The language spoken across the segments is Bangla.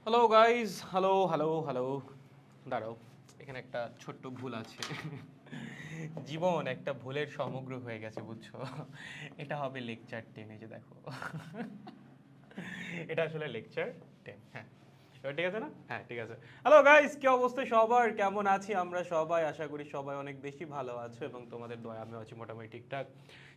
Hello guys, hello hello hello. দাঁড়াও, এখানে একটা ছোট্ট ভুল আছে। জীবন একটা ভুলের সমগ্র হয়ে গেছে, বুঝছো? এটা হবে লেকচার 10, এই যে দেখো। এটা আসলে লেকচার 10। হ্যাঁ, এবার ঠিক আছে না? হ্যাঁ, ঠিক আছে। হ্যালো গাইস, কি অবস্থা সবার? কেমন আছি আমরা সবাই? আশা করি সবাই অনেক বেশি ভালো আছো এবং তোমাদের দয়া আমি আছি মোটামুটি ঠিকঠাক।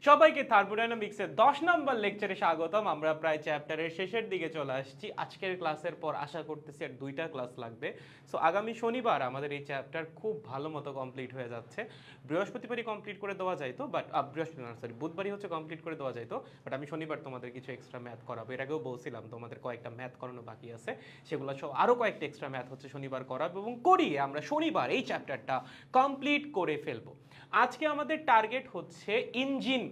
সবাইকে থার্মোডাইনামিক্সের 10 নম্বর লেকচারে স্বাগতম। আমরা প্রায় চ্যাপ্টারের শেষের দিকে চলে আসছি। আজকের ক্লাসের পর আশা করতেছি আর 2টা ক্লাস লাগবে। সো আগামী শনিবার আমাদের এই চ্যাপ্টার খুব ভালো মতো কমপ্লিট হয়ে যাচ্ছে। বৃহস্পতিবারই কমপ্লিট করে দেওয়া যাইতো, বাট বৃহস্পতি না, সরি, বুধবারই হচ্ছে কমপ্লিট করে দেওয়া যাইতো, বাট আমি শনিবার তোমাদের কিছু এক্সট্রা ম্যাথ করাবো। এর আগেও বলছিলাম তোমাদের কয়েকটা ম্যাথ করানো বাকি আছে, সেগুলো সব আরও কয়েকটা এক্সট্রা ম্যাথ হচ্ছে শনিবার করাবো এবং করিয়ে আমরা শনিবার এই চ্যাপ্টারটা কমপ্লিট করে ফেলবো। আজকে আমাদের টার্গেট হচ্ছে ইঞ্জিন,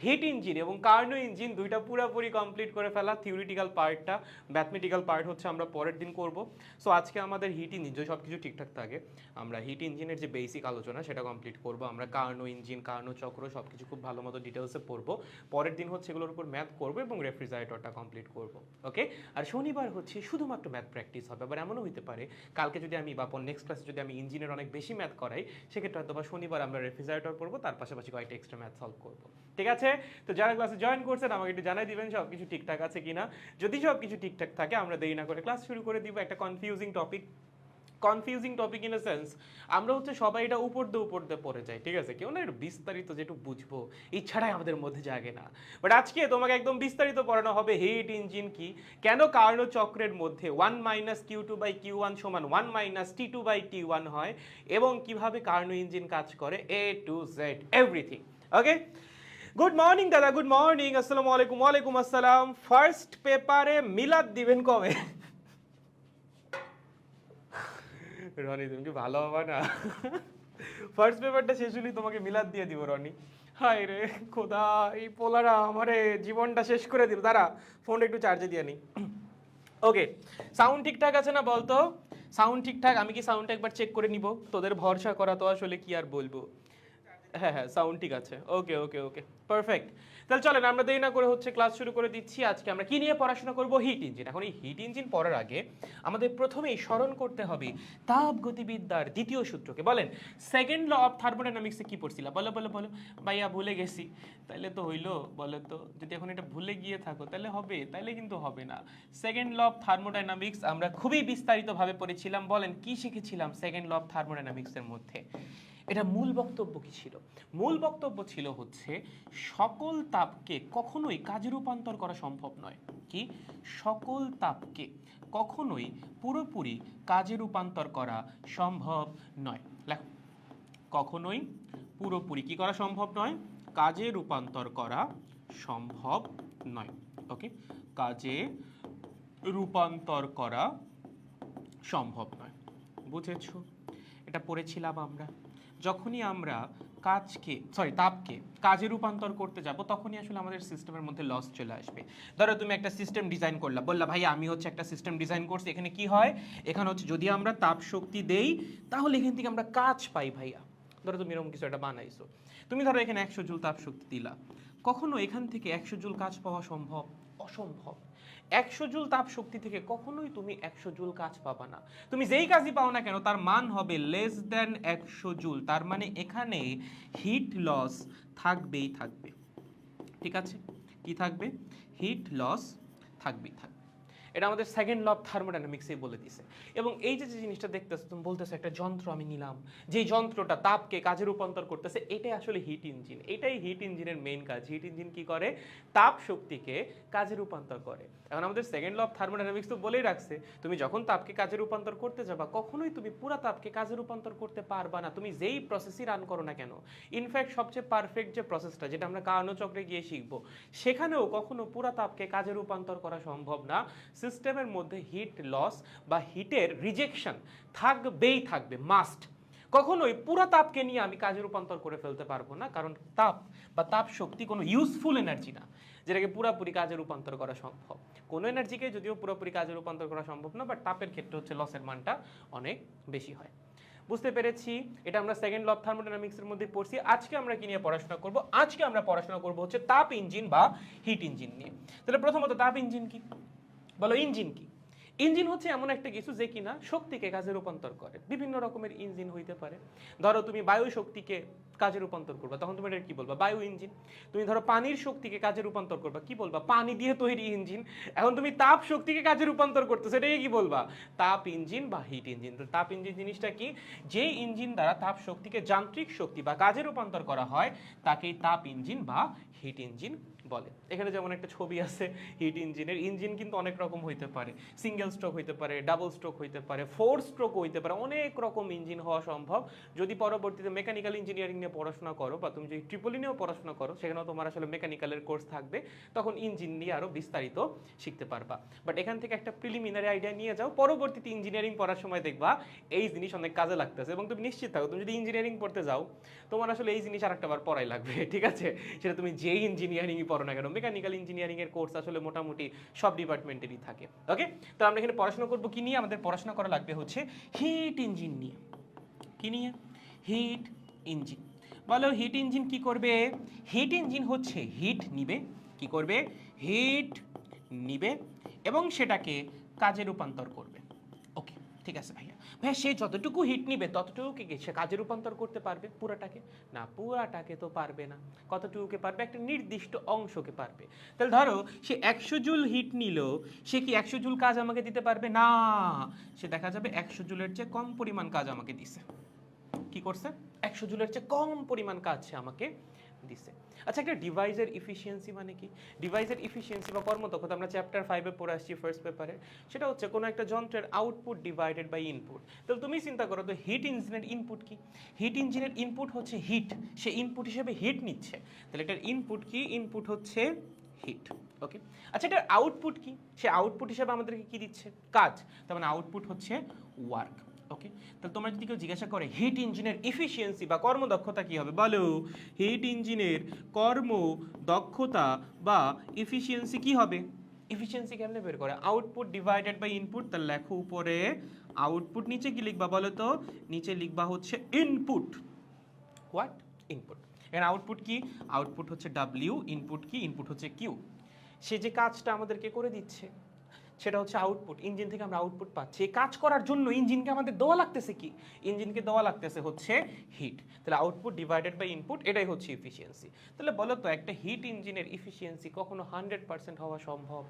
হিট ইঞ্জিন এবং কার্নো ইঞ্জিন দুইটা পুরোপুরি কমপ্লিট করে ফেলা। থিওরিটিক্যাল পার্টটা, ম্যাথমেটিক্যাল পার্ট হচ্ছে আমরা পরের দিন করব। সো আজকে আমাদের হিট ইঞ্জিন যদি সব কিছু ঠিকঠাক থাকে, আমরা হিট ইঞ্জিনের যে বেসিক আলোচনা সেটা কমপ্লিট করব। আমরা কার্নো ইঞ্জিন, কার্নো চক্র সব কিছু খুব ভালো মতো ডিটেলসে পড়বো। পরের দিন হচ্ছে এগুলোর উপর ম্যাথ করবো এবং রেফ্রিজারেটরটা কমপ্লিট করব। ওকে, আর শনিবার হচ্ছে শুধুমাত্র ম্যাথ প্র্যাকটিস হবে। আবার এমনও হতে পারে কালকে যদি আমি বা নেক্সট ক্লাসে যদি আমি ইঞ্জিনের অনেক বেশি ম্যাথ করাই, সেক্ষেত্রে হয়তো বা শনিবার আমরা রেফ্রিজারেটর পড়বো, তার পাশাপাশি কয়েকটা এক্সট্রা ম্যাথ সলভ করবো। ঠিক আছে? তো যারা ক্লাসে জয়েন করছেন আমাকে একটু জানাই দিবেন সব কিছু ঠিকঠাক আছে কিনা। যদি সব কিছু ঠিকঠাক থাকে আমরা দেরি না করে ক্লাস শুরু করে দিব। একটা confusing topic in a sense, আমরা হচ্ছে সবাই এটা উপর দিয়ে পড়ে যাই, ঠিক আছে? কেউ না একটু বিস্তারিত যেটু বুঝবো এই ছাড়াই আমাদের মধ্যে জাগে না। বাট আজকে তোমাকে একদম বিস্তারিত পড়ানো হবে হিট ইঞ্জিন কি, কেন কার্নো চক্রের মধ্যে 1 মাইনাস Q2/Q1 সমান 1 মাইনাস T2/T1 হয় এবং কিভাবে কার্নো ইঞ্জিন কাজ করে, A to Z everything. Okay, good morning দাদা, গুড মর্নিং, আসসালামু আলাইকুম। ওয়ালাইকুম আসসালাম। ফার্স্ট পেপারে মিলাদ দিবেন কবে? রনি, তুমি কি ভালো হবে না? ফার্স্ট পেপারটা শেষ হলেই তোমাকে মিলাদ দিয়ে দিব রনি। হায় রে খোদা, এই পোলারা আমারে জীবনটা শেষ করে দিল। দাঁড়া, ফোনটা একটু চার্জে দিয়ে নি। ওকে, সাউন্ড ঠিকঠাক আছে না বলতো? সাউন্ড ঠিকঠাক? আমি কি সাউন্ডটা একবার চেক করে নিব? তোদের ভরসা করা তো আসলে কি আর বলবো। হ্যাঁ হ্যাঁ, সাউন্ড ঠিক আছে। ওকে ওকে ওকে, পারফেক্ট। তাহলে চলেন আমরা দেরি না করে হচ্ছে ক্লাস শুরু করে দিচ্ছি। আজকে আমরা কি নিয়ে পড়াশোনা করব? Hit engine. এখন এই হিট ইঞ্জিন পড়ার আগে আমাদের প্রথমেই স্মরণ করতে হবে তাপ গতিবিদ্যার দ্বিতীয় সূত্রকে। বলেন, সেকেন্ড ল অফ থার্মোডাইনামিক্সে কি পড়ছিলা? বলো বলো বলো। ভাইয়া ভুলে গেছি। তাইলে তো হইলো? বলো তো, যদি এখন এটা ভুলে গিয়ে থাকো তাহলে হবে? তাইলে কিন্তু হবে না। সেকেন্ড ল অফ থার্মোডাইনামিক্স আমরা খুবই বিস্তারিতভাবে পড়েছিলাম। বলেন কি শিখেছিলাম সেকেন্ড ল অফ থার্মোডাইনামিক্সের মধ্যে? এটা মূল বক্তব্য কি ছিল? মূল বক্তব্য ছিল হচ্ছে সকল তাপকে কখনোই কাজে রূপান্তর করা সম্ভব নয়। কি? সকল তাপকে কখনোই পুরোপুরি কাজে রূপান্তর করা সম্ভব নয়। লেখো, কখনোই পুরোপুরি কি করা সম্ভব নয়? কাজে রূপান্তর করা সম্ভব নয়। ওকে, কাজে রূপান্তর করা সম্ভব নয়। বুঝেছো? এটা পড়েছিলাম আমরা। যখনই আমরা তাপকে কাজে রূপান্তর করতে যাব, তখনই আসলে আমাদের সিস্টেমের মধ্যে লস চলে আসবে। ধরো তুমি একটা সিস্টেম ডিজাইন করলা, বললা ভাই আমি হচ্ছে একটা সিস্টেম ডিজাইন করছি, এখানে কি হয়, এখানে হচ্ছে যদি আমরা তাপ শক্তি দেই তাহলে এখান থেকে আমরা কাজ পাই ভাইয়া। ধরো তুমি এরকম কিছু একটা বানাইছো, তুমি ধরো এখানে 100 জুল তাপ শক্তি দিলা, কখনো এখান থেকে 100 জুল কাজ পাওয়া সম্ভব? অসম্ভব। 100 জুল তাপ শক্তি থেকে কখনোই তুমি 100 জুল কাজ পাবা না। তুমি যেই কাজই পাও না কেন তার মান হবে লেস দেন 100 জুল। তার মানে এখানে হিট লস থাকবেই থাকবে। ঠিক আছে? কি থাকবে? হিট লস থাকবেই থাকবে। এটা আমাদের সেকেন্ড ল অফ থার্মোডাইনামিক্সেই বলে দিছে। এবং এই যে জিনিসটা দেখতেছো, তুমি বলতেছো একটা যন্ত্র আমি নিলাম, যে যন্ত্রটা তাপকে কাজে রূপান্তর করতেছে, এটাই আসলে হিট ইঞ্জিন। এটাই হিট ইঞ্জিনের মেইন কাজ। হিট ইঞ্জিন কি করে? তাপ শক্তিকে কাজে রূপান্তর করে। এখন আমাদের সেকেন্ড ল অফ থার্মোডাইনামিক্স তো বলেই রাখছে, তুমি যখন তাপকে কাজে রূপান্তর করতে যাবা, কখনোই তুমি পুরো তাপকে কাজে রূপান্তর করতে পারবা না, তুমি যেই প্রসেসই রান করো না কেন। ইনফ্যাক্ট সবচেয়ে পারফেক্ট যে প্রসেসটা, যেটা আমরা কার্নো চক্রে গিয়ে শিখবো, সেখানেও কখনো পুরো তাপকে কাজে রূপান্তর করা সম্ভব না। সিস্টেমের মধ্যে হিট লস বা হিটের রিজেকশন থাকবেই থাকবে, মাস্ট। কখনোই পুরো তাপকে নিয়ে আমি কাজে রূপান্তর করে ফেলতে পারবো না, কারণ তাপ বা তাপ শক্তি কোনো ইউজফুল এনার্জি না যেটাকে পুরোপুরি কাজে রূপান্তর করা সম্ভব। কোনো এনার্জিকে যদিও পুরোপুরি কাজে রূপান্তর করা সম্ভব না, বাট তাপের ক্ষেত্রে হচ্ছে লসের মানটা অনেক বেশি হয়। বুঝতে পেরেছি? এটা আমরা সেকেন্ড ল অফ থার্মোডাইনামিক্সের মধ্যে পড়ছি। আজকে আমরা কি নিয়ে পড়াশোনা করব? আজকে আমরা পড়াশোনা করব হচ্ছে তাপ ইঞ্জিন বা হিট ইঞ্জিন নিয়ে। তাহলে প্রথমত তাপ ইঞ্জিন কি? বলো, ইঞ্জিন কি? ইঞ্জিন হচ্ছে এমন একটা কিছু যে কিনা শক্তিকে কাজে রূপান্তর করে। বিভিন্ন রকমের ইঞ্জিন হইতে পারে। ধরো তুমি বায়ু শক্তিকে কাজে রূপান্তর করবা, তখন তুমি এটা কি বলবা? বায়ু ইঞ্জিন। তুমি ধরো পানির শক্তিকে কাজে রূপান্তর করবা, কি বলবা? পানি দিয়ে তৈরি ইঞ্জিন। এখন তুমি তাপ শক্তিকে কাজে রূপান্তর করতেছো, এটাকে কি বলবা? তাপ ইঞ্জিন বা হিট ইঞ্জিন। তো তাপ ইঞ্জিন জিনিসটা কি? যে ইঞ্জিন দ্বারা তাপ শক্তিকে যান্ত্রিক শক্তি বা কাজে রূপান্তর করা হয় তাকেই তাপ ইঞ্জিন বা হিট ইঞ্জিন বলে। এখানে যেমন একটা ছবি আছে হিট ইঞ্জিনের। ইঞ্জিন কিন্তু অনেক রকম হইতে পারে, সিঙ্গেল স্ট্রোক হইতে পারে, ডাবল স্ট্রোক হইতে পারে, ফোর স্ট্রোক হইতে পারে, অনেক রকম ইঞ্জিন হওয়া সম্ভব। যদি পরবর্তীতে মেকানিক্যাল ইঞ্জিনিয়ারিং নিয়ে পড়াশোনা করো বা তুমি যদি ট্রিপলি নিয়েও পড়াশোনা করো, সেখানেও তোমার আসলে মেকানিক্যালের কোর্স থাকবে, তখন ইঞ্জিন নিয়ে আরও বিস্তারিত শিখতে পারবা। বাট এখান থেকে একটা প্রিলিমিনারি আইডিয়া নিয়ে যাও, পরবর্তীতে ইঞ্জিনিয়ারিং পড়ার সময় দেখবা এই জিনিস অনেক কাজে লাগতেছে। এবং তুমি নিশ্চিত থাকো, তুমি যদি ইঞ্জিনিয়ারিং পড়তে যাও তোমার আসলে এই জিনিস আরেকটা বার পড়াই লাগবে, ঠিক আছে? সেটা তুমি যেই ইঞ্জিনিয়ারিংই পড়ো না কেন, মেকানিক্যাল ইঞ্জিনিয়ারিং এর কোর্স আসলে মোটামুটি সব ডিপার্টমেন্টেরই থাকে। ওকে, তো আমরা এখানে পড়াশোনা করবো কি নিয়ে? আমাদের পড়াশোনা করা লাগবে হচ্ছে হিট ইঞ্জিন নিয়ে। কি নিয়ে? Hit engine. বলো হিট ইঞ্জিন কি করবে? হিট ইঞ্জিন হচ্ছে হিট নিবে। কি করবে? হিট নিবে এবং সেটাকে কাজে রূপান্তর করবে। ওকে, ঠিক আছে ভাইয়া। ভাইয়া সে যতটুকু হিট নিবে ততটুকুকে সে কাজে রূপান্তর করতে পারবে? পুরাটাকে না, পুরাটাকে তো পারবে না। কতটুকুকে পারবে? একটা নির্দিষ্ট অংশকে পারবে। তাহলে ধরো সে 100 জুল হিট নিল, সে কি 100 জুল কাজ আমাকে দিতে পারবে? না, সে দেখা যাবে 100 জুলের চেয়ে কম পরিমাণ কাজ আমাকে দিছে। কি করছে? 100 জুলের চেয়ে কম পরিমাণ কাজ সে আমাকে দিছে। আচ্ছা, একটা ডিভাইসের ইফিসিয়েন্সি মানে কি? ডিভাইসের ইফিসিয়েন্সি বা কর্মদক্ষতা আমরা চ্যাপ্টার 5 এ পড়ে আসছি ফার্স্ট পেপারে। সেটা হচ্ছে কোনো একটা যন্ত্রের আউটপুট ডিভাইডেড বাই ইনপুট। তাহলে তুমি চিন্তা করো তো হিট ইঞ্জিনের ইনপুট কি? হিট ইঞ্জিনের ইনপুট হচ্ছে হিট। সে ইনপুট হিসেবে হিট নিচ্ছে। তাহলে এটার ইনপুট কি? ইনপুট হচ্ছে হিট। ওকে, আচ্ছা এটার আউটপুট কি? সে আউটপুট হিসেবে আমাদেরকে কি দিচ্ছে? কাজ। তার মানে আউটপুট হচ্ছে ওয়ার্ক। ওকে, তাহলে তোমরা যদি কেউ জিজ্ঞাসা করে হিট ইঞ্জিনের ইফিসিয়েন্সি বা কর্মদক্ষতা কি হবে, বলো হিট ইঞ্জিনের কর্মদক্ষতা বা ইফিসিয়েন্সি কি হবে? ইফিসিয়েন্সি কেমনে বের করে? Output divided by input. তাহলে লেখো উপরে আউটপুট, নিচে কি লিখবা বলো তো? নিচে লিখবা হচ্ছে ইনপুট। হোয়াট? ইনপুট। এখানে আউটপুট কি? আউটপুট হচ্ছে ডাব্লিউ, ইনপুট কি? ইনপুট হচ্ছে কিউ। সে যে কাজটা আমাদেরকে করে দিচ্ছে সেটা হচ্ছে আউটপুট। ইঞ্জিন থেকে আমরা আউটপুট পাচ্ছি। এই কাজ করার জন্য ইঞ্জিনকে আমাদের দেওয়া লাগতেছে কি? ইঞ্জিনকে দেওয়া লাগতেছে হচ্ছে হিট। তাহলে আউটপুট ডিভাইডেড বাই ইনপুট, এটাই হচ্ছে ইফিসিয়েন্সি। তাহলে বলো তো একটা হিট ইঞ্জিনের ইফিসিয়েন্সি কখনো 100% হওয়া সম্ভব?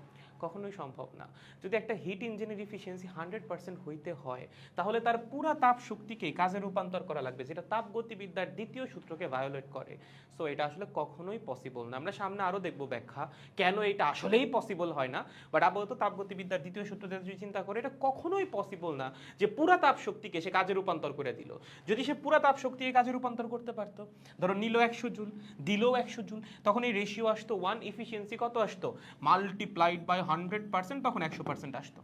কখনোই সম্ভব না। যদি একটা হিট ইঞ্জিনের ইফিসিয়েন্সি 100% হইতে হয় তাহলে তার পুরা তাপ শক্তিকে কাজে রূপান্তর করা লাগবে, যেটা তাপগতিবিদ্যার দ্বিতীয় সূত্রকে ভায়োলেট করে। সো এটা আসলে কখনোই পসিবল না। আমরা সামনে আরও দেখব ব্যাখ্যা কেন এটা আসলেই পসিবল হয় না। বাট আপাতত তাপগতিবিদ্যার দ্বিতীয় সূত্রতে যদি চিন্তা করে, এটা কখনোই পসিবল না যে পুরা তাপ শক্তিকে সে কাজে রূপান্তর করে দিল। যদি সে পুরা তাপ শক্তিকে কাজে রূপান্তর করতে পারতো, ধরো নিল 100 জুল, দিল 100 জুল, তখন এই রেশিও আসতো 1, ইফিসিয়েন্সি কত আসতো? মাল্টিপ্লাইড বাই 100%, তখন 100% আসতো।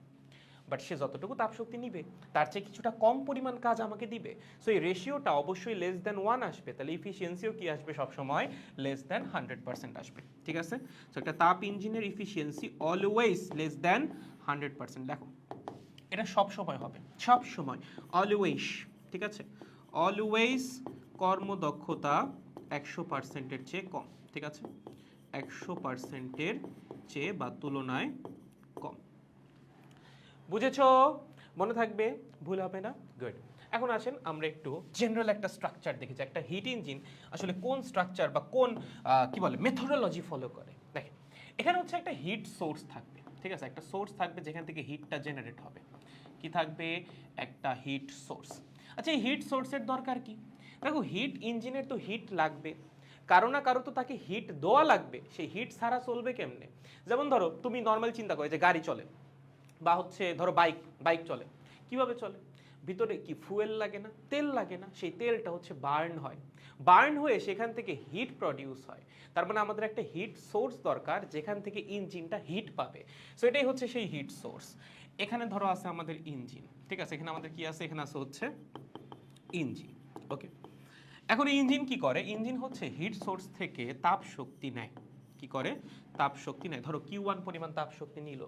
বাট সে যতটুকু তাপশক্তি নিবে তার চেয়ে কিছুটা কম পরিমাণ কাজ আমাকে দিবে। সো এই রেশিওটা অবশ্যই লেস দ্যান 1 আসবে। তাহলে ইফিসিয়েন্সিও কি আসবে? সবসময় লেস দ্যান 100% আসবে। ঠিক আছে? সো একটা তাপ ইঞ্জিনের ইফিসিয়েন্সি অলওয়েজ লেস দ্যান 100%। দেখো এটা সব সময় হবে, সব সময়, অলওয়েজ। ঠিক আছে? অলওয়েজ কর্মদক্ষতা 100%-এর চেয়ে কম। ঠিক আছে? 100%-এর চেয়ে বা তুলনায় কম। বুঝেছো? মনে থাকবে, ভুল হবে না। গুড। এখন আসেন আমরা একটু জেনারেল একটা স্ট্রাকচার দেখি যে একটা হিট ইঞ্জিন আসলে কোন স্ট্রাকচার বা কোন কি বলে মেথোডোলজি ফলো করে। দেখেন এখানে হচ্ছে একটা হিট সোর্স থাকবে। ঠিক আছে? একটা সোর্স থাকবে যেখান থেকে হিটটা জেনারেট হবে। কি থাকবে? একটা হিট সোর্স। আচ্ছা এই হিট সোর্সের দরকার কি? দেখো হিট ইঞ্জিনের তো হিট লাগবে, কারো না কারো তো তাকে হিট দেওয়া লাগবে। সেই হিট ছাড়া চলবে কেমনে? যেমন ধরো তুমি নর্মাল চিন্তা করো যে গাড়ি চলে বা হচ্ছে ধরো বাইক চলে, কিভাবে চলে? ভিতরে কি ফুয়েল লাগে না? তেল লাগে না? সেই তেলটা হচ্ছে বার্ন হয়, বার্ন হয়ে সেখান থেকে হিট প্রডিউস হয়। তার মানে আমাদের একটা হিট সোর্স দরকার যেখান থেকে ইঞ্জিনটা হিট পাবে। সো এটাই হচ্ছে সেই হিট সোর্স। এখানে ধরো আছে আমাদের ইঞ্জিন। ঠিক আছে? এখানে আমাদের কি আছে? এখানে আছে হচ্ছে ইঞ্জিন। ওকে, এখন ইঞ্জিন কি করে? ইঞ্জিন হচ্ছে হিট সোর্স থেকে তাপ শক্তি নেয়। কি করে? তাপ শক্তি নেয়। ধরো Q1 পরিমাণ তাপ শক্তি নিল,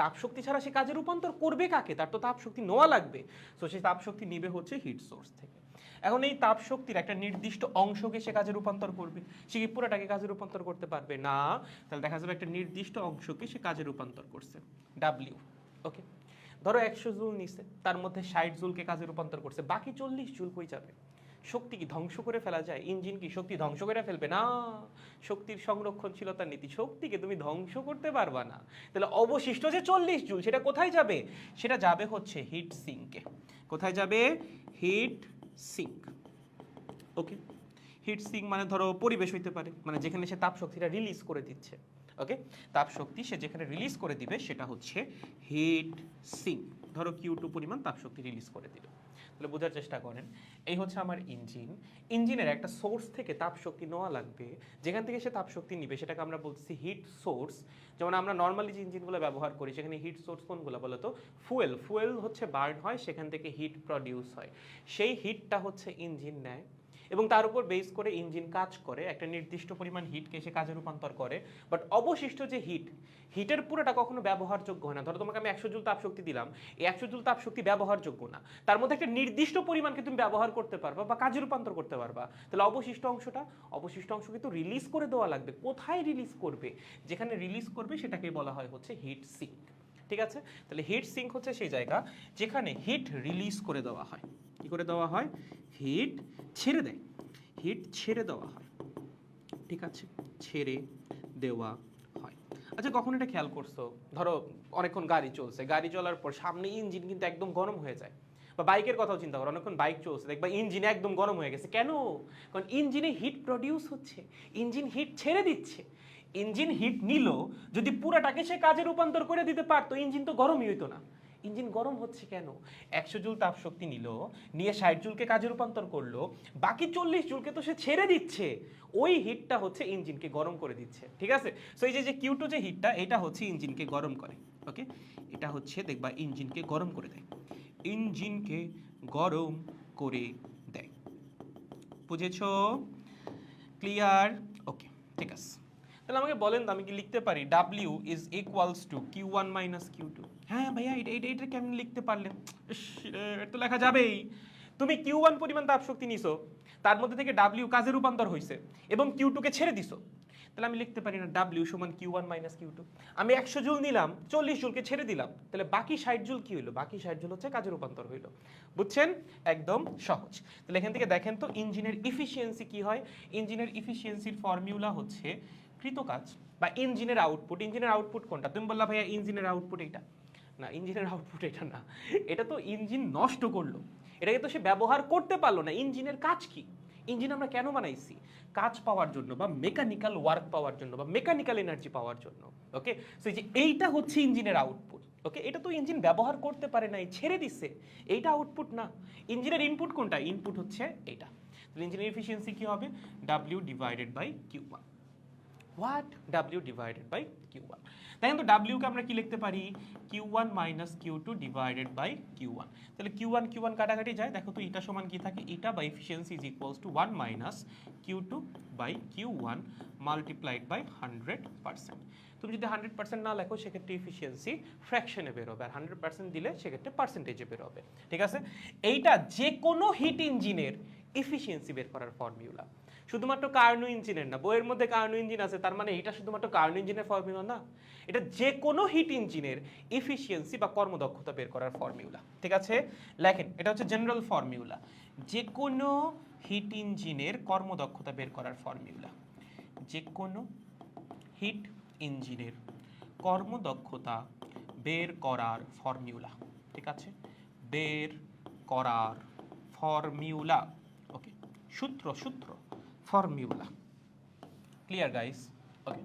তাপ শক্তি ছাড়া সে কাজে রূপান্তর করবে কাকে? তার তো তাপ শক্তি নেওয়া লাগবে। সো সেই তাপ শক্তি নিবে হচ্ছে হিট সোর্স থেকে। এখন এই তাপ শক্তির একটা নির্দিষ্ট অংশকে সে কাজে রূপান্তর করবে। সে কি পুরোটাকে কাজে রূপান্তর করতে পারবে না? তাহলে দেখা যাবে একটা নির্দিষ্ট অংশকে সে কাজে রূপান্তর করছে, ডাব্লিউ। ওকে, ধরো 100 জুল নিছে, তার মধ্যে 60 জুলকে কাজে রূপান্তর করছে, বাকি 40 জুল কই যাবে? শক্তি কি ধ্বংস করে ফেলা যায়? ইঞ্জিন কি শক্তি ধ্বংস করে ফেলবে? না, শক্তির সংরক্ষণশীলতার নীতি, শক্তিকে তুমি ধ্বংস করতে পারবা না। তাহলে অবশিষ্ট যে 40 জুল সেটা কোথায় যাবে? সেটা যাবে হচ্ছে হিট সিঙ্কে। কোথায় যাবে? Heat sink. Okay, heat sink মানে ধরো পরিবেশ হইতে পারে, মানে যেখানে সে তাপ শক্তিটা রিলিজ করে দিচ্ছে। ওকে, তাপ শক্তি সে যেখানে রিলিজ করে দিবে সেটা হচ্ছে হিট সিঙ্ক। ধরো Q2 পরিমাণ তাপ শক্তি রিলিজ করে দিল। তাহলে বোঝার চেষ্টা করেন, এই হচ্ছে আমার ইঞ্জিন। ইঞ্জিনের একটা সোর্স থেকে তাপ শক্তি নেওয়া লাগবে, যেখান থেকে সে তাপ শক্তি নিবে সেটাকে আমরা বলছি হিট সোর্স। যেমন আমরা নর্মালি যে ইঞ্জিনগুলো ব্যবহার করি সেখানে হিট সোর্স কোনগুলো বলো তো? ফুয়েল হচ্ছে বার্ন হয়, সেখান থেকে হিট প্রডিউস হয়, সেই হিটটা হচ্ছে ইঞ্জিন নেয় এবং তার উপর বেস করে ইঞ্জিন কাজ করে, একটা নির্দিষ্ট পরিমাণ হিটকে সে কাজে রূপান্তর করে। বাট অবশিষ্ট যে হিটের পুরোটা কখনো ব্যবহারযোগ্য হয় না। ধরো তোমাকে আমি 100 জুল তাপ শক্তি দিলাম, এই 100 জুল তাপ শক্তি ব্যবহারযোগ্য না, তার মধ্যে একটা নির্দিষ্ট পরিমাণকে তুমি ব্যবহার করতে পারবা বা কাজে রূপান্তর করতে পারবা। তাহলে অবশিষ্ট অংশ কিন্তু রিলিজ করে দেওয়া লাগবে। কোথায় রিলিজ করবে? যেখানে রিলিজ করবে সেটাকে বলা হয় হচ্ছে হিট সিঙ্ক। ঠিক আছে, তাহলে হিট সিঙ্ক হচ্ছে সেই জায়গা যেখানে হিট রিলিজ করে দেওয়া হয়। কি করে দেওয়া হয়? হিট ছেড়ে দেয়, হিট ছেড়ে দেওয়া হয়। ঠিক আছে, ছেড়ে দেওয়া হয়। আচ্ছা, কখন এটা খেয়াল করছো? ধরো অনেকক্ষণ গাড়ি চলছে, গাড়ি চলার পর সামনে ইঞ্জিন কিন্তু একদম গরম হয়ে যায়। বা বাইকের কথাও চিন্তা করো, অনেকক্ষণ বাইক চলছে, দেখবা ইঞ্জিন একদম গরম হয়ে গেছে। কেন? কারণ ইঞ্জিনে হিট প্রডিউস হচ্ছে, ইঞ্জিন হিট ছেড়ে দিচ্ছে। ইঞ্জিন হিট নিল, যদি পুরাটাকে সে কাজে রূপান্তর করে দিতে পারতো, ইঞ্জিন তো গরমই হইতো না। ইঞ্জিন গরম হচ্ছে কেন? 100 জুল তাপ শক্তি নিল, নিয়ে 60 জুলকে কাজে রূপান্তর করলো, বাকি 40 জুলকে তো সে ছেড়ে দিচ্ছে। ওই হিটটা হচ্ছে ইঞ্জিনকে গরম করে দিচ্ছে। ঠিক আছে, সো এই যে Q2 যে হিটটা, এটা হচ্ছে ইঞ্জিনকে গরম করে। ওকে, এটা হচ্ছে দেখবা ইঞ্জিনকে গরম করে দেয়, ইঞ্জিনকে গরম করে দেয়। বুঝেছো? ক্লিয়ার? ওকে, ঠিক আছে। তাহলে আমাকে বলেন তো, আমি কি লিখতে পারি W is equals two Q1 minus Q2? হ্যাঁ ভাইয়া, এটা কেমন লিখতে পারলেন? এটা তো লেখা যাবেই। তুমি Q1 পরিমাণ তাপ শক্তি নিছো, তার মধ্যে থেকে W কাজে রূপান্তর হয়েছে এবং Q2 কে ছেড়ে দিছো। তাহলে আমি লিখতে পারি না W সমান Q1 মাইনাস Q2? আমি 100 জুল নিলাম, 40 জুলকে ছেড়ে দিলাম, তাহলে বাকি 60 জুল কি হইলো? বাকি 60 জুল হচ্ছে কাজে রূপান্তর হইলো। বুঝছেন? একদম সহজ। তাহলে এখান থেকে দেখেন তো ইঞ্জিনের ইফিসিয়েন্সি কি হয়। ইঞ্জিনের ইফিসিয়েন্সির ফর্মুলা হচ্ছে কৃতকাজ বা ইঞ্জিনের আউটপুট। ইঞ্জিনের আউটপুট কোনটা? তুমি বললা ভাইয়া ইঞ্জিনের আউটপুট এটা না, ইঞ্জিনের আউটপুট এটা না, এটা তো ইঞ্জিন নষ্ট করলো, এটাকে তো সে ব্যবহার করতে পারলো না। ইঞ্জিনের কাজ কি? ইঞ্জিন আমরা কেন বানাইছি? কাজ পাওয়ার জন্য বা মেকানিক্যাল ওয়ার্ক পাওয়ার জন্য বা মেকানিক্যাল এনার্জি পাওয়ার জন্য। ওকে, সো এই যে এইটা হচ্ছে ইঞ্জিনের আউটপুট। ওকে, এটা তো ইঞ্জিন ব্যবহার করতে পারে নাই, ছেড়ে দিছে, এইটা আউটপুট না। ইঞ্জিনের ইনপুট কোনটা? ইনপুট হচ্ছে এইটা। তাহলে ইঞ্জিনের এফিসিয়েন্সি কি হবে? W divided by Q1। What? W divided by Q1। দেখেন তো W কে আমরা কি লিখতে পারি? Q1 minus Q2 divided by Q1। তাহলে Q1 কাটাকাটি যায়, দেখো তো এটা সমান কি থাকে? এটা by efficiency is equals to 1 minus Q2 by Q1 multiplied by 100%। তুমি যদি 100% না লেখো সেক্ষেত্রে এফিসিয়েন্সি ফ্র্যাকশনে বেরোবে, আর 100% দিলে সেক্ষেত্রে পার্সেন্টেজে বেরোবে। ঠিক আছে, এইটা যে কোনো হিট ইঞ্জিনের এফিসিয়েন্সি বের করার ফর্মুলা। শুধুমাত্র কার্নো ইঞ্জিনের না, বইয়ের মধ্যে কার্নো ইঞ্জিন আছে, তার মানে এটা শুধুমাত্র কার্নো ইঞ্জিনের ফর্মুলা না, এটা যে কোনো হিট ইঞ্জিনের এফিসিয়েন্সি বা কর্মদক্ষতা বের করার ফর্মুলা। ঠিক আছে, লেখেন, এটা হচ্ছে জেনারেল ফর্মুলা, যে কোনো হিট ইঞ্জিনের কর্মদক্ষতা বের করার ফর্মুলা। যে কোনো হিট ইঞ্জিনের কর্মদক্ষতা বের করার ফর্মুলা। ঠিক আছে, বের করার ফর্মুলা। ওকে, সূত্র ফর্মুলা। Clear guys? ওকে,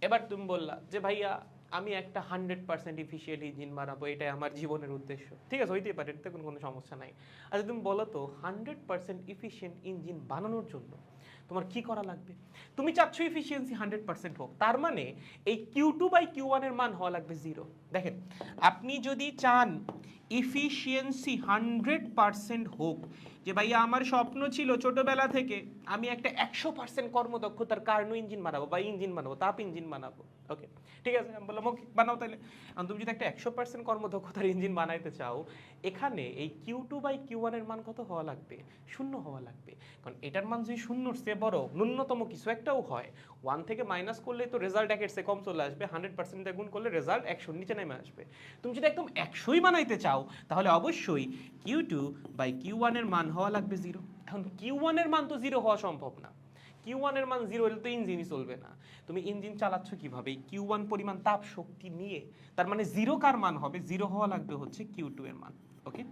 এবার তুমি বললা যে ভাইয়া আমি একটা 100% এফিশিয়েন্ট ইঞ্জিন বানাবো, এটাই আমার জীবনের উদ্দেশ্য। ঠিক আছে, হইতেই পারে, এতে কোনো সমস্যা নাই। আচ্ছা তুমি বলো তো 100% এফিশিয়েন্ট ইঞ্জিন বানানোর জন্য তোমার কি করা লাগবে? তুমি চাচ্ছ এফিসিয়েন্সি 100% হোক, তার মানে এই Q2 বাই Q1 এর মান হওয়া লাগবে 0। দেখেন, আপনি যদি চান এফিসিয়েন্সি 100% হোক, যে ভাইয়া আমার স্বপ্ন ছিল ছোটবেলা থেকে আমি একটা 100% কর্মদক্ষতার কার্নো ইঞ্জিন বানাবো বা ইঞ্জিন বানাবো, তাপ ইঞ্জিন বানাবো। ওকে, ঠিক আছে, আমি বললাম ওকে বানাও তাহলে। আর তুমি যদি একটা 100% কর্মদক্ষতার ইঞ্জিন বানাইতে চাও, এখানে এই Q2/Q1 এর মান কত হওয়া লাগবে? 0 হওয়া লাগবে। কারণ এটার মান যদি 0-র চেয়ে বড় ন্যূনতম কিছু একটাও হয়, 1 থেকে মাইনাস করলে তো রেজাল্ট 1-এর চেয়ে কম চলে আসবে, 100% দিয়ে গুণ করলে রেজাল্ট 100-র নিচে নেমে আসবে। তুমি যদি একদম 100ই বানাইতে চাও তাহলে অবশ্যই Q2/Q1 এর মান হওয়া লাগবে 0। এখন Q1 এর মান তো 0 হওয়া সম্ভব না। Q1 এর মান 0 হলে তো ইঞ্জিনই চলবে না। তুমি ইঞ্জিন চালাচ্ছ কিভাবে? Q1 পরিমাণ তাপ শক্তি নিয়ে। তার মানে 0 কার মান হবে? 0 হওয়া লাগবে হচ্ছে Q2 এর মান। ওকে,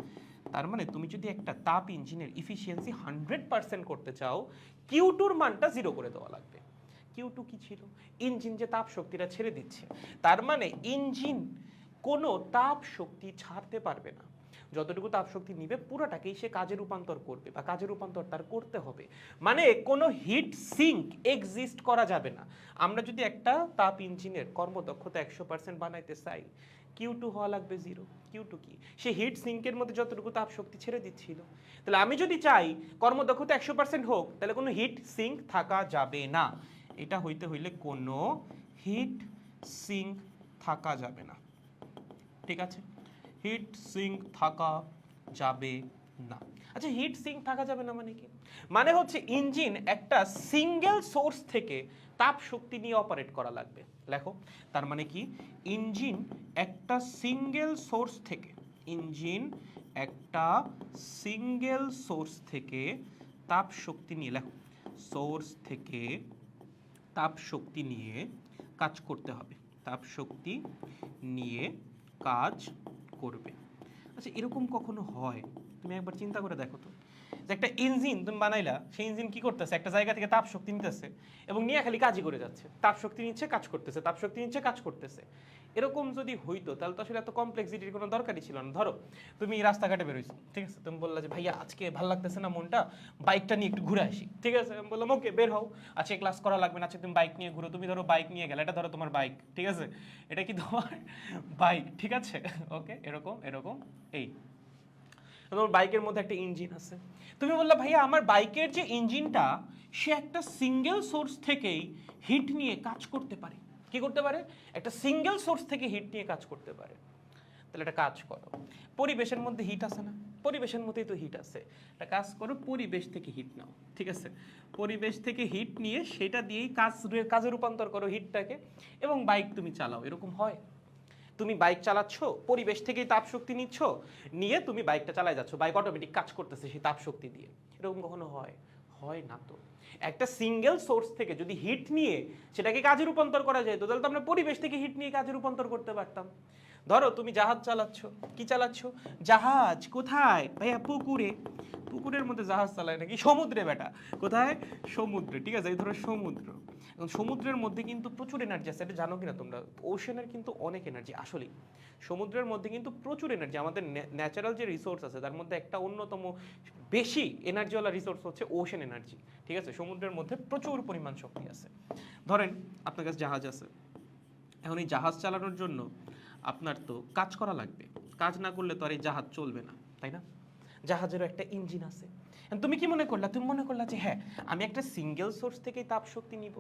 তার মানে তুমি যদি একটা তাপ ইঞ্জিনের ইফিসিয়েন্সি 100% করতে চাও, Q2 এর মানটা 0 করে দেওয়া লাগবে। Q2 কি ছিল? ইঞ্জিন যে তাপ শক্তিটা ছেড়ে দিচ্ছে। তার মানে ইঞ্জিন কোনো তাপ শক্তি ছাড়তে পারবে না। যতটুকু তাপ শক্তি নিবে পুরোটাকেই সে কাজে রূপান্তর করবে বা কাজের রূপান্তর তার করতে হবে। মানে কোনো হিট সিঙ্ক এক্সিস্ট করা যাবে না। আমরা যদি একটা তাপ ইঞ্জিনের কর্মদক্ষতা 100% বানাইতে চাই, Q2 হওয়া লাগবে 0। Q2 কি? সে হিট সিঙ্কের মধ্যে যতটুকু তাপ শক্তি ছেড়ে দিচ্ছিল। তাহলে আমি যদি চাই কর্মদক্ষতা 100% হোক, তাহলে কোনো হিট সিঙ্ক থাকা যাবে না। এটা হইতে হইলে কোনো হিট সিঙ্ক থাকা যাবে না। ঠিক আছে, হিট সিঙ্ক থাকা যাবে না। আচ্ছা, হিট সিঙ্ক থাকা যাবে না মানে কি? মানে হচ্ছে ইঞ্জিন একটা সিঙ্গেল সোর্স থেকে তাপ শক্তি নিয়ে অপারেট করা লাগবে। লেখো, তার মানে কি? ইঞ্জিন একটা সিঙ্গেল সোর্স থেকে, ইঞ্জিন একটা সিঙ্গেল সোর্স থেকে তাপ শক্তি নিয়ে, লেখো, সোর্স থেকে তাপ শক্তি নিয়ে কাজ করতে হবে। তাপ শক্তি নিয়ে কাজ করবে। আচ্ছা, এরকম কখনো হয়? তুমি একবার চিন্তা করে দেখো তো, যে একটা ইঞ্জিন তুমি বানাইলা, সেই ইঞ্জিন কি করতেছে? একটা জায়গা থেকে তাপ শক্তি নিতেছে এবং নিয়ে খালি কাজই করে যাচ্ছে। তাপ শক্তি নিচ্ছে, কাজ করতেছে, তাপ শক্তি নিচ্ছে, কাজ করতেছে। এরকম যদি হইতো তাহলে তো আসলে এত কমপ্লেক্সিটির কোনো দরকারই ছিল না। ধরো তুমি রাস্তাঘাটে বেরোইছো, ঠিক আছে, তুমি বললা যে ভাইয়া আজকে ভালো লাগতেছে না মনটা, বাইকটা নিয়ে একটু ঘুরে আসি। ঠিক আছে, আমি বললাম ওকে বের হও, আজকে ক্লাস করা লাগবে না, আজকে তুমি বাইক নিয়ে ঘুরো। তুমি ধরো বাইক নিয়ে গেলে, এটা ধরো তোমার বাইক, ঠিক আছে, এটা কি তোমার বাইক? ঠিক আছে, ওকে, এরকম এরকম এই তোমার বাইকের মধ্যে একটা ইঞ্জিন আছে। তুমি বললা ভাইয়া আমার বাইকের যে ইঞ্জিনটা, সে একটা সিঙ্গেল সোর্স থেকেই হিট নিয়ে কাজ করতে পারে। কি করতে পারে? একটা সিঙ্গেল সোর্স থেকে হিট নিয়ে কাজ করতে পারে। তাহলে একটা কাজ করো, পরিবেশের মধ্যে হিট আছে না? পরিবেশের মধ্যেই তো হিট আছে। একটা কাজ করো, পরিবেশ থেকে হিট নাও। ঠিক আছে, পরিবেশ থেকে হিট নিয়ে সেটা দিয়েই কাজে রূপান্তর করো হিটটাকে, এবং বাইক তুমি চালাও। এরকম হয়? তুমি বাইক চালাচ্ছ, পরিবেশ থেকেই তাপ শক্তি নিচ্ছ, নিয়ে তুমি বাইকটা চালাই যাচ্ছ, বাইক অটোমেটিক কাজ করতেছে সেই তাপ শক্তি দিয়ে। এরকম কখনো হয়? হয় না তো। একটা সিঙ্গেল সোর্স থেকে যদি হিট নিয়ে সেটাকে কাজে রূপান্তর করা যায়, তো তাহলে তো আমরা পরিবেশ থেকে হিট নিয়ে কাজে রূপান্তর করতে পারতাম। ধরো তুমি জাহাজ চালাচ্ছ। কি চালাচ্ছ? জাহাজ। কোথায় ভাইয়া? পুকুরে। পুকুরের মধ্যে জাহাজ চালায় নাকি? সমুদ্রে বেটা। কোথায়? সমুদ্রে। ঠিক আছে, এই ধরো সমুদ্র। এবং সমুদ্রের মধ্যে কিন্তু প্রচুর এনার্জি আছে, এটা জানো কিনা তোমরা? ওশেনের কিন্তু অনেক এনার্জি। আসলেই সমুদ্রের মধ্যে কিন্তু প্রচুর এনার্জি। আমাদের ন্যাচারাল যে রিসোর্স আছে তার মধ্যে একটা অন্যতম বেশি এনার্জিওয়ালা রিসোর্স হচ্ছে ওশেন এনার্জি। ঠিক আছে, সমুদ্রের মধ্যে প্রচুর পরিমাণ শক্তি আছে। ধরেন আপনার কাছে জাহাজ আছে, এখন এই জাহাজ চালানোর জন্য আপনার তো কাজ করা লাগবে। কাজ না করলে তো আর এই জাহাজ চলবে না, তাই না? জাহাজেরও একটা ইঞ্জিন আছে। তুমি কি মনে করলা? তুমি মনে করলা যে হ্যাঁ, আমি একটা সিঙ্গেল সোর্স থেকেই তাপ শক্তি নিব,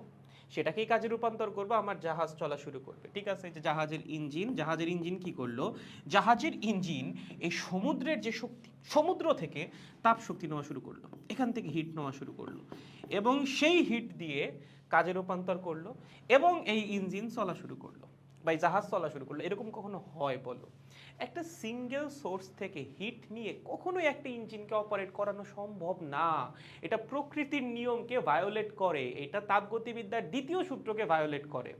সেটাকেই কাজে রূপান্তর করবো, আমার জাহাজ চলা শুরু করবে। ঠিক আছে, যে জাহাজের ইঞ্জিন, জাহাজের ইঞ্জিন কি করলো? জাহাজের ইঞ্জিন এই সমুদ্রের যে শক্তি, সমুদ্র থেকে তাপ শক্তি নেওয়া শুরু করলো, এখান থেকে হিট নেওয়া শুরু করলো, এবং সেই হিট দিয়ে কাজে রূপান্তর করলো, এবং এই ইঞ্জিন চলা শুরু করলো বা এই জাহাজ চলা শুরু করলো। এরকম কখনো হয় বলো? একটা সিঙ্গেল সোর্স থেকে হিট নিয়ে কখনোই একটা ইঞ্জিনকে অপারেট করানো সম্ভব না। এটা প্রকৃতির নিয়মকে ভায়োলেট করে, এটা তাপগতিবিদ্যার দ্বিতীয় সূত্রকে ভায়োলেট করে।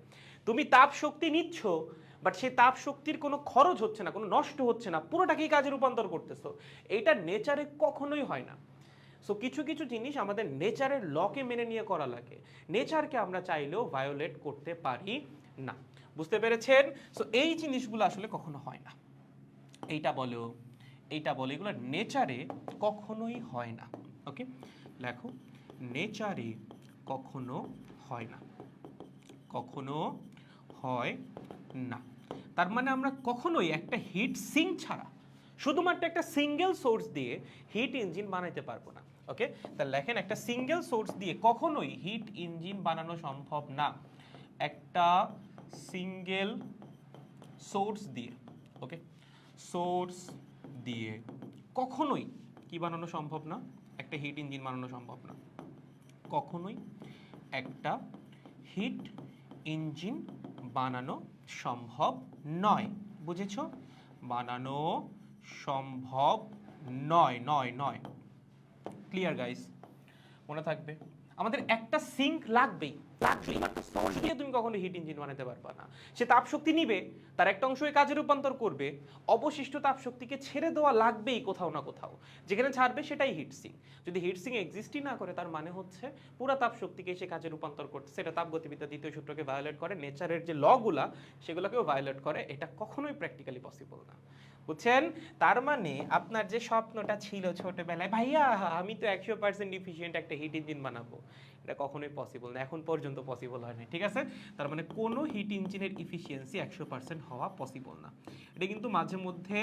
তুমি তাপ শক্তি নিচ্ছ, বাট সেই তাপ শক্তির কোনো খরচ হচ্ছে না, কোনো নষ্ট হচ্ছে না, পুরোটাকেই কাজে রূপান্তর করতেছো। এইটা নেচারে কখনোই হয় না। সো কিছু কিছু জিনিস আমাদের নেচারের লকে মেনে নিয়ে করা লাগে, নেচারকে আমরা চাইলেও ভায়োলেট করতে পারি না। বুঝতে পেরেছেন? সো এই জিনিসগুলো আসলে কখনো হয় না। এইটা বলো, এইটা বলো, এগুলো নেচারে কখনোই হয় না। ওকে, লেখো, নেচারে কখনো হয় না, কখনো হয় না। তার মানে আমরা কখনোই একটা হিট সিঙ্ক ছাড়া শুধুমাত্র একটা সিঙ্গেল সোর্স দিয়ে হিট ইঞ্জিন বানাইতে পারবো না। ওকে, তাহলে লেখেন একটা সিঙ্গেল সোর্স দিয়ে কখনোই হিট ইঞ্জিন বানানো সম্ভব না। একটা সিঙ্গেল সোর্স দিয়ে, ওকে, সোর্স দিয়ে কখনোই কি বানানো সম্ভব না, একটা হিট ইঞ্জিন বানানো সম্ভব না, কখনোই একটা হিট ইঞ্জিন বানানো সম্ভব নয়। বুঝেছো? বানানো সম্ভব নয়, নয় নয়। Clear guys? মনে থাকবে আমাদের একটা সিঙ্ক লাগবেই, তুমি কখনো হিট ইঞ্জিন বানাতে পারবা না। সে তাপ শক্তি নিবে, তার একটা অংশ কাজে রূপান্তর করবে, অবশিষ্ট তাপ শক্তিকে ছেড়ে দেওয়া লাগবেই কোথাও না কোথাও, যেখানে ছাড়বে সেটাই হিট সিঙ্ক। যদি হিট সিঙ্ক এক্সিস্টই না করে তার মানে হচ্ছে পুরো তাপ শক্তিকে সে কাজে রূপান্তর করতে, সেটা তাপগতিবিদ্যা দ্বিতীয় সূত্রকে ভায়োলেট করে, নেচারের যে লগুলা সেগুলোকেও ভায়োলেট করে। এটা কখনোই প্র্যাকটিক্যালি পসিবল না। বুঝছেন? তার মানে আপনার যে স্বপ্নটা ছিল ছোটবেলায়, ভাইয়া আমি তো 100% ইফিশিয়েন্ট একটা হিট ইঞ্জিন বানাবো, এটা কখনোই পসিবল না, এখন পর্যন্ত পসিবল হয়নি। ঠিক আছে? তার মানে কোনো হিট ইঞ্জিনের ইফিসিয়েন্সি 100% হওয়া পসিবল না। এটা কিন্তু মাঝে মধ্যে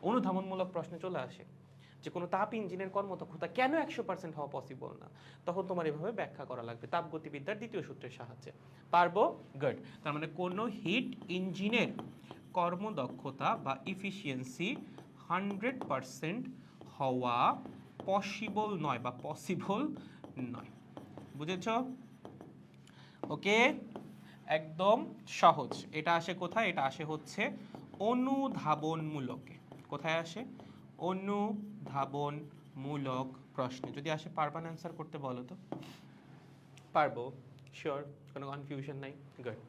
অনুধাবনমূলক প্রশ্নে চলে আসে যে কোনো তাপ ইঞ্জিনের কর্মদক্ষতা কেন 100% হওয়া পসিবল না, তখন তোমার এভাবে ব্যাখ্যা করা লাগবে তাপগতিবিদ্যার দ্বিতীয় সূত্রের সাহায্যে। পারবো? গুড। তার মানে কোনো হিট ইঞ্জিনের কর্মদক্ষতা বা ইফিসিয়েন্সি 100% হওয়া পসিবল নয় বা পসিবল নয়। বুঝেছ? ওকে, একদম সহজ। এটা আসে কোথায়? এটা আসে হচ্ছে অনুধাবনমূলকে। কোথায় আসে? অনুধাবনমূলক প্রশ্নে যদি আসে। পারবা না অ্যান্সার করতে? বলো তো। পারবো? শিওর? কোনো কনফিউশন নাই? গুড।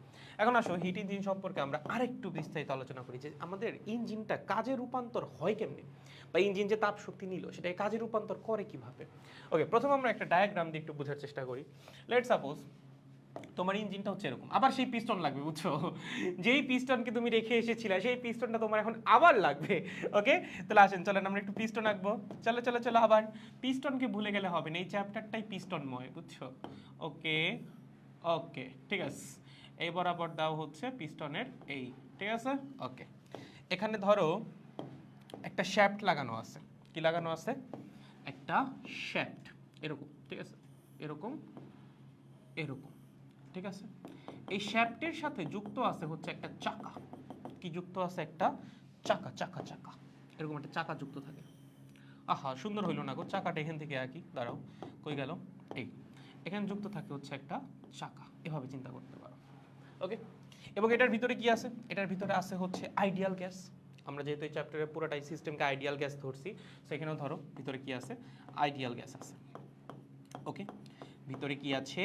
এখন আসো হিট ইঞ্জিন সম্পর্কে আমরা আরেকটু বিস্তারিত আলোচনা করি যে আমাদের ইঞ্জিনটা কাজে রূপান্তর হয় কেমনে, বা ইঞ্জিন যে তাপ শক্তি নিল সেটা কাজে রূপান্তর করে কিভাবে। ওকে, প্রথমে আমরা একটা ডায়াগ্রাম দিয়ে একটু বোঝার চেষ্টা করি। লেটস সাপোজ তোমার ইঞ্জিনটা হচ্ছে এরকম, আবার সেই পিস্টন লাগবে, বুঝছো? যেই পিস্টনকে তুমি রেখে এসেছিলে সেই পিস্টনটা তোমার এখন আবার লাগবে। ওকে, তাহলে আসেন চলেন আমরা একটু পিস্টন আঁকবো। চলো চলো চলো, আবার পিস্টনকে ভুলে গেলে হবে না, এই চ্যাপ্টারটাই পিস্টনময়, বুঝছো? ওকে ওকে, ঠিক আছে। এই বরাবর দাও হচ্ছে পিস্টনের এই, ঠিক আছে? ওকে, এখানে ধরো একটা শ্যাফট লাগানো আছে। কি লাগানো আছে? একটা শ্যাফট, এরকম, ঠিক আছে? এরকম এরকম, ঠিক আছে? এই শ্যাফটের সাথে যুক্ত আছে হচ্ছে একটা চাকা। কি যুক্ত আছে? একটা চাকা, চাকা চাকা, এরকম একটা চাকা যুক্ত থাকে। আহা, সুন্দর হইল না গো, চাকাটা এখান থেকে আঁকি, দাঁড়াও, কই গেল? এই এখানে যুক্ত থাকে হচ্ছে একটা চাকা, এভাবে চিন্তা করতে পারো। ওকে, এবং এটার ভিতরে কি আছে? এটার ভিতরে আছে হচ্ছে আইডিয়াল গ্যাস। আমরা যেহেতু এই চ্যাপ্টারের পুরোটাই সিস্টেমকে আইডিয়াল গ্যাস ধরছি, সেখানেও ধরো ভিতরে কি আছে? আইডিয়াল গ্যাস আছে। ওকে, ভিতরে কি আছে?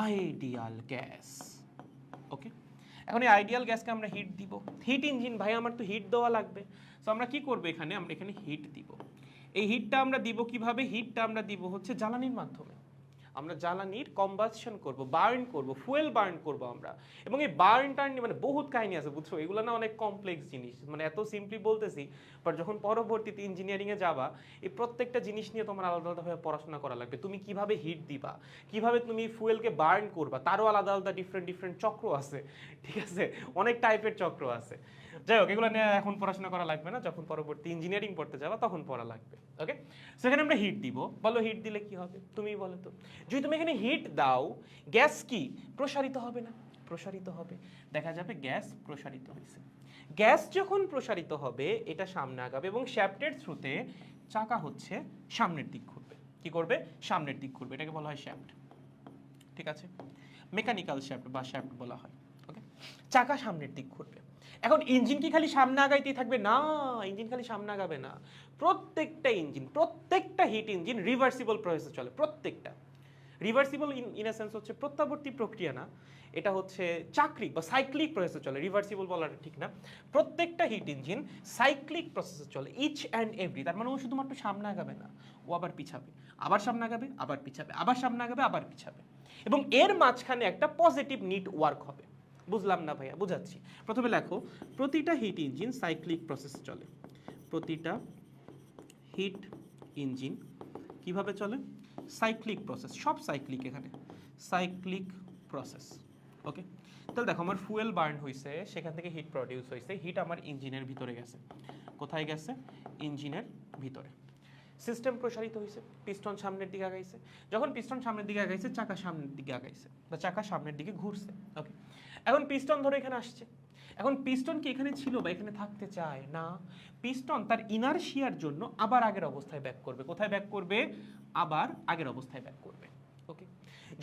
Ideal gas. ওকে, এখন এই আইডিয়াল গ্যাসকে আমরা হিট দিব। হিট ইঞ্জিন ভাই, আমার তো হিট দেওয়া লাগবে। সো আমরা কি করব? এখানে আমরা এখানে হিট দিব। এই হিটটা আমরা দিব কিভাবে? হিটটা আমরা দিব হচ্ছে জ্বালানির মাধ্যমে। আমরা জ্বালানির কম্বাসশন করব, বার্ন করব, ফুয়েল বার্ন করব আমরা। এবং এই বার্ন টার্ন মানে বহুত কাহিনী আছে, বুঝছো? এগুলো না অনেক কমপ্লেক্স জিনিস, মানে এত সিম্পলি বলতেছি, বাট যখন পরবর্তীতে ইঞ্জিনিয়ারিংয়ে যাবা এই প্রত্যেকটা জিনিস নিয়ে তোমার আলাদা আলাদাভাবে পড়াশোনা করা লাগবে। তুমি কিভাবে হিট দিবা, কিভাবে তুমি ফুয়েলকে বার্ন করবা, তারও আলাদা আলাদা ডিফারেন্ট ডিফারেন্ট চক্র আছে, ঠিক আছে? অনেক টাইপের চক্র আছে। যাই হোক, এগুলো নিয়ে এখন পড়াশোনা করা লাগবে না, যখন পরবর্তী ইঞ্জিনিয়ারিং পড়তে যাবা তখন পড়া লাগবে। ওকে, সেখানে আমরা হিট দিব। বলো হিট দিলে কি হবে? তুমিই বলো তো। যদি তুমি এখানে হিট দাও, গ্যাস কি প্রসারিত হবে না? প্রসারিত হবে। দেখা যাবে গ্যাস প্রসারিত হয়েছে। গ্যাস যখন প্রসারিত হবে এটা সামনে আগাবে এবং শ্যাফটের থ্রুতে চাকা হচ্ছে সামনের দিক ঘুরবে। কি করবে? সামনের দিক ঘুরবে। এটাকে বলা হয় শ্যাফট, ঠিক আছে? মেকানিক্যাল শ্যাফট বা শ্যাফট বলা হয়। ওকে, চাকা সামনের দিক ঘুরবে। এখন ইঞ্জিন কি খালি সামনে আগাইতেই থাকবে? না, ইঞ্জিন খালি সামনে আগাবে না। প্রত্যেকটা ইঞ্জিন, প্রত্যেকটা হিট ইঞ্জিন রিভার্সিবল প্রসেসে চলে। প্রত্যেকটা রিভার্সিবল ইন এ সেন্স হচ্ছে প্রত্যাবর্তী প্রক্রিয়া না, এটা হচ্ছে চাক্রিক বা সাইক্লিক প্রসেসে চলে। রিভার্সিবল বলাটা ঠিক না। প্রত্যেকটা হিট ইঞ্জিন সাইক্লিক প্রসেসে চলে, ইচ অ্যান্ড এভরি। তার মানে ও শুধুমাত্র সামনে আগাবে না, ও আবার পিছাবে, আবার সামনে আগাবে, আবার পিছাবে, আবার সামনে আগাবে, আবার পিছাবে। এবং এর মাঝখানে একটা পজিটিভ নিট ওয়ার্ক হবে। বুঝলাম না ভাইয়া? বুঝাচ্ছি। প্রথমে লেখো, প্রতিটা হিট ইঞ্জিন সাইক্লিক প্রসেসে চলে। প্রতিটা হিট ইঞ্জিন কিভাবে চলে? Cyclic process. সব সাইক্লিক, এখানে সাইক্লিক প্রসেস। ওকে, তাহলে দেখো আমার ফুয়েল বার্ন হয়েছে, সেখান থেকে হিট প্রডিউস হয়েছে, হিট আমার ইঞ্জিনের ভিতরে গেছে। কোথায় গেছে? ইঞ্জিনের ভিতরে। সিস্টেম প্রসারিত হয়েছে, পিস্টন সামনের দিকে আগাইছে। যখন পিস্টন সামনের দিকে আগাইছে, চাকা সামনের দিকে আগাইছে বা চাকা সামনের দিকে ঘুরছে। ওকে, এখন পিস্টন ধরে এখানে আসছে। এখন পিস্টন কি এখানে ছিল বা এখানে থাকতে চায় না? পিস্টন তার ইনারশিয়ার জন্য আবার আগের অবস্থায় ব্যাক করবে। কোথায় ব্যাক করবে? আবার আগের অবস্থায় ব্যাক করবে। ওকে,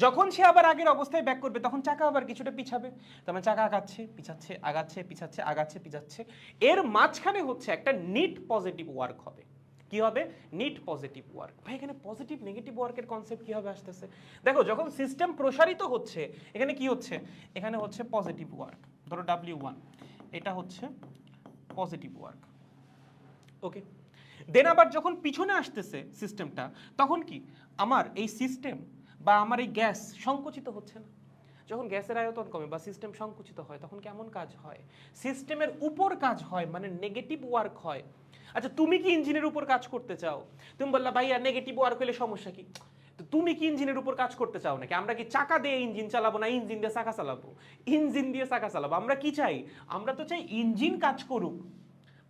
যখন সে আবার আগের অবস্থায় ব্যাক করবে তখন চাকা আবার কিছুটা পিছাবে। তার মানে চাকা আগাচ্ছে, পিছাচ্ছে, আগাচ্ছে, পিছাচ্ছে, আগাচ্ছে, পিছাচ্ছে। এর মাঝখানে হচ্ছে একটা নিট পজিটিভ ওয়ার্ক হবে। কি হবে? Net positive work. ভাই এখানে পজিটিভ নেগেটিভ ওয়ার্কের কনসেপ্ট কিভাবে আসতেছে? দেখো, যখন সিস্টেম প্রসারিত হচ্ছে এখানে কি হচ্ছে? এখানে হচ্ছে পজিটিভ ওয়ার্ক। ধরো W1, এটা হচ্ছে পজিটিভ ওয়ার্ক। ওকে, দেন আবার যখন পিছনে আসতেছে সিস্টেমটা, তখন কি আমার এই সিস্টেম বা আমার এই গ্যাস সংকুচিত হচ্ছে না? যখন গ্যাসের আয়তন কমে বা সিস্টেম সংকুচিত হয় তখন কেমন কাজ হয়? সিস্টেমের উপর কাজ হয়, মানে নেগেটিভ ওয়ার্ক হয়। আচ্ছা, তুমি কি ইঞ্জিনের উপর কাজ করতে চাও? তুমি বললা ভাইয়া নেগেটিভ ওয়ার্ক হলে সমস্যা কি? তো তুমি কি ইঞ্জিনের উপর কাজ করতে চাও নাকি? আমরা কি চাকা দিয়ে ইঞ্জিন চালাবো না ইঞ্জিন দিয়ে চাকা চালাবো? ইঞ্জিন দিয়ে চাকা চালাবো। আমরা কি চাই? আমরা তো চাই ইঞ্জিন কাজ করুক।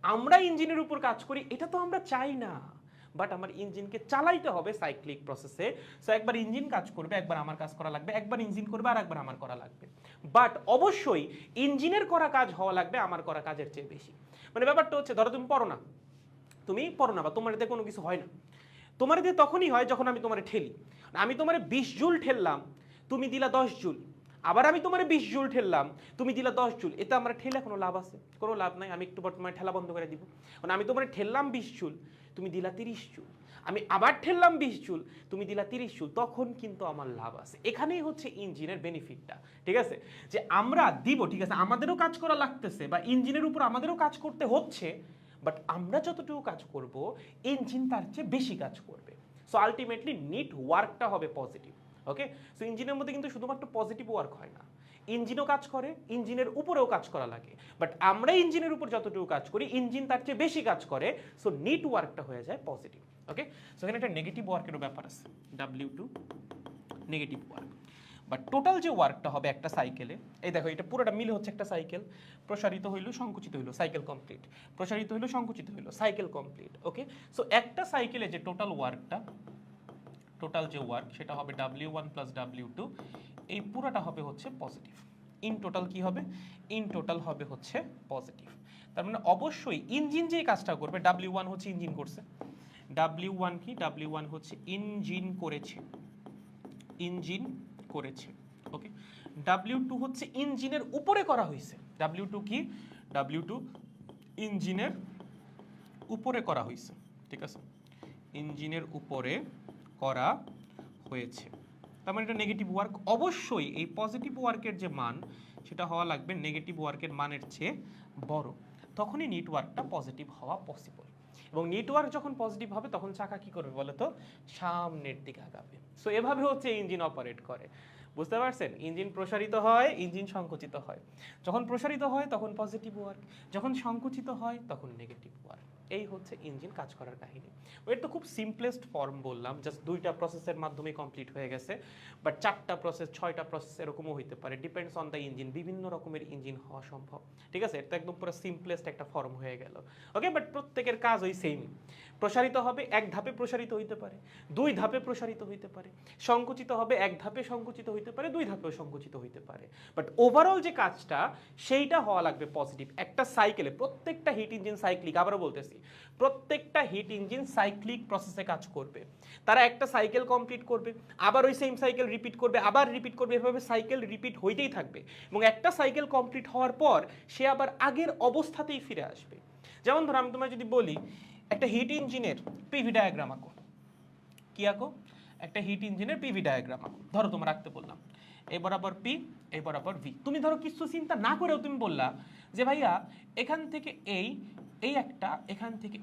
আমরা ইঞ্জিনের উপর কাজ করি এটা তো আমরা চাই না, বাট আমার ইঞ্জিনকে চালাইতে হবে সাইক্লিক প্রসেসে। সো একবার ইঞ্জিন কাজ করবে, একবার আমার কাজ করা লাগবে, একবার ইঞ্জিন করবে আর একবার আমার করা লাগবে। বাট অবশ্যই ইঞ্জিনের করা কাজ হওয়া লাগবে আমার করা কাজের চেয়ে বেশি। মানে ব্যাপারটা হচ্ছে, ধরো তুমি পড়ো না বা তোমার দিয়ে কোনো কিছু হয় না। তোমার দিয়ে তখনই হয় যখন আমি তোমারে ঠেলি। আমি তোমারে 20 জুল ঠেললাম, তুমি দিলা 10 জুল। আবার আমি তোমারে 20 জুল ঠেললাম, তুমি দিলা 10 জুল। এতে আমার ঠেলে কোনো লাভ আছে? কোনো লাভ নাই। আমি একটু পর তোমার ঠেলা বন্ধ করে দিব। মানে আমি তোমারে ঠেললাম 20 জুল, তুমি দিলা 30 জুল। আমি আবার ঠেললাম 20 জুল, তুমি দিলা 30 জুল। তখন কিন্তু আমার লাভ আছে। এখানেই হচ্ছে ইঞ্জিনের বেনিফিটটা। ঠিক আছে, যে আমরা দিব, ঠিক আছে, আমাদেরও কাজ করা লাগতেছে বা ইঞ্জিনের উপর আমাদেরও কাজ করতে হচ্ছে, বাট আমরা যতটুকু কাজ করব ইঞ্জিন তার চেয়ে বেশি কাজ করবে। সো আলটিমেটলি নিট ওয়ার্কটা হবে পজিটিভ। ওকে, সো ইঞ্জিনের মধ্যে কিন্তু শুধুমাত্র পজিটিভ ওয়ার্ক হয় না, ইঞ্জিনও কাজ করে, ইঞ্জিনের উপরেও কাজ করা লাগে। বাট আমরা ইঞ্জিনের উপর যতটুকু কাজ করি ইঞ্জিন তার চেয়ে বেশি কাজ করে। সো নিট ওয়ার্কটা হয়ে যায় পজিটিভ। ওকে, সো এখানে একটা নেগেটিভ ওয়ার্কেরও ব্যাপার আছে, W2 negative work. But total যে ওয়ার্কটা হবে একটা সাইকেলে, এই দেখো এটা পুরোটা মিলে হচ্ছে একটা সাইকেল। প্রসারিত হইলো, সংকুচিত হইলো, সাইকেল কমপ্লিট। প্রসারিত হইলো, সংকুচিত হইলো, সাইকেল কমপ্লিট। ওকে, সো একটা সাইকেলে যে টোটাল ওয়ার্কটা, টোটাল যে ওয়ার্ক সেটা হবে W1 প্লাস W2। এই পুরোটা হবে হচ্ছে পজিটিভ। ইন টোটাল কি হবে? ইন টোটাল হবে হচ্ছে পজিটিভ। তার মানে অবশ্যই ইঞ্জিন যে কাজটা করবে, W1 হচ্ছে ইঞ্জিন করছে, W1 কি? W1 হচ্ছে ইঞ্জিন করেছে, ইঞ্জিন করেছে। ওকে, W2 হচ্ছে ইঞ্জিনের উপরে করা হয়েছে। W2 কি? W2 ইঞ্জিনের উপরে করা হয়েছে। ঠিক আছে, ইঞ্জিনের উপরে করা হয়েছে। তার মানে এটা নেগেটিভ ওয়ার্ক। অবশ্যই এই পজিটিভ ওয়ার্কের যে মান সেটা হওয়া লাগবে নেগেটিভ ওয়ার্কের মানের চেয়ে বড়, তখনই নিট ওয়ার্কটা পজিটিভ হওয়া পসিবল। এবং নেটওয়ার্ক যখন পজিটিভ হবে তখন চাকা কি করবে বলো তো? সামনের দিকে আগাবে। সো এভাবে হচ্ছে ইঞ্জিন অপারেট করে। বুঝতে পারছেন? ইঞ্জিন প্রসারিত হয়, ইঞ্জিন সংকুচিত হয়। যখন প্রসারিত হয় তখন পজিটিভ ওয়ার্ক, যখন সংকুচিত হয় তখন নেগেটিভ ওয়ার্ক। এই হচ্ছে ইঞ্জিন কাজ করার কাহিনী। ওইটা তো খুব সিম্পলেস্ট ফর্ম বললাম, জাস্ট 2টা প্রসেসের মাধ্যমে কমপ্লিট হয়ে গেছে। বাট 4টা প্রসেস, 6টা প্রসেস এরকমও হইতে পারে, ডিপেন্ডস অন দ্য ইঞ্জিন। বিভিন্ন রকমের ইঞ্জিন হওয়া সম্ভব। ঠিক আছে, এটা একদম পুরো সিম্পলেস্ট একটা ফর্ম হয়ে গেল। ওকে, বাট প্রত্যেকের কাজ ওই সেম। প্রসারিত হবে, এক ধাপে প্রসারিত হইতে পারে, 2 ধাপে প্রসারিত হইতে পারে। সংকুচিত হবে, এক ধাপে সংকুচিত হইতে পারে, 2 ধাপেও সংকুচিত হইতে পারে। বাট ওভারঅল যে কাজটা সেইটা হওয়া লাগবে পজিটিভ। একটা সাইকেলে প্রত্যেকটা হিট ইঞ্জিন সাইক্লিক, আবারও বলতেছি, প্রত্যেকটা হিট ইঞ্জিন সাইক্লিক প্রসেসে কাজ করবে। তারা একটা সাইকেল কমপ্লিট করবে, আবার ওই সেম সাইকেল রিপিট করবে, আবার রিপিট করবে, এভাবে সাইকেল রিপিট হইতেই থাকবে। এবং একটা সাইকেল কমপ্লিট হওয়ার পর সে আবার আগের অবস্থাতেই ফিরে আসবে। যেমন ধরো আমি তোমায় যদি বলি একটা হিট ইঞ্জিনের পিভি ডায়াগ্রাম আঁকো। কি আঁকো? একটা হিট ইঞ্জিনের পিভি ডায়াগ্রাম আঁকো। ধরো তোমার আঁকতে বললাম এই বরাবর পি, এই বরাবর ভি। তুমি ধরো কিছু চিন্তা না করেও তুমি বললা যে ভাইয়া এখান থেকে এই একটা, এখান থেকে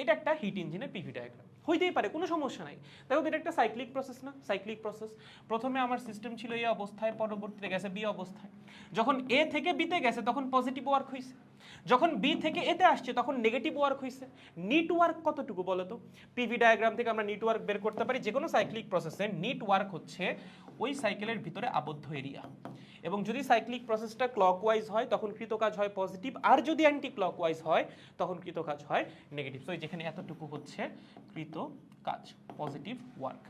এটা একটা হিট ইঞ্জিনের পিভি ডায়াগ্রাম। হইতেই পারে, কোনো সমস্যা নাই। দেখো এটা একটা সাইক্লিক প্রসেস না? Cyclic process. প্রথমে আমার সিস্টেম ছিল এই অবস্থায়, পরবর্তীতে গেছে বি অবস্থায়। যখন এ থেকে বিতে গেছে তখন পজিটিভ ওয়ার্ক হয়েছে, যখন বি থেকে এতে আসছে তখন নেগেটিভ ওয়ার্ক হয়েছে। নিট ওয়ার্ক কতটুকু বলো তো? পিভি ডায়াগ্রাম থেকে আমরা নিট ওয়ার্ক বের করতে পারি। যে কোনো সাইক্লিক প্রসেসে নিট ওয়ার্ক হচ্ছে ওই সাইকেলের ভিতরে আবদ্ধ এরিয়া, এবং যদি সাইক্লিক প্রসেসটা ক্লকওয়াইজ হয় তখন কৃতকাজ হয় পজিটিভ, আর যদি অ্যান্টি ক্লকওয়াইজ হয় তখন কৃতকাজ হয় নেগেটিভ। সো যেখানে এতটুকু হচ্ছে কৃতকাজ, পজিটিভ ওয়ার্ক।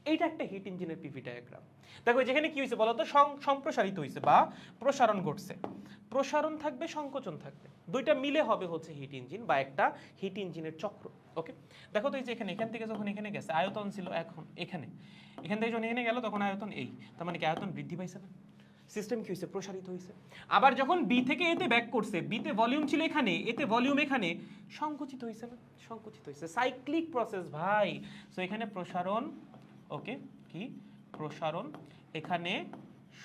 এইটা একটা হিট ইঞ্জিনের পিভি ডায়াগ্রাম। দেখো যেখানে কি হয়েছে বলতো, সম্প্রসারিত হয়েছে বা প্রসারণ ঘটছে। প্রসারণ থাকবে, সংকোচন থাকবে, দুইটা মিলে হবে হচ্ছে হিট ইঞ্জিন বা একটা হিট ইঞ্জিনের চক্র। ওকে, দেখো তো এই যে এখান থেকে যখন এখানে গেছে আয়তন ছিল, এখন এখান থেকে যখন এখানে গেল তখন আয়তন এই, তার মানে কি আয়তন বৃদ্ধি পাইছে না? সিস্টেম কি হয়েছে? প্রসারিত হয়েছে। আবার যখন বি থেকে এতে ব্যাক করছে, বিতে ভলিউম ছিল এখানে, এতে ভলিউম এখানে, সংকুচিত হয়েছে না? সংকুচিত হয়েছে। সাইক্লিক প্রসেস ভাই। সো এখানে প্রসারণ, ওকে, কি প্রসারণ, এখানে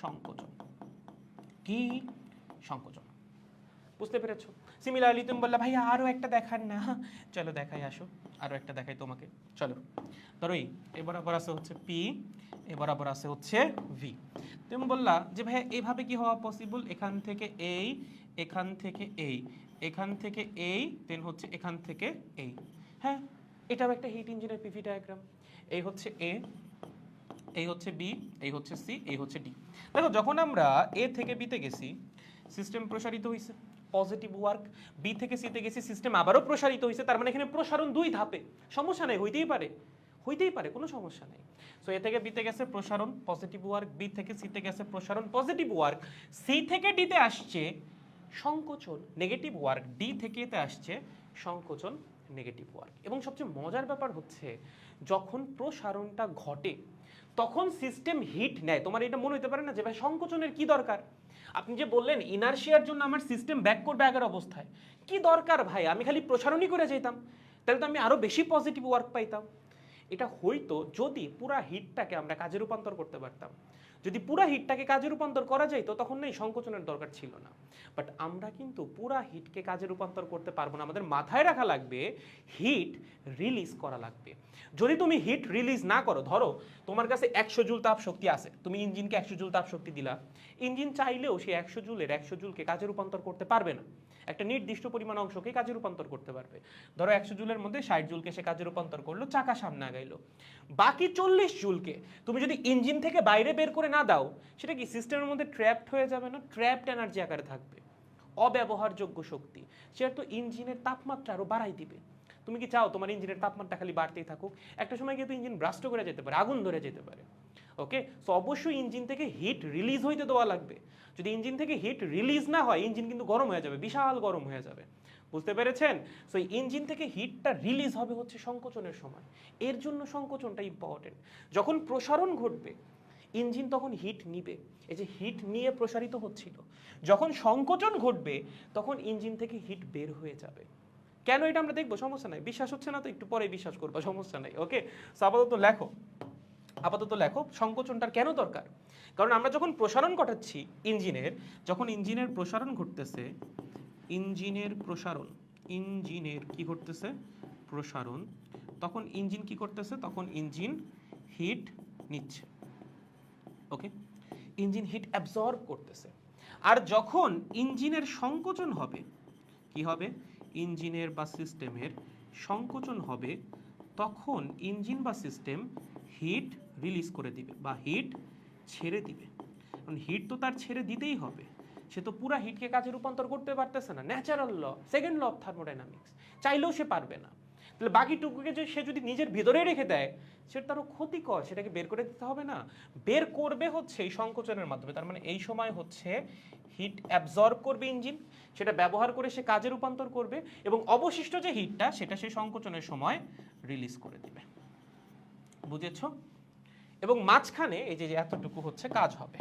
সংকোচন, কি সংকোচন। বুঝতে পেরেছো? সিমিলারলি তুমি বললা ভাই আরো একটা দেখান না, চলো দেখাই, আসো আরো একটা দেখাই তোমাকে, চলো। ধরো এই বরাবর আছে হচ্ছে পি, এ বরাবর আছে হচ্ছে ভি। তুমি বললা যে ভাই এইভাবে কি হওয়া পসিবল, এখান থেকে এই, এখান থেকে এই, এখান থেকে এই, দেন হচ্ছে এখান থেকে এই। হ্যাঁ, এটাও একটা হিট ইঞ্জিনের পিভি ডায়াগ্রাম। এই হচ্ছে এ, এই হচ্ছে বি, এই হচ্ছে সি, এই হচ্ছে ডি। দেখো যখন আমরা এ থেকে বিতে গেছি সিস্টেম প্রসারিত হয়েছে, পজিটিভ ওয়ার্ক। বি থেকে সিতে গেছি সিস্টেম আবারও প্রসারিত হয়েছে, তার মানে এখানে প্রসারণ দুই ধাপে, সমস্যা নেই, হইতেই পারে, কোনো সমস্যা নেই। সো এ থেকে বিতে গেছে প্রসারণ, পজিটিভ ওয়ার্ক, বি থেকে সিতে গেছে প্রসারণ, পজিটিভ ওয়ার্ক, সি থেকে ডিতে আসছে সংকোচন, নেগেটিভ ওয়ার্ক, ডি থেকে এতে আসছে সংকোচন, নেগেটিভ ওয়ার্ক। এবং সবচেয়ে মজার ব্যাপার হচ্ছে যখন প্রসারণটা ঘটে তখন সিস্টেম হিট নেয়। তোমার এটা মনে হতে পারে না যে ভাই সংকোচনের কি দরকার? আপনি যে বললেন ইনারশিয়ার জন্য আমার সিস্টেম ব্যাক করবে আগের অবস্থায়, কি দরকার ভাই? আমি খালি প্রসারণই করে যেতাম, তাহলে তো আমি আরো বেশি পজিটিভ ওয়ার্ক পাইতাম। এটা হয়তো যদি পুরা হিটটাকে আমরা কাজে রূপান্তর করতে পারতাম, যদি পুরা হিটটাকে কাজে রূপান্তর করা যাইতো তখন নেই সংকোচনের দরকার ছিল না। বাট আমরা কিন্তু পুরা হিটকে কাজে রূপান্তর করতে পারবো না। আমাদের মাথায় রাখা লাগবে হিট রিলিজ করা লাগবে। যদি তুমি হিট রিলিজ না করো, ধরো তোমার কাছে 100 জুল তাপ শক্তি আছে, তুমি ইঞ্জিনকে 100 জুল তাপ শক্তি দিলা, ইঞ্জিন চাইলেও সেই 100 জুলকে কাজে রূপান্তর করতে পারবে না। একটা নির্দিষ্ট পরিমাণ অংশকে কাজে রূপান্তর করতে পারবে। ধরো 100 জুলের মধ্যে 60 জুলকে সে কাজে রূপান্তর করলো, চাকা সামনে আগাইলো। বাকি 40 জুলকে তুমি যদি ইঞ্জিন থেকে বাইরে বের করে না দাও, সেটা কি সিস্টেমের মধ্যে ট্র্যাপড হয়ে যাবে না? ট্র্যাপড এনার্জি আকারে থাকবে, অব্যবহারযোগ্য শক্তি। সেটা তো ইঞ্জিনের তাপমাত্রা আরো বাড়াই দিবে। তুমি কি চাও তোমার ইঞ্জিনের তাপমাত্রা খালি বাড়তেই থাকুক? একটা সময় কিন্তু ইঞ্জিন ব্রাস্ট করে যেতে পারে, আগুন ধরে যেতে পারে। ওকে, সো অবশ্যই ইঞ্জিন থেকে হিট রিলিজ হইতে দেওয়া লাগবে। যদি ইঞ্জিন থেকে হিট রিলিজ না হয় ইঞ্জিন কিন্তু গরম হয়ে যাবে, বিশাল গরম হয়ে যাবে। বুঝতে পেরেছেন? সো ইঞ্জিন থেকে হিটটা রিলিজ হবে হচ্ছে সংকোচনের সময়। এর জন্য সংকোচনটা ইম্পর্টেন্ট। যখন প্রসারণ ঘটবে ইঞ্জিন তখন হিট নিবে, এই যে হিট নিয়ে প্রসারিত হচ্ছিল। যখন সংকোচন ঘটবে তখন ইঞ্জিন থেকে হিট বের হয়ে যাবে। কেন এটা আমরা দেখবো, সমস্যা নাই। বিশ্বাস হচ্ছে না তো একটু পরে বিশ্বাস করবো, সমস্যা নাই। ওকে, সো আপাতত লেখো সংকোচনটার কেন দরকার। কারণ আমরা যখন প্রসারণ ঘটাচ্ছি ইঞ্জিনের, যখন ইঞ্জিনের প্রসারণ ঘটতেছে, ইঞ্জিনের কি ঘটতেছে? প্রসারণ। তখন ইঞ্জিন কি করতেছে? তখন ইঞ্জিন হিট নিচ্ছে। ওকে, ইঞ্জিন হিট অ্যাবজর্ব করতেছে। আর যখন ইঞ্জিনের সংকোচন হবে, কি হবে? ইঞ্জিনের বা সিস্টেমের সংকোচন হবে, তখন ইঞ্জিন বা সিস্টেম হিট রিলিজ করে দিবে বা হিট ছেড়ে দিবে। কারণ হিট তো তার ছেড়ে দিতেই হবে, সে তো পুরা হিটকে কাজে রূপান্তর করতে পারতেছে না। Natural law, second law of thermodynamics, চাইলেও সে পারবে না। তাহলে বাকিটুকুকে সে যদি নিজের ভিতরে রেখে দেয় সেটা তারও ক্ষতিকর, সেটাকে বের করে দিতে হবে না? বের করবে হচ্ছে এই সংকোচনের মাধ্যমে। তার মানে এই সময় হচ্ছে হিট অ্যাবজর্ব করবে ইঞ্জিন, সেটা ব্যবহার করে সে কাজে রূপান্তর করবে, এবং অবশিষ্ট যে হিটটা সেটা সেই সংকোচনের সময় রিলিজ করে দিবে। বুঝেছো? এবং মাঝখানে এই যে এতটুকু হচ্ছে কাজ হবে,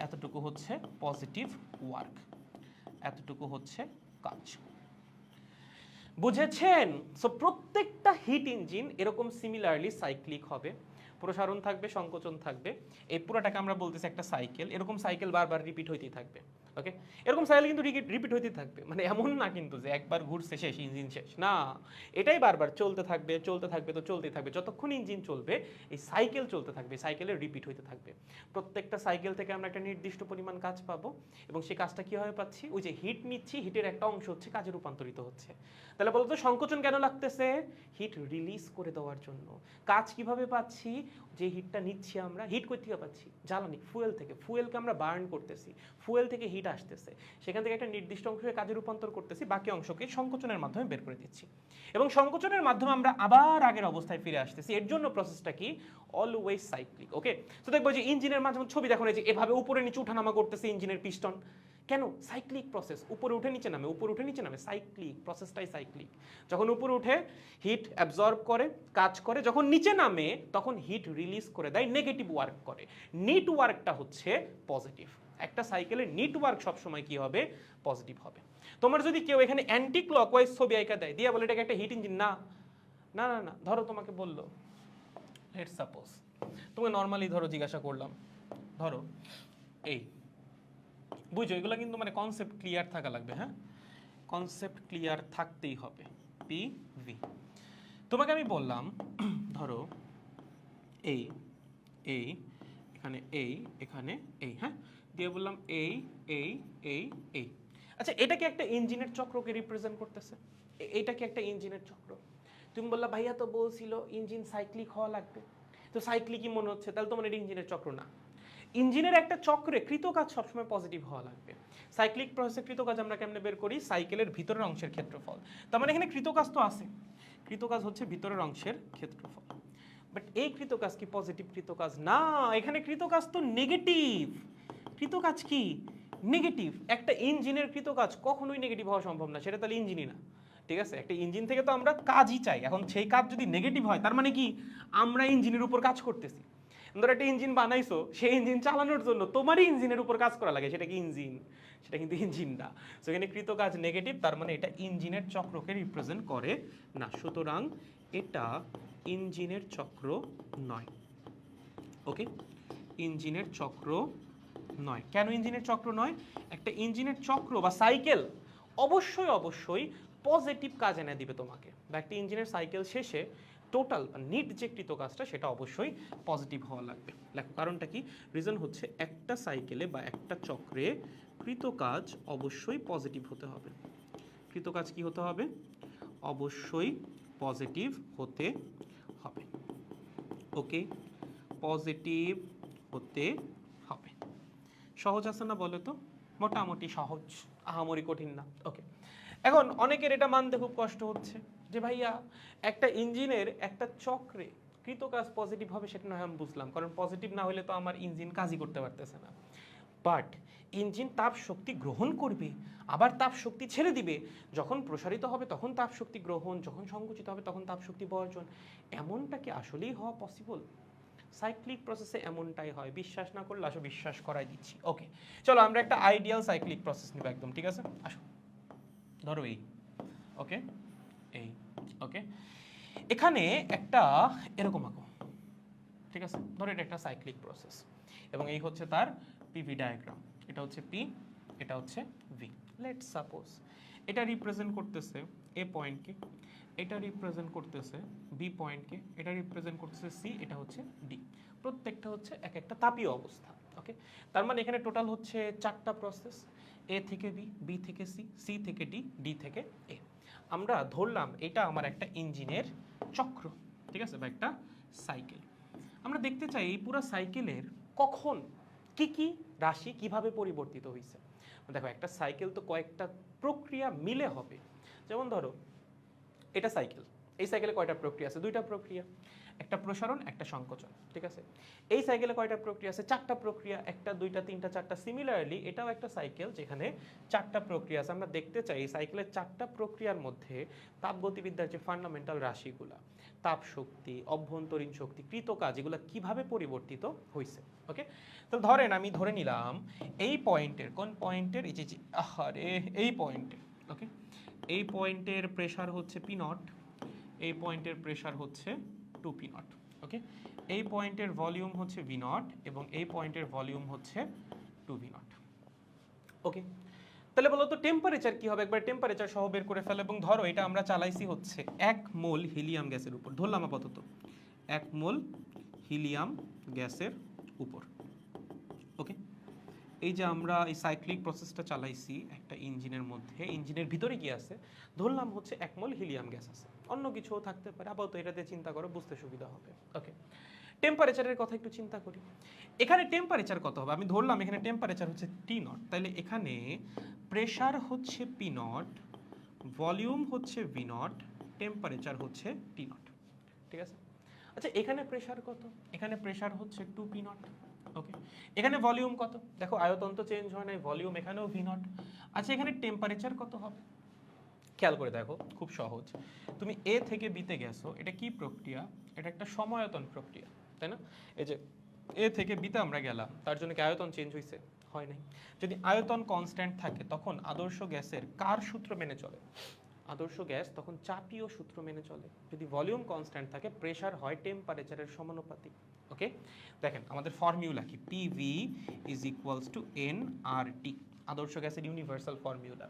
এতটুকু হচ্ছে পজিটিভ ওয়ার্ক, এতটুকু হচ্ছে কাজ। বুঝেছেন? সো প্রত্যেকটা হিট ইঞ্জিন এরকম সিমিলারলি সাইক্লিক হবে। প্রসারণ থাকবে, সংকোচন থাকবে, এই পুরোটাকে আমরা বলতেছি একটা সাইকেল। এরকম সাইকেল বারবার রিপিট হইতেই থাকবে। ওকে, এরকম সাইকেল কিন্তু রিপিট হইতে থাকবে, মানে এমন না কিন্তু যে একবার ঘুরছে শেষ, ইঞ্জিন শেষ, না, এটাই বারবার চলতে থাকবে চলতে থাকবে, তো চলতেই থাকবে যতক্ষণ ইঞ্জিন চলবে, এই সাইকেল চলতে থাকবে, সাইকেলের রিপিট হইতে থাকবে। প্রত্যেকটা সাইকেল থেকে আমরা একটা নির্দিষ্ট পরিমাণ কাজ পাবো, এবং সেই কাজটা কীভাবে পাচ্ছি, ওই যে হিট নিচ্ছি, হিটের একটা অংশ হচ্ছে কাজে রূপান্তরিত হচ্ছে। তাহলে বলতো সংকোচন কেন লাগতেছে? হিট রিলিজ করে দেওয়ার জন্য। কাজ কিভাবে পাচ্ছি? যে হিটটা নিচ্ছি আমরা, হিট কই থেকে পাচ্ছি? জ্বালানি, ফুয়েল থেকে, ফুয়েলকে আমরা বার্ন করতেছি, ফুয়েল থেকে হিট আসতেছে, সেখান থেকে একটা নির্দিষ্ট অংশকে কাজে রূপান্তর করতেছি, বাকি অংশকে সংকোচনের মাধ্যমে বের করে দিচ্ছি, এবং সংকোচনের মাধ্যমে আমরা আবার আগের অবস্থায় ফিরে আসতেছি। এর জন্য প্রসেসটা কি? Always cyclic. ওকে, তো দেখবো যে ইঞ্জিনের মাঝে ছবি দেখো, যে এভাবে উপরে নিচে উঠানামা করতেছে ইঞ্জিনের পিস্টন, কেন? সাইক্লিক প্রসেস, উপরে উঠে নিচে নামে, উপরে উঠে নিচে নামে, সাইক্লিক প্রসেসটাই সাইক্লিক। যখন উপরে উঠে হিট অ্যাবজর্ব করে, কাজ করে, যখন নিচে নামে তখন হিট রিলিজ করে দেয়, নেগেটিভ ওয়ার্ক করে। নিট ওয়ার্কটা হচ্ছে পজিটিভ। একটা সাইকেলের নিট ওয়ার্ক সবসময় কি হবে? পজিটিভ হবে। তোমার যদি কেউ এখানে অ্যান্টি ক্লকওয়াইজ ছবি আঁকা দেয়, দিয়া বলে এটাকে একটা হিট ইঞ্জিন, না না না না, ধরো তোমাকে বললো, লেটস সাপোজ তোমাকে নর্মালি ধরো জিজ্ঞাসা করলাম, ধরো এই, বুঝছো এগুলো কিন্তু মানে কনসেপ্ট ক্লিয়ার থাকা লাগবে, হ্যাঁ, কনসেপ্ট ক্লিয়ার থাকতেই হবে। পিভি, তোমাকে আমি বললাম ধরো এই এই এখানে এই এখানে এই, হ্যাঁ, দিয়ে বললাম এই এই এই এই। আচ্ছা, এটা কি একটা ইঞ্জিনের চক্রকে রিপ্রেজেন্ট করতেছে? এটা কি একটা ইঞ্জিনের চক্র? তুমি বললা ভাইয়া তো বলছিল ইঞ্জিন সাইক্লিক হওয়া লাগবে, তো সাইক্লিকই মনে হচ্ছে, তাহলে তোমার এটা ইঞ্জিনের চক্র না। ইঞ্জিনের একটা চক্রে কৃতকাজ সবসময় পজিটিভ হওয়া লাগবে। সাইক্লিক প্রসেসে কৃতকাজ আমরা কেমনে বের করি? সাইকেলের ভিতরের অংশের ক্ষেত্রফল। তার মানে এখানে কৃতকাজ তো আছে, কৃতকাজ হচ্ছে ভিতরের অংশের ক্ষেত্রফল। বাট এই কৃতকাজ কি পজিটিভ কৃতকাজ? না, এখানে কৃতকাজ তো নেগেটিভ। কৃতকাজ কি? নেগেটিভ। একটা ইঞ্জিনের কৃতকাজ কখনোই নেগেটিভ হওয়া সম্ভব না, সেটা তাহলে ইঞ্জিনই না। ঠিক আছে, একটা ইঞ্জিন থেকে তো আমরা কাজই চাই, এখন সেই কাজ যদি নেগেটিভ হয় তার মানে কি? আমরা ইঞ্জিনের উপর কাজ করতেছি। ধরো একটা ইঞ্জিন বানাইছো, সেই ইঞ্জিন চালানোর জন্য তোমারই ইঞ্জিনের উপর কাজ করা লাগে, সেটা কি ইঞ্জিন? সেটা কিন্তু ইঞ্জিন না। সো এখানে কৃতকাজ নেগেটিভ, তার মানে এটা ইঞ্জিনের চক্রকে রিপ্রেজেন্ট করে না, সুতরাং এটা ইঞ্জিনের চক্র নয়। ওকে, ইঞ্জিনের চক্র নয়। কেন ইঞ্জিনের চক্র নয়? একটা ইঞ্জিনের চক্র বা সাইকেল অবশ্যই অবশ্যই পজিটিভ কাজ এনে দিবে তোমাকে, বা একটা ইঞ্জিনের সাইকেল শেষে টোটাল নিট যে কৃতকাজটা সেটা অবশ্যই পজিটিভ হওয়া লাগবে। দেখো কারণটা কি? রিজন হচ্ছে একটা সাইকেলে বা একটা চক্রে কৃতকাজ অবশ্যই পজিটিভ হতে হবে। কৃতকাজ কি হতে হবে? অবশ্যই পজিটিভ হতে হবে। ওকে, পজিটিভ হতে হবে। সহজ আছে না বলো তো? মোটামুটি সহজ, আহামরি কঠিন না। ওকে, এখন অনেকের এটা মানতে খুব কষ্ট হচ্ছে যে ভাইয়া একটা ইঞ্জিনের একটা চক্রে কৃতকাজ পজিটিভ হবে, সেটা নয় আমি বুঝলাম, কারণ পজিটিভ না হলে তো আমার ইঞ্জিন কাজই করতে পারতেছে না। বাট ইঞ্জিন তাপ শক্তি গ্রহণ করবে, আবার তাপ শক্তি ছেড়ে দিবে, যখন প্রসারিত হবে তখন তাপ শক্তি গ্রহণ, যখন সংকুচিত হবে তখন তাপ শক্তি বর্জন। এমনটা কি আসলেই হওয়া পসিবল? সাইক্লিক প্রসেসে এমনটাই হয়। বিশ্বাস না করলে আসো বিশ্বাস করাই দিচ্ছি। ওকে, চলো আমরা একটা আইডিয়াল সাইক্লিক প্রসেস নিব একদম, ঠিক আছে? আসো, ধরো এই, ওকে এই, ওকে, এখানে একটা এরকম আঁকো, ঠিক আছে? ধরো এটা একটা সাইক্লিক প্রসেস, এবং এই হচ্ছে তার পিভি ডায়াগ্রাম। এটা হচ্ছে পি, এটা হচ্ছে ভি। লেটস সাপোজ এটা রিপ্রেজেন্ট করতেছে এ পয়েন্টকে, এটা রিপ্রেজেন্ট করতেছে বি পয়েন্টকে, এটা রিপ্রেজেন্ট করতেছে সি, এটা হচ্ছে ডি। প্রত্যেকটা হচ্ছে এক একটা তাপীয় অবস্থা। ওকে, তার মানে এখানে টোটাল হচ্ছে 4টা প্রসেস, এ থেকে বি, বি থেকে সি, সি থেকে ডি, ডি থেকে এ। আমরা ধরলাম এটা আমার একটা ইঞ্জিনের চক্র, ঠিক আছে, বা একটা সাইকেল। আমরা দেখতে চাই এই পুরো সাইকেলের কখন কি কি রাশি কিভাবে পরিবর্তিত হয়েছে। দেখো একটা সাইকেল তো কয়েকটা প্রক্রিয়া মিলে হবে। যেমন ধরো এটা সাইকেল, এই সাইকেলে কয়টা প্রক্রিয়া আছে? 2টা প্রক্রিয়া, একটা প্রসারণ একটা সংকোচন, ঠিক আছে? এই সাইকেলে কয়টা প্রক্রিয়া আছে? 4টা প্রক্রিয়া, একটা দুইটা তিনটা চারটা। সিমিলারলি এটাও একটা সাইকেল যেখানে 4টা প্রক্রিয়া আছে। আমরা দেখতে চাই এই সাইকেলের 4টা প্রক্রিয়ার মধ্যে তাপগতিবিদ্যার যে ফান্ডামেন্টাল রাশিগুলা, তাপ শক্তি, অভ্যন্তরীণ শক্তি, কৃতকাজ, এগুলো কিভাবে পরিবর্তিত হয়েছে। ওকে, তো ধরেন আমি ধরে নিলাম এই পয়েন্টের, কোন পয়েন্টের? এই যে আরে এই পয়েন্টের, ওকে, এই পয়েন্টের প্রেসার হচ্ছে পি নট, এই পয়েন্টের প্রেসার হচ্ছে 2p নট। ওকে, এই পয়েন্টের ভলিউম হচ্ছে ভি নট, এবং এই পয়েন্টের ভলিউম হচ্ছে 2v নট। ওকে, তাহলে বলো তো টেম্পারেচার কি হবে, একবার টেম্পারেচার সহ বের করে ফেলো। এবং ধরো এটা আমরা চালাইছি হচ্ছে 1 মোল হিলিয়াম গ্যাসের উপর, ধরলাম আপাতত 1 মোল হিলিয়াম গ্যাসের উপর। ওকে, এই যে আমরা এই সাইক্লিক প্রসেসটা চালাইছি একটা ইঞ্জিনের মধ্যে, ইঞ্জিনের ভিতরে কি আছে, ধরলাম হচ্ছে 1 মোল হিলিয়াম গ্যাস আছে, অন্য কিছুও থাকতে পারে, আপাতত এটাতে চিন্তা করো, বুঝতে সুবিধা হবে। ওকে, টেম্পারেচারের কথা একটু চিন্তা করি। এখানে টেম্পারেচার কত হবে, আমি ধরলাম এখানে টেম্পারেচার হচ্ছে টি নট, তাহলে এখানে প্রেসার হচ্ছে পি নট, ভলিউম হচ্ছে ভি নট, টেম্পারেচার হচ্ছে টি নট। ঠিক আছে, আচ্ছা এখানে প্রেসার কত, এখানে প্রেসার হচ্ছে 2 পি নট। ওকে, এখানে ভলিউম কত, দেখো আয়তন তো চেঞ্জ হয় নাই, ভলিউম এখানেও ভি নট। আচ্ছা এখানে টেম্পারেচার কত হবে, খেয়াল করে দেখো, খুব সহজ। তুমি এ থেকে বিতে গেছো, এটা কি প্রক্রিয়া, এটা একটা সময়তন প্রক্রিয়া, তাই না? এই যে এ থেকে বিতে আমরা গেলাম, তার জন্য কি আয়তন চেঞ্জ হয়েছে? হয় নাই। যদি আয়তন কনস্ট্যান্ট থাকে তখন আদর্শ গ্যাসের কার সূত্র মেনে চলে? আদর্শ গ্যাস তখন চাপীয় সূত্র মেনে চলে। যদি ভলিউম কনস্ট্যান্ট থাকে, প্রেসার হয় টেম্পারেচারের সমানুপাতিক। ওকে, দেখেন আমাদের ফর্মুলা কি, PV is equals to n R T, আদর্শ গ্যাসের ইউনিভার্সাল ফর্মুলা।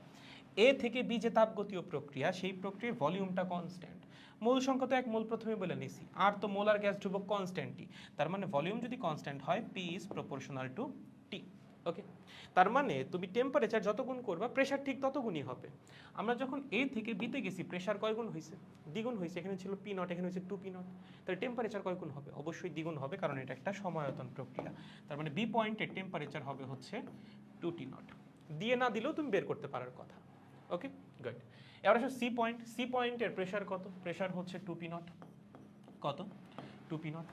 এ থেকে বি যে তাপগতীয় প্রক্রিয়া, সেই প্রক্রিয়ায় ভলিউমটা কনস্ট্যান্ট, মোল সংখ্যা তো 1 মোল প্রথমে বলে নিছি, আর তো মোলার গ্যাস ধ্রুবক কনস্ট্যান্টই, তার মানে ভলিউম যদি কনস্ট্যান্ট হয়, পি ইজ প্রপোর্শনাল টু টি। ওকে, তার মানে তুমি টেম্পারেচার যত গুণ করবা, প্রেসার ঠিক তত গুণই হবে। আমরা যখন এ থেকে বিতে গেছি, প্রেসার কয় গুণ হয়েছে? দ্বিগুণ হয়েছে। এখানে ছিল পি নট, এখানে হয়েছে 2 পি নট, তাহলে টেম্পারেচার কয় গুণ হবে? অবশ্যই দ্বিগুণ হবে, কারণ এটা একটা সময়তন প্রক্রিয়া। তার মানে বি পয়েন্টের টেম্পারেচার হবে হচ্ছে 2 টি নট। দিয়ে না দিলেও তুমি বের করতে পারার কথা। ওকে, গুড। এবার আসো সি পয়েন্ট, সি পয়েন্টের প্রেসার কত? প্রেসার হচ্ছে 2 পি নট। কত? 2 পি নট।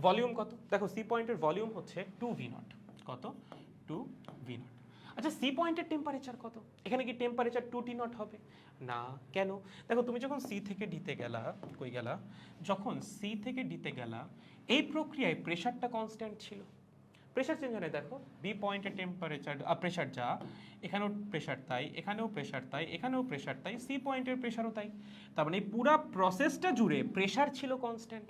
ভলিউম কত? দেখো সি পয়েন্টের ভলিউম হচ্ছে 2 ভি নট। কত? 2 ভি নট। আচ্ছা সি পয়েন্টের টেম্পারেচার কত? এখানে কি টেম্পারেচার 2 টি নট হবে? না, কেন? দেখো তুমি যখন সি থেকে ডিতে গেলা, কই গেলা, যখন সি থেকে ডিতে গেলা, এই প্রক্রিয়ায় প্রেসারটা কনস্ট্যান্ট ছিল, প্রেসার চেঞ্জ হয় না। দেখো বি পয়েন্টের টেম্পারেচার প্রেসার যা, এখানেও প্রেসার তাই, এখানেও প্রেসার তাই, এখানেও প্রেসার তাই, সি পয়েন্টের প্রেসারও তাই। তার মানে এই পুরা প্রসেসটা জুড়ে প্রেসার ছিল কনস্ট্যান্ট।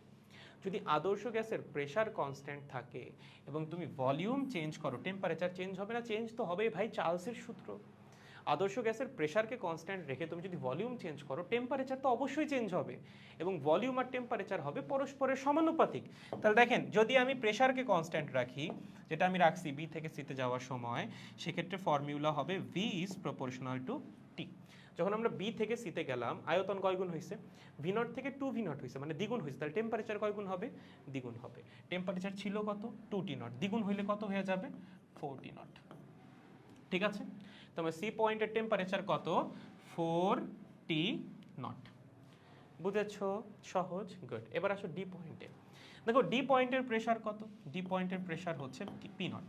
যদি আদর্শ গ্যাসের প্রেসার কনস্ট্যান্ট থাকে এবং তুমি ভলিউম চেঞ্জ করো, টেম্পারেচার চেঞ্জ হবে না? চেঞ্জ তো হবেই ভাই, চার্লসের সূত্র। আদর্শ গ্যাসের প্রেসারকে কনস্ট্যান্ট রেখে তুমি যদি ভলিউম চেঞ্জ করো, টেম্পারেচার তো অবশ্যই চেঞ্জ হবে, এবং ভলিউম আর টেম্পারেচার হবে পরস্পরের সমানুপাতিক। তাহলে দেখেন, যদি আমি প্রেসারকে কনস্ট্যান্ট রাখি, যেটা আমি রাখছি বি থেকে সিতে যাওয়ার সময়, সেক্ষেত্রে ফর্মুলা হবে ভি ইজ প্রপোর্শনাল টু টি। যখন আমরা বি থেকে সিতে গেলাম, আয়তন কয় গুণ হয়েছে? ভি নট থেকে 2 ভি নট হয়েছে, মানে দ্বিগুণ হয়েছে, তাহলে টেম্পারেচার কয় গুণ হবে? দ্বিগুণ হবে। টেম্পারেচার ছিল কত? 2 টি নট, দ্বিগুণ হইলে কত হয়ে যাবে? 4 টি নট। ঠিক আছে, তোমার সি পয়েন্টের টেম্পারেচার কত? 4 টি নট। বুঝেছো? সহজ, গুড। এবার আসো ডি পয়েন্টে। দেখো ডি পয়েন্টের প্রেসার কত? ডি পয়েন্টের প্রেসার হচ্ছে পি নট।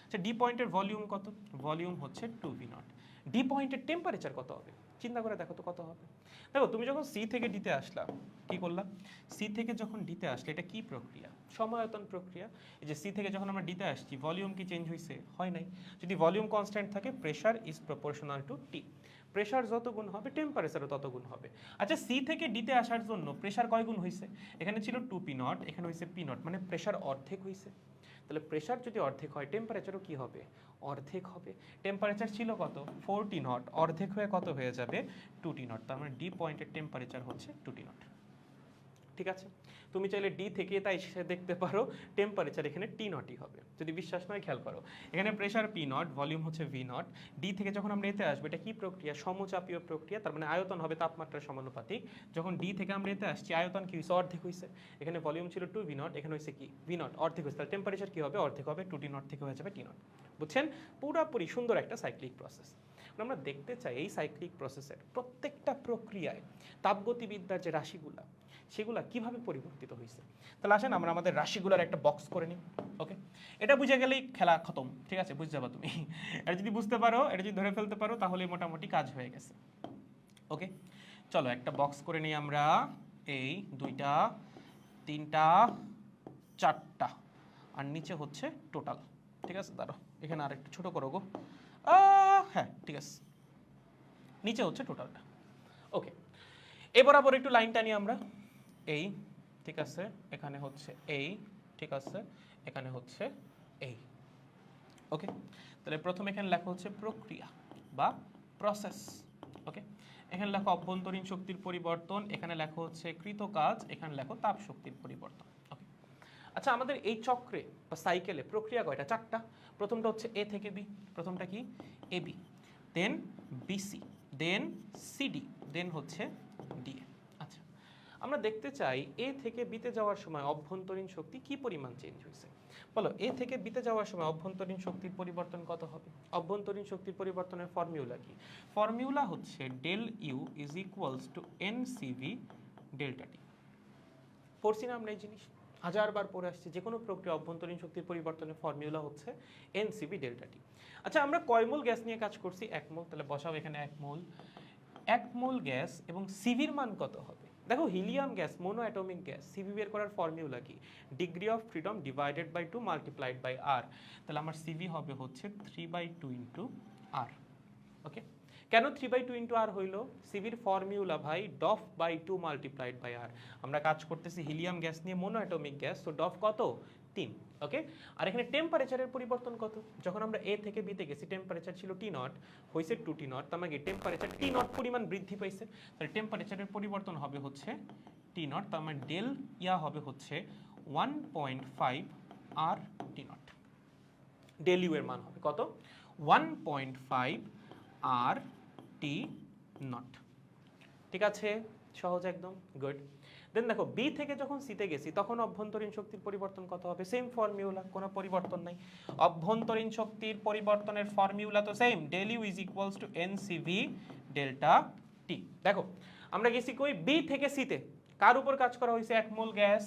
আচ্ছা ডি পয়েন্টের ভলিউম কত? ভলিউম হচ্ছে 2 ভি নট। ডি পয়েন্টের টেম্পারেচার কত হবে? চিন্তা করে দেখো তো কত হবে। দেখো তুমি যখন সি থেকে ডিতে আসলা, কি করলাম? সি থেকে যখন ডিতে আসলে, এটা কি প্রক্রিয়া? সময়তন প্রক্রিয়া। এই যে সি থেকে যখন আমরা ডিতে আসছি, ভলিউম কি চেঞ্জ হয়েছে? হয় নাই। যদি ভলিউম কনস্ট্যান্ট থাকে, pressure is proportional to T. Pressure যত গুণ হবে, টেম্পারেচারও তত গুণ হবে। আচ্ছা সি থেকে ডিতে আসার জন্য প্রেসার কয় গুণ হয়েছে? এখানে ছিল 2 পি নট, এখানে হয়েছে পি নট, মানে প্রেসার অর্ধেক হয়েছে। তাহলে প্রেসার যদি অর্ধেক হয়, টেম্পারেচারও কি হবে? অর্ধেক হবে। টেম্পারেচার ছিল কত? 4 টি নট, অর্ধেক হয়ে কত হয়ে যাবে? 2 টি নট। তার মানে ডি পয়েন্টের টেম্পারেচার হচ্ছে 2 টি নট। ঠিক আছে, তুমি চাইলে ডি থেকে তাই দেখতে পারো, টেম্পারেচার এখানে টি নটই হবে। যদি বিশ্বাস নয় খেয়াল করো, এখানে প্রেসার পি নট, ভলিউম হচ্ছে ভি নট। ডি থেকে যখন আমরা এতে আসবো, এটা কি প্রক্রিয়া? সমচাপীয় প্রক্রিয়া, তার মানে আয়তন হবে তাপমাত্রার সমানুপাতিক। যখন ডি থেকে আমরা এতে আসছি, আয়তন কি হয়েছে? অর্ধেক হয়েছে। এখানে ভলিউম ছিল 2 ভি নট, এখানে হয়েছে কি? ভি নট, অর্ধেক হয়েছে। তাহলে টেম্পারেচার কি হবে? অর্ধেক হবে, 2 টি নট থেকে হয়ে যাবে টি নট। বুঝছেন? পুরোপুরি সুন্দর একটা সাইক্লিক প্রসেস। আমরা দেখতে চাই এই সাইক্লিক প্রসেসের প্রত্যেকটা প্রক্রিয়ায় তাপগতিবিদ্যার যে রাশিগুলা, সেগুলা কিভাবে পরিবর্তিত হয়েছে। তাহলে আসেন আমরা আমাদের রাশিগুলোর একটা বক্স করে নিই। ওকে, এটা বুঝে গেলেই খেলা খতম। ঠিক আছে, বুঝে যাবা তুমি। এটা যদি বুঝতে পারো, এটা যদি ধরে ফেলতে পারো, তাহলে মোটামুটি কাজ হয়ে গেছে। ওকে, চলো একটা বক্স করে নিই আমরা। এই 2টা, 3টা, 4টা, আর নিচে হচ্ছে টোটাল। ঠিক আছে, দাঁড়ো এখানে আর একটু ছোট করো গো। হ্যাঁ ঠিক আছে, নিচে হচ্ছে টোটালটা। ওকে, এবার আবার একটু লাইন টানি আমরা। এই, ঠিক আছে, এখানে হচ্ছে এই, ঠিক আছে, এখানে হচ্ছে এই। ওকে, তাহলে প্রথমে এখানে লেখা হচ্ছে প্রক্রিয়া বা প্রসেস। ওকে, এখানে লেখা অভ্যন্তরীণ শক্তির পরিবর্তন, এখানে লেখা হচ্ছে কৃতকাজ, এখানে লেখা তাপ শক্তির পরিবর্তন। ওকে, আচ্ছা আমাদের এই চক্রে বা সাইকেলে প্রক্রিয়া কয়টা? 4টা। প্রথমটা হচ্ছে এ থেকে বি, প্রথমটা কি A B, then BC, then CD, দেন হচ্ছে ডিএ। আচ্ছা আমরা দেখতে চাই এ থেকে বিতে যাওয়ার সময় অভ্যন্তরীণ শক্তি কি পরিমাণ চেঞ্জ হয়েছে। বলো এ থেকে বিতে যাওয়ার সময় অভ্যন্তরীণ শক্তির পরিবর্তন কত হবে? অভ্যন্তরীণ শক্তির পরিবর্তনের ফর্মুলা কি? ফর্মুলা হচ্ছে del U is equals to n CV delta T. পড়ছি না আমরা এই জিনিস, হাজারবার পড়ে আসছি। যে কোনো প্রক্রিয়া অভ্যন্তরীণ শক্তির পরিবর্তনের ফর্মুলা হচ্ছে এন সিভি ডেল্টা টি। আচ্ছা আমরা কয় মোল গ্যাস নিয়ে কাজ করছি? 1 মোল। তাহলে বসাও এখানে 1 মোল গ্যাস এবং সিভির মান কত হবে? দেখো helium gas mono atomic gas, CV বের করার ফর্মুলা কি? Degree of freedom divided by 2 multiplied by R. তাহলে আমার সিভি হবে হচ্ছে 3/2 ইন্টু আর। ওকে, কেন 3/2 ইন্টু আর হইল? সিভির ফর্মুলা ভাই ডফ বাই 2 মাল্টিপ্লাইড বাই আর। আমরা কাজ করতেছি হিলিয়াম গ্যাস নিয়ে, মোনো অ্যাটমিক গ্যাস, তো ডফ কত? 3। ওকে, আর এখানে টেম্পারেচারের পরিবর্তন কত? যখন আমরা এ থেকে বিতে গেছি টেম্পারেচার ছিল টি নট, হয়েছে 2 টি নট, তার মানে টেম্পারেচার টি নট পরিমাণ বৃদ্ধি পাইছে। তাহলে টেম্পারেচারের পরিবর্তন হবে হচ্ছে টি নট, তার মানে ডেল ইয়া হবে হচ্ছে 1.5 R T not. Del you এর মান হবে কত? 1.5 আর টি নট। ঠিক আছে, সহজ একদম, গুড। দেন দেখো বি থেকে যখন সিতে গেছি তখন অভ্যন্তরীণ শক্তির পরিবর্তন কত হবে? সেম ফর্মুলা, কোনো পরিবর্তন নাই। অভ্যন্তরীণ শক্তির পরিবর্তনের ফর্মুলা তো same, del U is equals to n CV delta T. দেখো আমরা গেছি কই? বি থেকে সিতে। কার উপর কাজ করা হয়েছে? 1 মোল গ্যাস।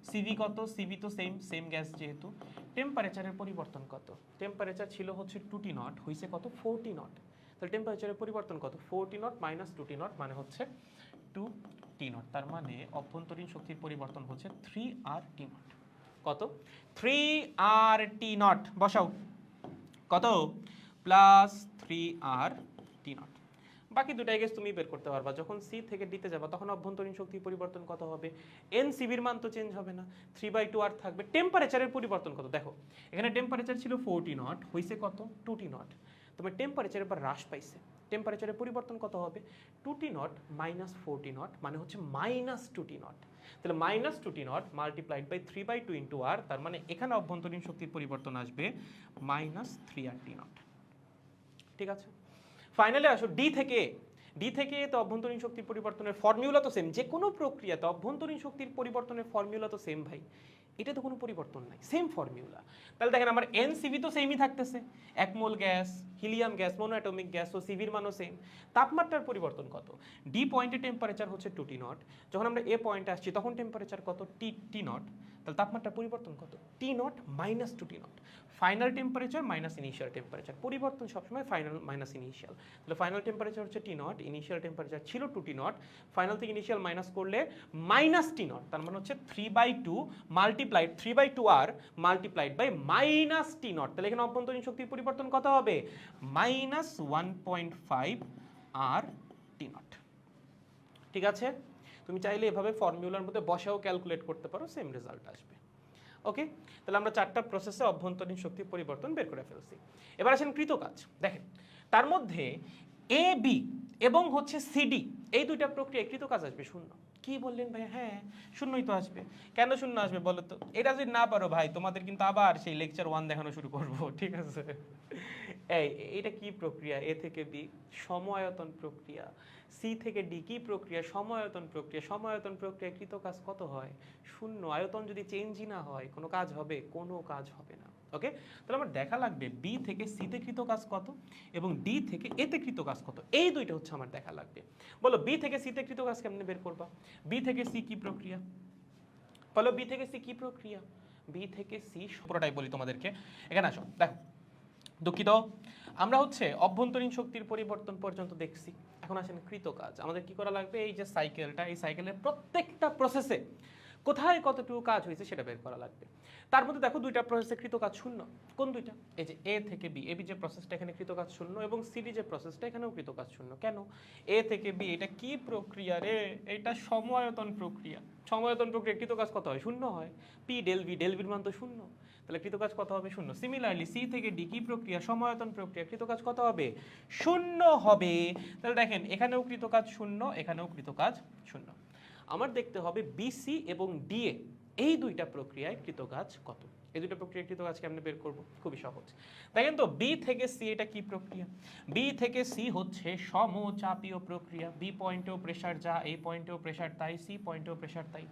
সিভি কত? সিভি তো সেম গ্যাস যেহেতু। টেম্পারেচারের পরিবর্তন কত? টেম্পারেচার ছিল হচ্ছে 2 টি নট, হয়েছে কত? 4 টি নট। তাহলে টেম্পারেচারের পরিবর্তন কত? 4 T naught minus 2 T naught মানে হচ্ছে 2 টি নট। তার মানে অভ্যন্তরীণ শক্তির পরিবর্তন হচ্ছে 3 আর টি নট। কত? 3 আর টি নট। বসাও কত? প্লাস 3 আর টি নট। বাকি দুটাই গেস তুমি বের করতে পারবা। যখন সি থেকে ডিতে যাবা তখন অভ্যন্তরীণ শক্তির পরিবর্তন কত হবে? এন সিভির মান তো চেঞ্জ হবে না, 3/2 আর থাকবে। টেম্পারেচারের পরিবর্তন কত? দেখো এখানে টেম্পারেচার ছিল 4 টি নট, হয়েছে কত? 2 টি নট। তোমার টেম্পারেচার এবার হ্রাস পাইছে। টেম্পারেচারের পরিবর্তন কত হবে? 2 T naught minus 4 T naught মানে হচ্ছে মাইনাস 2 টি নট। তাহলে minus 2 T naught multiplied by 3/2 into R, তার মানে এখানে অভ্যন্তরীণ শক্তির পরিবর্তন আসবে মাইনাস 3 আর টি নট। ঠিক আছে, ফাইনালি আসো ডি থেকে তো অভ্যন্তরীণ শক্তির পরিবর্তনের ফর্মুলা তো সেম। যে কোনো প্রক্রিয়াতে অভ্যন্তরীণ শক্তির পরিবর্তনের ফর্মুলা তো সেম ভাই, এটা তো কোনো পরিবর্তন নাই, সেম ফর্মুলা। তাহলে দেখেন আমার এনসিভি তো সেমই থাকতেছে, 1 mole gas, helium gas, mono atomic gas, তো সিভির মানও সেম। তাপমাত্রার পরিবর্তন কত? ডি পয়েন্টে টেম্পারেচার হচ্ছে 2 টি নট, যখন আমরা এ পয়েন্টে আসছি তখন টেম্পারেচার কত? T naught. তাহলে তাপমাত্রার পরিবর্তন কত? T naught minus 2 T naught. Final temperature minus initial temperature, পরিবর্তন সবসময় ফাইনাল মাইনাস ইনিশিয়াল। তাহলে ফাইনাল টেম্পারেচার হচ্ছে টি নট, ইনিশিয়াল টেম্পারেচার ছিল 2 টি নট, ফাইনাল থেকে ইনিশিয়াল মাইনাস করলে মাইনাস টি নট, তার মানে হচ্ছে 3/2 multiplied 3/2 R multiplied by minus T naught. তাহলে এখানে অভ্যন্তরীণ শক্তির পরিবর্তন কত হবে? Minus 1.5 R T not. ঠিক আছে, তুমি চাইলে এভাবে ফর্মুলার মধ্যে বসাও ক্যালকুলেট করতে পারো, সেম রেজাল্ট আসবে। ওকে, তাহলে আমরা 4টা প্রসেসে অভ্যন্তরীণ শক্তির পরিবর্তন বের করে ফেলছি। এবার আসেন কৃতকাজ। দেখেন তার মধ্যে এ বি এবং হচ্ছে সিডি, এই দুইটা প্রক্রিয়া কৃতকাজ আসবে 0। কি বললেন ভাই? হ্যাঁ শূন্যই তো আসবে। কেন শূন্য আসবে বলো তো? এটা যদি না পারো ভাই তোমাদের কিন্তু আবার সেই লেকচার 1 দেখানো শুরু করব, ঠিক আছে? এটা কি প্রক্রিয়া? এ থেকে বি সময়তন প্রক্রিয়া, সি থেকে ডি কি প্রক্রিয়া? সময়তন প্রক্রিয়া। সময়তন প্রক্রিয়া কৃতকাজ কত হয়? 0। আয়তন যদি চেঞ্জই না হয় কোনো কাজ হবে? কোনো কাজ হবে না। ওকে, তাহলে আমার দেখা লাগবে বি থেকে সিতে কৃতকাজ কত এবং ডি থেকে এতে কৃতকাজ কত, এই দুইটা হচ্ছে আমার দেখা লাগবে। বলো বি থেকে সিতে কৃতকাজ কেমনে বের করবা? বি থেকে সি কি প্রক্রিয়া? বলো বি থেকে সি কি প্রক্রিয়া? বি থেকে সি পুরোটাই বলি তোমাদেরকে। এখানে আসো, দেখো দুঃখিত, আমরা হচ্ছে অভ্যন্তরীণ শক্তির পরিবর্তন পর্যন্ত দেখছি। এখন আসেন কৃতকাজ। আমাদের কি করা লাগবে? এই যে সাইকেলটা, এই সাইকেলের প্রত্যেকটা প্রসেসে কোথায় কতটুকু কাজ হয়েছে সেটা বের করা লাগবে। তার মধ্যে দেখো দুইটা প্রসেসে কৃত কাজ শূন্য। কোন দুইটা? এই যে এ থেকে বি, এবি যে প্রসেসটা এখানে কৃত কাজ শূন্য, এবং সিডি যে প্রসেসটা এখানেও কৃত কাজ শূন্য। কেন? এ থেকে বি, এটা কি প্রক্রিয়া রে? এটা সময়ায়তন প্রক্রিয়া। সময়ায়তন প্রক্রিয়া কৃত কাজ কত হয়? শূন্য হয়। পি ডেল ভি, ডেল ভির মান তো শূন্য, তাহলে কৃত কাজ কত হবে? শূন্য। সিমিলারলি সি থেকে ডি কি প্রক্রিয়া? সময়ায়তন প্রক্রিয়া, কৃত কাজ কত হবে? শূন্য হবে। তাহলে দেখেন এখানেও কৃত কাজ শূন্য, এখানেও কৃত কাজ শূন্য। আমার দেখতে হবে বিসি এবং ডিএ এই দুইটা প্রক্রিয়ায় কৃতকাজ কত। এই দুইটা প্রক্রিয়ায় কৃতকাজ কেমনে বের করব? খুবই সহজ। দেখেন তো বি থেকে সি এটা কি প্রক্রিয়া? বি থেকে সি হচ্ছে সমচাপীয় প্রক্রিয়া। বি পয়েন্টেও প্রেসার যা, এই পয়েন্টেও প্রেসার তাই, সি পয়েন্টেও প্রেসার তাই,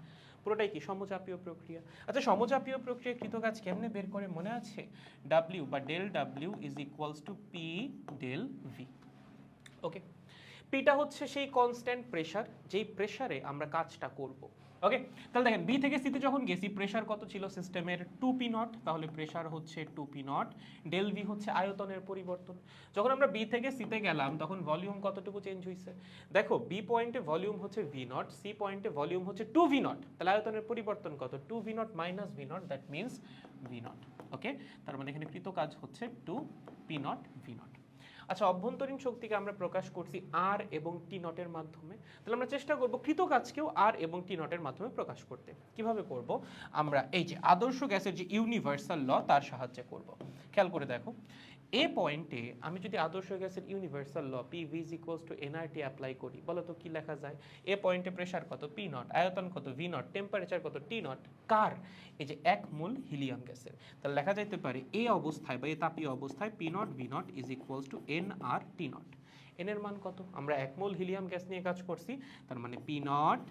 পুরোটাই কি সমচাপীয় প্রক্রিয়া। আচ্ছা সমচাপীয় প্রক্রিয়ায় কৃতকাজ কেমনে বের করে মনে আছে? ডাব্লিউ বা del W is equals to P del V. Okay, পিটা হচ্ছে সেই কনস্ট্যান্ট প্রেসার যেই প্রেসারে আমরা কাজটা করব। ওকে, তাহলে দেখেন বি থেকে সিতে যখন গেছি প্রেসার কত ছিল সিস্টেমের? 2p নট, তাহলে প্রেসার হচ্ছে 2p নট। ডেল ভি হচ্ছে আয়তনের পরিবর্তন। যখন আমরা বি থেকে সিতে গেলাম তখন ভলিউম কতটুকু চেঞ্জ হয়েছে? দেখো বি পয়েন্টে ভলিউম হচ্ছে ভি নট, সি পয়েন্টে ভলিউম হচ্ছে 2v নট, তাহলে আয়তনের পরিবর্তন কত? 2v naught minus V naught, that means V naught. Okay, তার মানে এখানে কৃত কাজ হচ্ছে 2p নট ভি নট। আচ্ছা অভ্যন্তরীণ শক্তিকে আমরা প্রকাশ করছি আর এবং টি নটের মাধ্যমে, তাহলে আমরা চেষ্টা করব কৃত কাজকেও আর এবং টি নটের মাধ্যমে প্রকাশ করতে। কিভাবে করব? আমরা এই যে আদর্শ গ্যাসের যে ইউনিভার্সাল ল তার সাহায্যে করব। খেয়াল করে দেখো, এ পয়েন্টে আমি যদি আদর্শ গ্যাসের universal law PV is equals to nRT apply করি, বলো তো কি লেখা যায়? এ পয়েন্টে প্রেসার কত? P নট, আয়তন কত? V নট, টেম্পারেচার কত? T naught. কার? এই যে 1 মোল হিলিয়াম গ্যাসের। তাহলে লেখা যাইতে পারে এই অবস্থায় বা এই তাপীয় অবস্থায় P not V not is equals to nRT not. n এর মান কত? আমরা 1 মোল হিলিয়াম গ্যাস নিয়ে কাজ করছি, তার মানে P not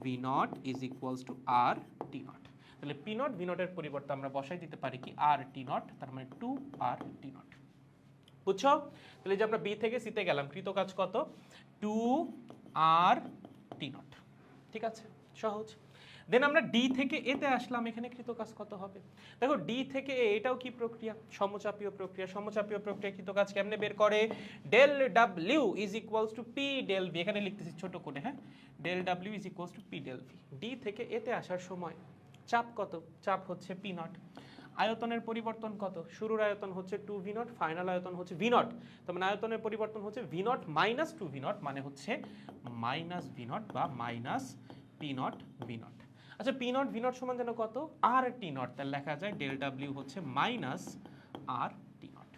V not is equals to RT not. তাহলে P নট V নটের পরিবর্তে আমরা বসাই দিতে পারি কি? RT নট, তার মানে 2RT নট। বুঝছো? তাহলে যে আমরা বি থেকে সিতে গেলাম, কৃত কাজ কত? 2RT not. ঠিক আছে, সহজ। দেন আমরা ডি থেকে এতে আসলাম, এখানে কৃত কাজ কত হবে? দেখো ডি থেকে এ, এটাও কি প্রক্রিয়া? সমচাপীয় প্রক্রিয়া। সমচাপীয় প্রক্রিয়া কৃত কাজ কেমনে বের করে? Del W is equals to P del V. এখানে লিখতেছি ছোট করে, হ্যাঁ, del W is equals to P del V. D থেকে এতে আসার সময় চাপ কত? চাপ হচ্ছে পি নট। আয়তনের পরিবর্তন কত? শুরুর আয়তন হচ্ছে 2v নট, ফাইনাল আয়তন হচ্ছে v নট, তার মানে আয়তনের পরিবর্তন হচ্ছে v not minus 2v not, মানে হচ্ছে মাইনাস v নট বা minus p not v not. আচ্ছা p নট v নট সমান যেন কত? RT নট, তাহলে লেখা যায় ডেল w হচ্ছে মাইনাস RT নট।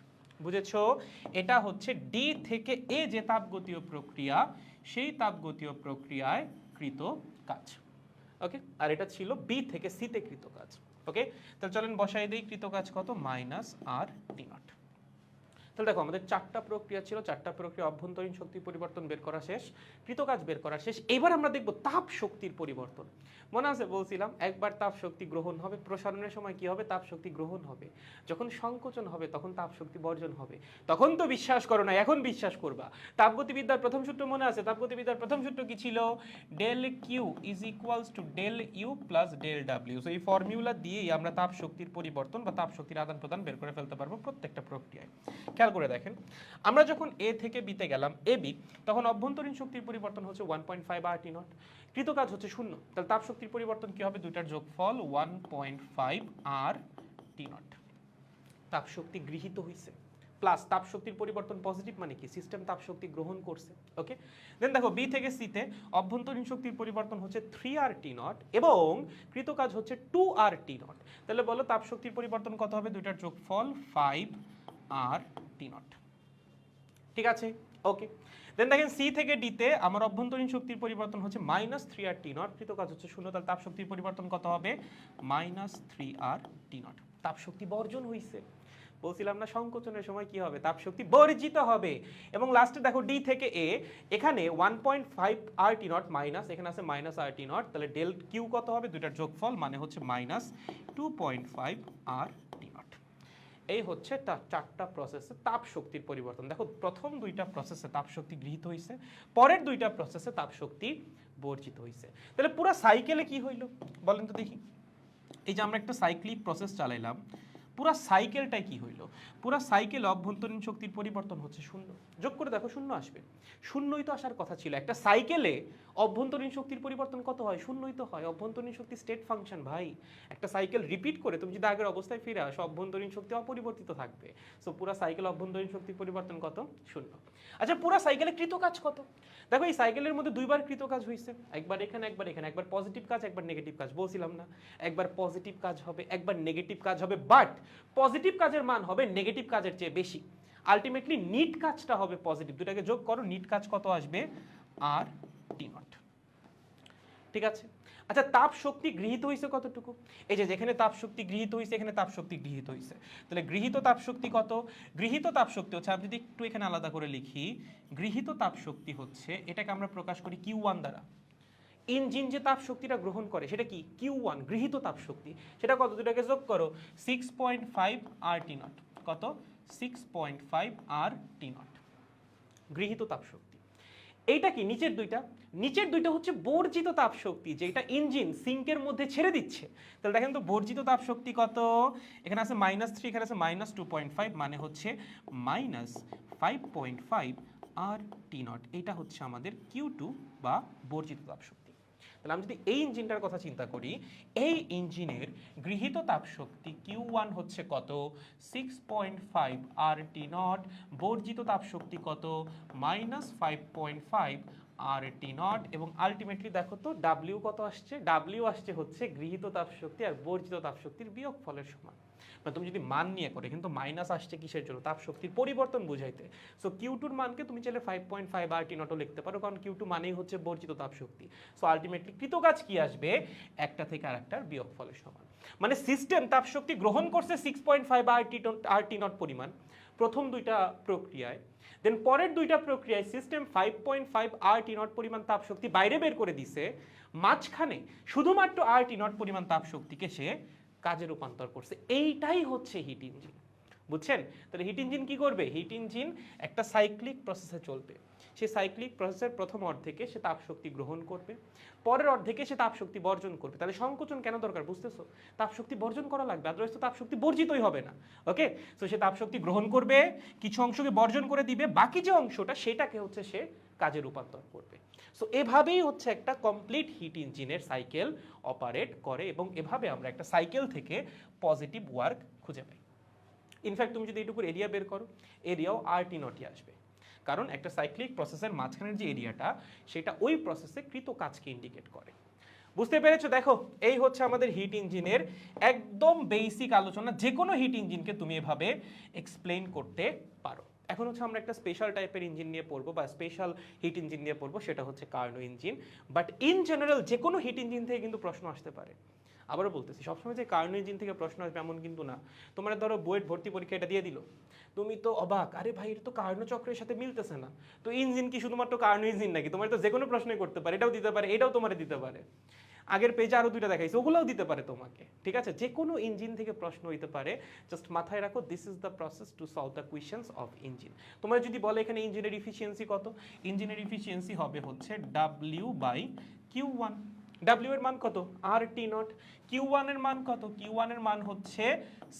বুঝেছো? এটা হচ্ছে ডি থেকে এ যে তাপগতীয় প্রক্রিয়া, সেই তাপগতীয় প্রক্রিয়ায় কৃত কাজ। ওকে, আর এটা ছিল বি থেকে সিতে কৃত কাজ। ওকে, তাহলে চলেন বসাই দেই কৃত কাজ কত? Minus RT not. তাহলে দেখো আমাদের 4টা প্রক্রিয়া ছিল, 4টা প্রক্রিয়া অভ্যন্তরীণ শক্তি পরিবর্তন বের করা শেষ, কৃত কাজ বের করা শেষ। এবার আমরা দেখব তাপ শক্তির পরিবর্তন। মনে আছে বলছিলাম একবার তাপ শক্তি গ্রহণ হবে, প্রসারণের সময় কি হবে? তাপ শক্তি গ্রহণ হবে। যখন সংকোচন হবে তখন তাপ শক্তি বর্জন হবে। তখন তো বিশ্বাস করো না, এখন বিশ্বাস করবা। তাপগতিবিদ্যার প্রথম সূত্র মনে আছে? তাপগতিবিদ্যার প্রথম সূত্র কি ছিল? Del Q is equals to del U plus del W. So এই ফর্মুলা দিয়েই আমরা তাপ শক্তির পরিবর্তন বা তাপ শক্তির আদান প্রদান বের করে ফেলতে পারবো প্রত্যেকটা প্রক্রিয়ায়। খেয়াল করে দেখেন, আমরা যখন এ থেকে বিতে গেলাম এ বি, তখন অভ্যন্তরীণ শক্তির পরিবর্তন হচ্ছে 1.5 RT নট, কৃত কাজ হচ্ছে শূন্য। তাহলে তাপ শক্তির পরিবর্তন কি হবে? দুইটার যোগফল 1.5 RT নট। তাপ শক্তি গৃহীত হইছে প্লাস তাপ শক্তির পরিবর্তন পজিটিভ, মানে কি? সিস্টেম তাপ শক্তি গ্রহণ করছে। ওকে, দেন দেখো বি থেকে সিতে অভ্যন্তরীণ শক্তির পরিবর্তন হচ্ছে 3RT নট এবং কৃত কাজ হচ্ছে 2RT নট। তাহলে বলো তাপ শক্তির পরিবর্তন কত হবে? দুইটার যোগফল 5RT নট। ঠিক আছে, ওকে। দেন দেখেন সি থেকে ডিতে আমার অভ্যন্তরীণ শক্তির পরিবর্তন হচ্ছে -3RT নট, কৃত কাজ হচ্ছে শূন্য। তাহলে তাপ শক্তির পরিবর্তন কত হবে? -3RT not. তাপ শক্তি বর্জন হইছে। বলছিলাম না সংকোচনের সময় কি হবে? তাপ শক্তি বর্জিত হবে। এবং লাস্টে দেখো ডি থেকে এ, এখানে 1.5 RT নট মাইনাস, এখানে আছে -RT নট, তাহলে ডেল কিউ কত হবে? দুইটার যোগফল, মানে হচ্ছে -2.5 RT নট। এই হচ্ছে 4টা প্রসেসে তাপ শক্তির পরিবর্তন। দেখো প্রথম 2টা প্রসেসে তাপ শক্তি গৃহীত হয়েছে, পরের 2টা প্রসেসে তাপ শক্তি বর্জিত হয়েছে। তাহলে পুরো সাইকেলে কি হইলো বলেন তো দেখি? এই যে আমরা একটা সাইক্লিক প্রসেস চালাইলাম, পুরা সাইকেলটাই কি হইলো, পুরা সাইকেল অভ্যন্তরীণ শক্তির পরিবর্তন হচ্ছে শূন্য। যোগ করে দেখো শূন্য আসবে, শূন্যই তো আসার কথা ছিল। একটা সাইকেলে অভ্যন্তরীণ শক্তির পরিবর্তন কত হয়? শূন্যই তো হয়। অভ্যন্তরীণ শক্তি স্টেট ফাংশন ভাই। একটা সাইকেল রিপিট করে তুমি যদি আগের অবস্থায় ফিরে আসো, অভ্যন্তরীণ শক্তি অপরিবর্তিত থাকবে। সো পুরা সাইকেল অভ্যন্তরীণ শক্তির পরিবর্তন কত? শূন্য। আচ্ছা পুরা সাইকেলে কৃত কাজ কত? দেখো এই সাইকেলের মধ্যে দুইবার কৃত কাজ হয়েছে, একবার এখানে একবার এখানে, একবার পজিটিভ কাজ একবার নেগেটিভ কাজ। বলছিলাম না একবার পজিটিভ কাজ হবে একবার নেগেটিভ কাজ হবে, বাট পজিটিভ কাজের মান হবে নেগেটিভ কাজের চেয়ে বেশি। আলটিমেটলি নিট কাজটা হবে পজিটিভ। দুটাকে যোগ করো, নিট কাজ কত আসবে? আর টি নট। ঠিক আছে। আচ্ছা তাপ শক্তি গৃহীত হয়েছে কতটুকু? এই যে যেখানে তাপ শক্তি গৃহীত হয়েছে এখানে তাপ শক্তি গৃহীত হয়েছে, তাহলে গৃহীত তাপ শক্তি কত? গৃহীত তাপ শক্তি হচ্ছে, আমি যদি একটু এখানে আলাদা করে লিখি, গৃহীত তাপ শক্তি হচ্ছে, এটাকে আমরা প্রকাশ করি Q1 দ্বারা। ইঞ্জিন যে তাপ শক্তিটা গ্রহণ করে সেটা কি? Q1 গৃহীত তাপ শক্তি। সেটা কত? দুটাকে যোগ করো, 6.5 RT নট। কত? 6.5 RT নট গৃহীত তাপ শক্তি। এইটা কি? নিচের দুইটা, নিচের দুইটা হচ্ছে বর্জিত তাপ শক্তি, যেটা ইঞ্জিন সিঙ্কের মধ্যে ছেড়ে দিচ্ছে। তাহলে দেখেন তো বর্জিত তাপ শক্তি কত? এখানে আছে -3, এখানে আছে -2.5, মানে হচ্ছে -5.5 RT নট। এটা হচ্ছে আমাদের Q2 বা বর্জিত তাপ শক্তি। তাহলে আমি যদি এই ইঞ্জিনটার কথা চিন্তা করি, এই ইঞ্জিনের গৃহীত তাপ শক্তি Q1 হচ্ছে কত? 6.5 RT নট। বর্জিত তাপ শক্তি কত? -5.5 RT নট। এবং আলটিমেটলি দেখো তো W কত আসছে? W আসছে হচ্ছে গৃহীত তাপ শক্তি আর বর্জিত তাপ শক্তির বিয়োগফলের সমান। মানে তুমি যদি মান নিয়ে করে, কিন্তু মাইনাস আসছে কিসের জন্য? তাপ শক্তির পরিবর্তন বুঝাইতে। সো Q2 মানকে তুমি চাইলে 5.5 RT নটও লিখতে পারো, কারণ Q2 মানেই হচ্ছে বর্জিত তাপ শক্তি। সো আলটিমেটলি কৃত কাজ কি আসবে? একটা থেকে আরেকটার বিয়োগফলের সমান। মানে সিস্টেম তাপ শক্তি গ্রহণ করছে 6.5 RT নট পরিমাণ প্রথম দুইটা প্রক্রিয়ায়, দেন পরের দুইটা প্রক্রিয়ায় সিস্টেম 5.5 RT নট পরিমাণ তাপ শক্তি বাইরে বের করে দিছে, মাঝখানে শুধুমাত্র RT নট পরিমাণ তাপ শক্তিকে সে কাজে রূপান্তর করছে। এইটাই হচ্ছে হিট ইঞ্জিন। বুঝছেন? তাহলে হিট ইঞ্জিন কি করবে? হিট ইঞ্জিন একটা সাইক্লিক প্রসেসে চলবে। সেই সাইক্লিক প্রসেসের প্রথম অর্ধেকে সে তাপ শক্তি গ্রহণ করবে, পরের অর্ধেকে সে তাপ শক্তি বর্জন করবে। তাহলে সংকোচন কেন দরকার? বুঝতেছো? তাপ শক্তি বর্জন করা লাগবে, আদারওয়াইজ তো তাপ শক্তি বর্জিতই হবে না। ওকে, সো সে তাপ শক্তি গ্রহণ করবে, কিছু অংশকে বর্জন করে দিবে, বাকি যে অংশটা সেটাকে হচ্ছে সে কাজে রূপান্তর করবে। সো এভাবেই হচ্ছে একটা কমপ্লিট হিট ইঞ্জিনের সাইকেল অপারেট করে, এবং এভাবে আমরা একটা সাইকেল থেকে পজিটিভ ওয়ার্ক খুঁজে পাই। ইনফ্যাক্ট তুমি যদি এইটুকুর এরিয়া বের করো, এরিয়াও RT নটই আসবে, কারণ একটা সাইক্লিক প্রসেসের মাঝখানের যে এরিয়াটা সেটা ওই প্রসেসে কৃত কাজকে ইন্ডিকেট করে। বুঝতে পেরেছো? দেখো এই হচ্ছে আমাদের হিট ইঞ্জিনের একদম বেসিক আলোচনা। যে কোনো হিট ইঞ্জিনকে তুমি এভাবে এক্সপ্লেইন করতে পারো। এখন হচ্ছে আমরা একটা স্পেশাল টাইপের ইঞ্জিন নিয়ে পড়বো, বা স্পেশাল হিট ইঞ্জিন নিয়ে পড়বো, সেটা হচ্ছে Karnaugh engine. But in general যে কোনো হিট ইঞ্জিন থেকে কিন্তু প্রশ্ন আসতে পারে। আবারও বলতেছি, সবসময় যে কার্নো ইঞ্জিন থেকে প্রশ্ন আসবে এমন কিন্তু না। তোমরা ধরো বুয়েট ভর্তি পরীক্ষা এটা দিয়ে দিল, তুমি তো অবাক, আরে ভাই এটা তো কার্নো চক্রের সাথে মিলতেছে না, তো ইঞ্জিন কি শুধুমাত্র কার্নো ইঞ্জিন নাকি? তোমার তো যে কোনো প্রশ্নই করতে পারে, এটাও দিতে পারে, এটাও তোমার দিতে পারে, আগের পেজে আরো দুইটা দেখাইছে ওগুলোও দিতে পারে তোমাকে। ঠিক আছে, যে কোনো ইঞ্জিন থেকে প্রশ্ন হইতে পারে। জাস্ট মাথায় রাখো, this is the process to solve the questions of engine. তোমরা যদি বলে এখানে ইঞ্জিনের ইফিসিয়েন্সি কত, ইঞ্জিনের ইফিসিয়েন্সি হবে হচ্ছে W/Q1। W এর মান কত? RT not. Q1 এর মান কত? Q1 এর মান হচ্ছে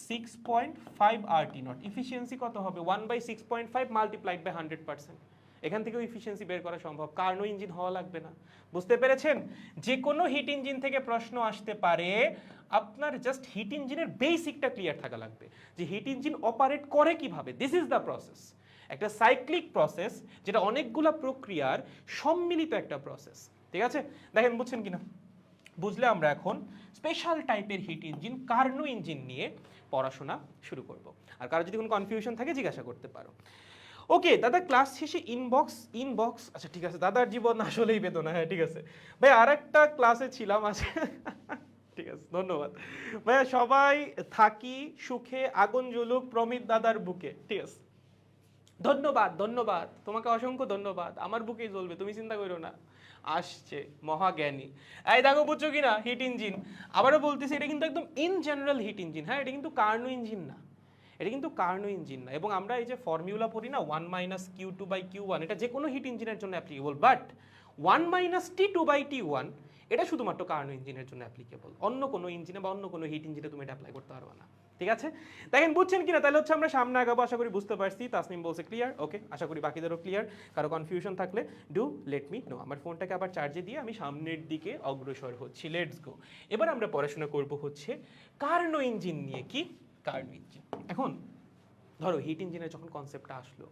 6.5 RT নট। ইফিসিয়েন্সি কত হবে? 1/6.5 মাল্টিপ্লাইড বাই 100%। এখান থেকেও ইফিসিয়েন্সি বের করা সম্ভব, কার্নো ইঞ্জিন হওয়া লাগবে না। বুঝতে পেরেছেন? যে কোনো হিট ইঞ্জিন থেকে প্রশ্ন আসতে পারে, আপনার জাস্ট হিট ইঞ্জিনের বেসিকটা ক্লিয়ার থাকা লাগবে, যে হিট ইঞ্জিন অপারেট করে কিভাবে। This is the process. একটা সাইক্লিক প্রসেস, যেটা অনেকগুলো প্রক্রিয়ার সম্মিলিত একটা প্রসেস। ঠিক আছে, দেখেন বুঝছেন কিনা? বুঝলে আমরা এখন স্পেশাল টাইপের হিট ইঞ্জিন কার্নো ইঞ্জিন নিয়ে পড়াশোনা শুরু করব। আর কারো যদি কোনো কনফিউশন থাকে জিজ্ঞাসা করতে পারো। ওকে দাদা, ক্লাস শেষে ইনবক্স আচ্ছা ঠিক আছে, দাদার জীবন আসলেই বেদনা। হ্যাঁ ঠিক আছে ভাই, আর একটা ক্লাসে ছিলাম আছে ঠিক আছে, ধন্যবাদ ভাইয়া। সবাই থাকি সুখে, আগুন জ্বলুক প্রমিত দাদার বুকে। ঠিক আছে, ধন্যবাদ ধন্যবাদ তোমাকে, অসংখ্য ধন্যবাদ। আমার বুকেই জ্বলবে, তুমি চিন্তা করো না। আসছে মহাজ্ঞানী। এই দেখো বুঝছো কিনা, হিট ইঞ্জিন আবারও বলতেছি, এটা কিন্তু একদম ইন জেনারেল হিট ইঞ্জিন। হ্যাঁ, এটা কিন্তু কার্নো ইঞ্জিন না, এটা কিন্তু কার্নো ইঞ্জিন না। এবং আমরা এই যে ফর্মুলা পড়ি না, 1 - Q2/Q1, এটা যে কোনো হিট ইঞ্জিনের জন্য অ্যাপ্লিকেবল। বাট 1 - T2/T1 এটা শুধুমাত্র কার্নো ইঞ্জিনের জন্য অ্যাপ্লিকেবল। অন্য কোনো ইঞ্জিনে বা অন্য কোনো হিট ইঞ্জিনে তুমি এটা অ্যাপ্লাই করতে পারবে না। ঠিক আছে, দেখেন বুঝছেন কিনা? তাহলে হচ্ছে আমরা সামনে আগাবো, আশা করি বুঝতে পারছি। তাসনিম বলছে ক্লিয়ার, ওকে, আশা করি বাকিদেরও ক্লিয়ার। কারো কনফিউশন থাকলে ডু লেট মি নো। আমার ফোনটাকে আবার চার্জে দিয়ে আমি সামনের দিকে অগ্রসর হচ্ছি, লেটস গো। এবার আমরা পড়াশোনা করব হচ্ছে কার্নো ইঞ্জিন নিয়ে। কি কার্নো ইঞ্জিন? এখন ধরো হিট ইঞ্জিনের যখন কনসেপ্টটা আসলো,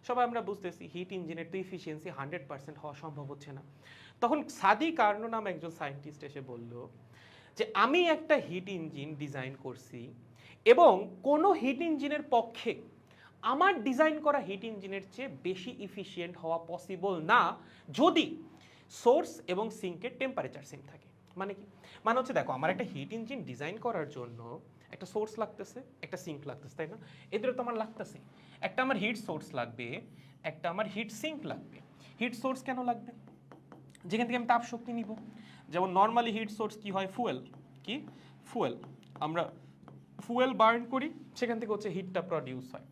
সবাই আমরা বুঝতেছি হিট ইঞ্জিনের তো ইফিসিয়েন্সি 100% হওয়া সম্ভব হচ্ছে না। তখন সাদি কার্নো নাম একজন সায়েন্টিস্ট এসে বলল যে আমি একটা হিট ইঞ্জিন ডিজাইন করছি এবং কোনো হিট ইঞ্জিনের পক্ষে আমার ডিজাইন করা হিট ইঞ্জিনের চেয়ে বেশি ইফিশিয়েন্ট হওয়া পসিবল না যদি সোর্স এবং সিঙ্কের টেম্পারেচার সেম থাকে। মানে কি? মানে হচ্ছে দেখো, আমার একটা হিট ইঞ্জিন ডিজাইন করার জন্য একটা সোর্স লাগতেছে, একটা সিঙ্ক লাগতেছে, তাই না? এদেরও তো আমার লাগতেছে। একটা আমার হিট সোর্স লাগবে, একটা আমার হিট সিঙ্ক লাগবে। হিট সোর্স কেন লাগবে? যেখান থেকে আমি তাপ শক্তি নিব। যেমন নর্মালি হিট সোর্স কি হয়? ফুয়েল। কি? ফুয়েল। আমরা ফুয়েল বার্ন করি, সেখান থেকে হচ্ছে হিটটা প্রডিউস হয়।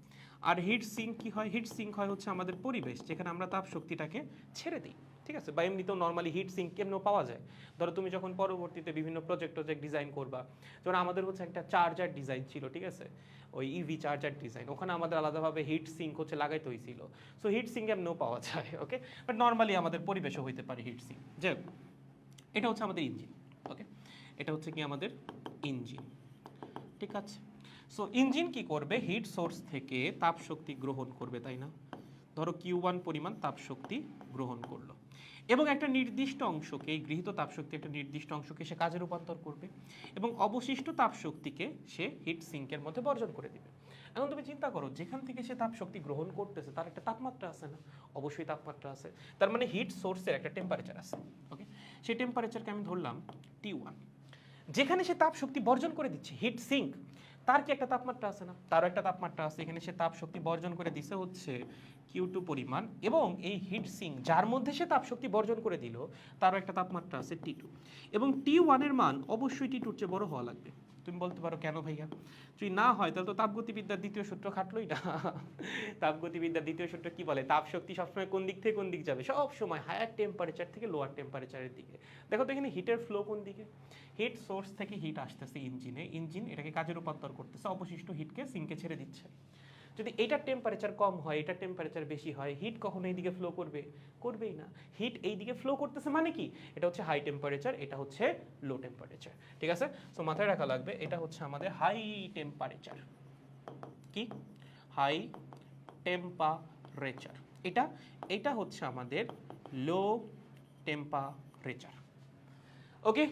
আর হিট সিঙ্ক কি হয়? হিট সিঙ্ক হয় হচ্ছে আমাদের পরিবেশ, যেখানে আমরা তাপ শক্তিটাকে ছেড়ে দিই। ঠিক আছে, বা এমনিতেও নর্মালি হিট সিঙ্ক কেমন পাওয়া যায়? ধরো তুমি যখন পরবর্তীতে বিভিন্ন প্রজেক্ট ডিজাইন করবা, যেমন আমাদের হচ্ছে একটা চার্জার ডিজাইন ছিল, ঠিক আছে, ওই ইভি চার্জার ডিজাইন, ওখানে আমাদের আলাদাভাবে হিট সিঙ্ক হচ্ছে লাগাইতে হয়েছিল। সো হিট সিঙ্ক এমনও পাওয়া যায়, ওকে, বাট নর্মালি আমাদের পরিবেশও হইতে পারে হিট সিঙ্ক। যে এটা হচ্ছে আমাদের ইঞ্জিন, ওকে, এটা হচ্ছে কি আমাদের ইঞ্জিন, ঠিক আছে। সো ইঞ্জিন কি করবে? হিট সোর্স থেকে তাপ শক্তি গ্রহণ করবে, তাই না? ধরো Q1 পরিমাণ তাপ শক্তি গ্রহণ করলো এবং একটা নির্দিষ্ট অংশকে, এই গৃহীত তাপ শক্তি একটা নির্দিষ্ট অংশকে সে কাজে রূপান্তর করবে এবং অবশিষ্ট তাপ শক্তিকে সে হিট সিঙ্কের মধ্যে বর্জন করে দিবে। এখন তুমি চিন্তা করো, যেখান থেকে সে তাপ শক্তি গ্রহণ করতেছে তার একটা তাপমাত্রা আছে না? অবশ্যই তাপমাত্রা আছে। তার মানে হিট সোর্সের একটা টেম্পারেচার আছে, ওকে। সেই টেম্পারেচারকে আমি ধরলাম T1। যেখানে সে তাপ শক্তি বর্জন করে দিচ্ছে হিট সিঙ্ক, তার কি একটা তাপমাত্রা আছে না? তারও একটা তাপমাত্রা আছে। এখানে সে তাপ শক্তি বর্জন করে দিছে হচ্ছে Q2 পরিমাণ, এবং এই হিট সিঙ্ক যার মধ্যে সে তাপ শক্তি বর্জন করে দিল তারও একটা তাপমাত্রা আছে T2, এবং T1 এর মান অবশ্যই T2 এর চেয়ে বড় হওয়া লাগবে। তুমি বলতে পারো কেন ভাইয়া? যদি না হয় তাহলে তো তাপগতিবিদ্যার দ্বিতীয় সূত্র খাটলোই না। তাপগতিবিদ্যার দ্বিতীয় সূত্র কি বলে? তাপ শক্তি সবসময় কোন দিক থেকে কোন দিক যাবে? সব সময় হায়ার টেম্পারেচার থেকে লোয়ার টেম্পারেচারের দিকে। দেখো তো এখানে হিটের ফ্লো কোন দিকে? হিট সোর্স থেকে হিট আসতেছে ইঞ্জিনে, ইঞ্জিন এটাকে কাজে রূপান্তর করতেছে, অবশিষ্ট হিটকে সিঙ্কে ছেড়ে দিচ্ছে। যদি এটার টেম্পারেচার কম হয়, এটার টেম্পারেচার বেশি হয়, হিট কখনো এই দিকে ফ্লো করবে? করবেই না। হিট এই দিকে ফ্লো করতেছে মানে কি? এটা হচ্ছে হাই টেম্পারেচার, এটা হচ্ছে লো টেম্পারেচার, ঠিক আছে? সো মাথায় রাখা লাগবে, এটা হচ্ছে আমাদের হাই টেম্পারেচার। কি? High temperature. এটা এটা হচ্ছে আমাদের লো টেম্পারেচার, ওকে।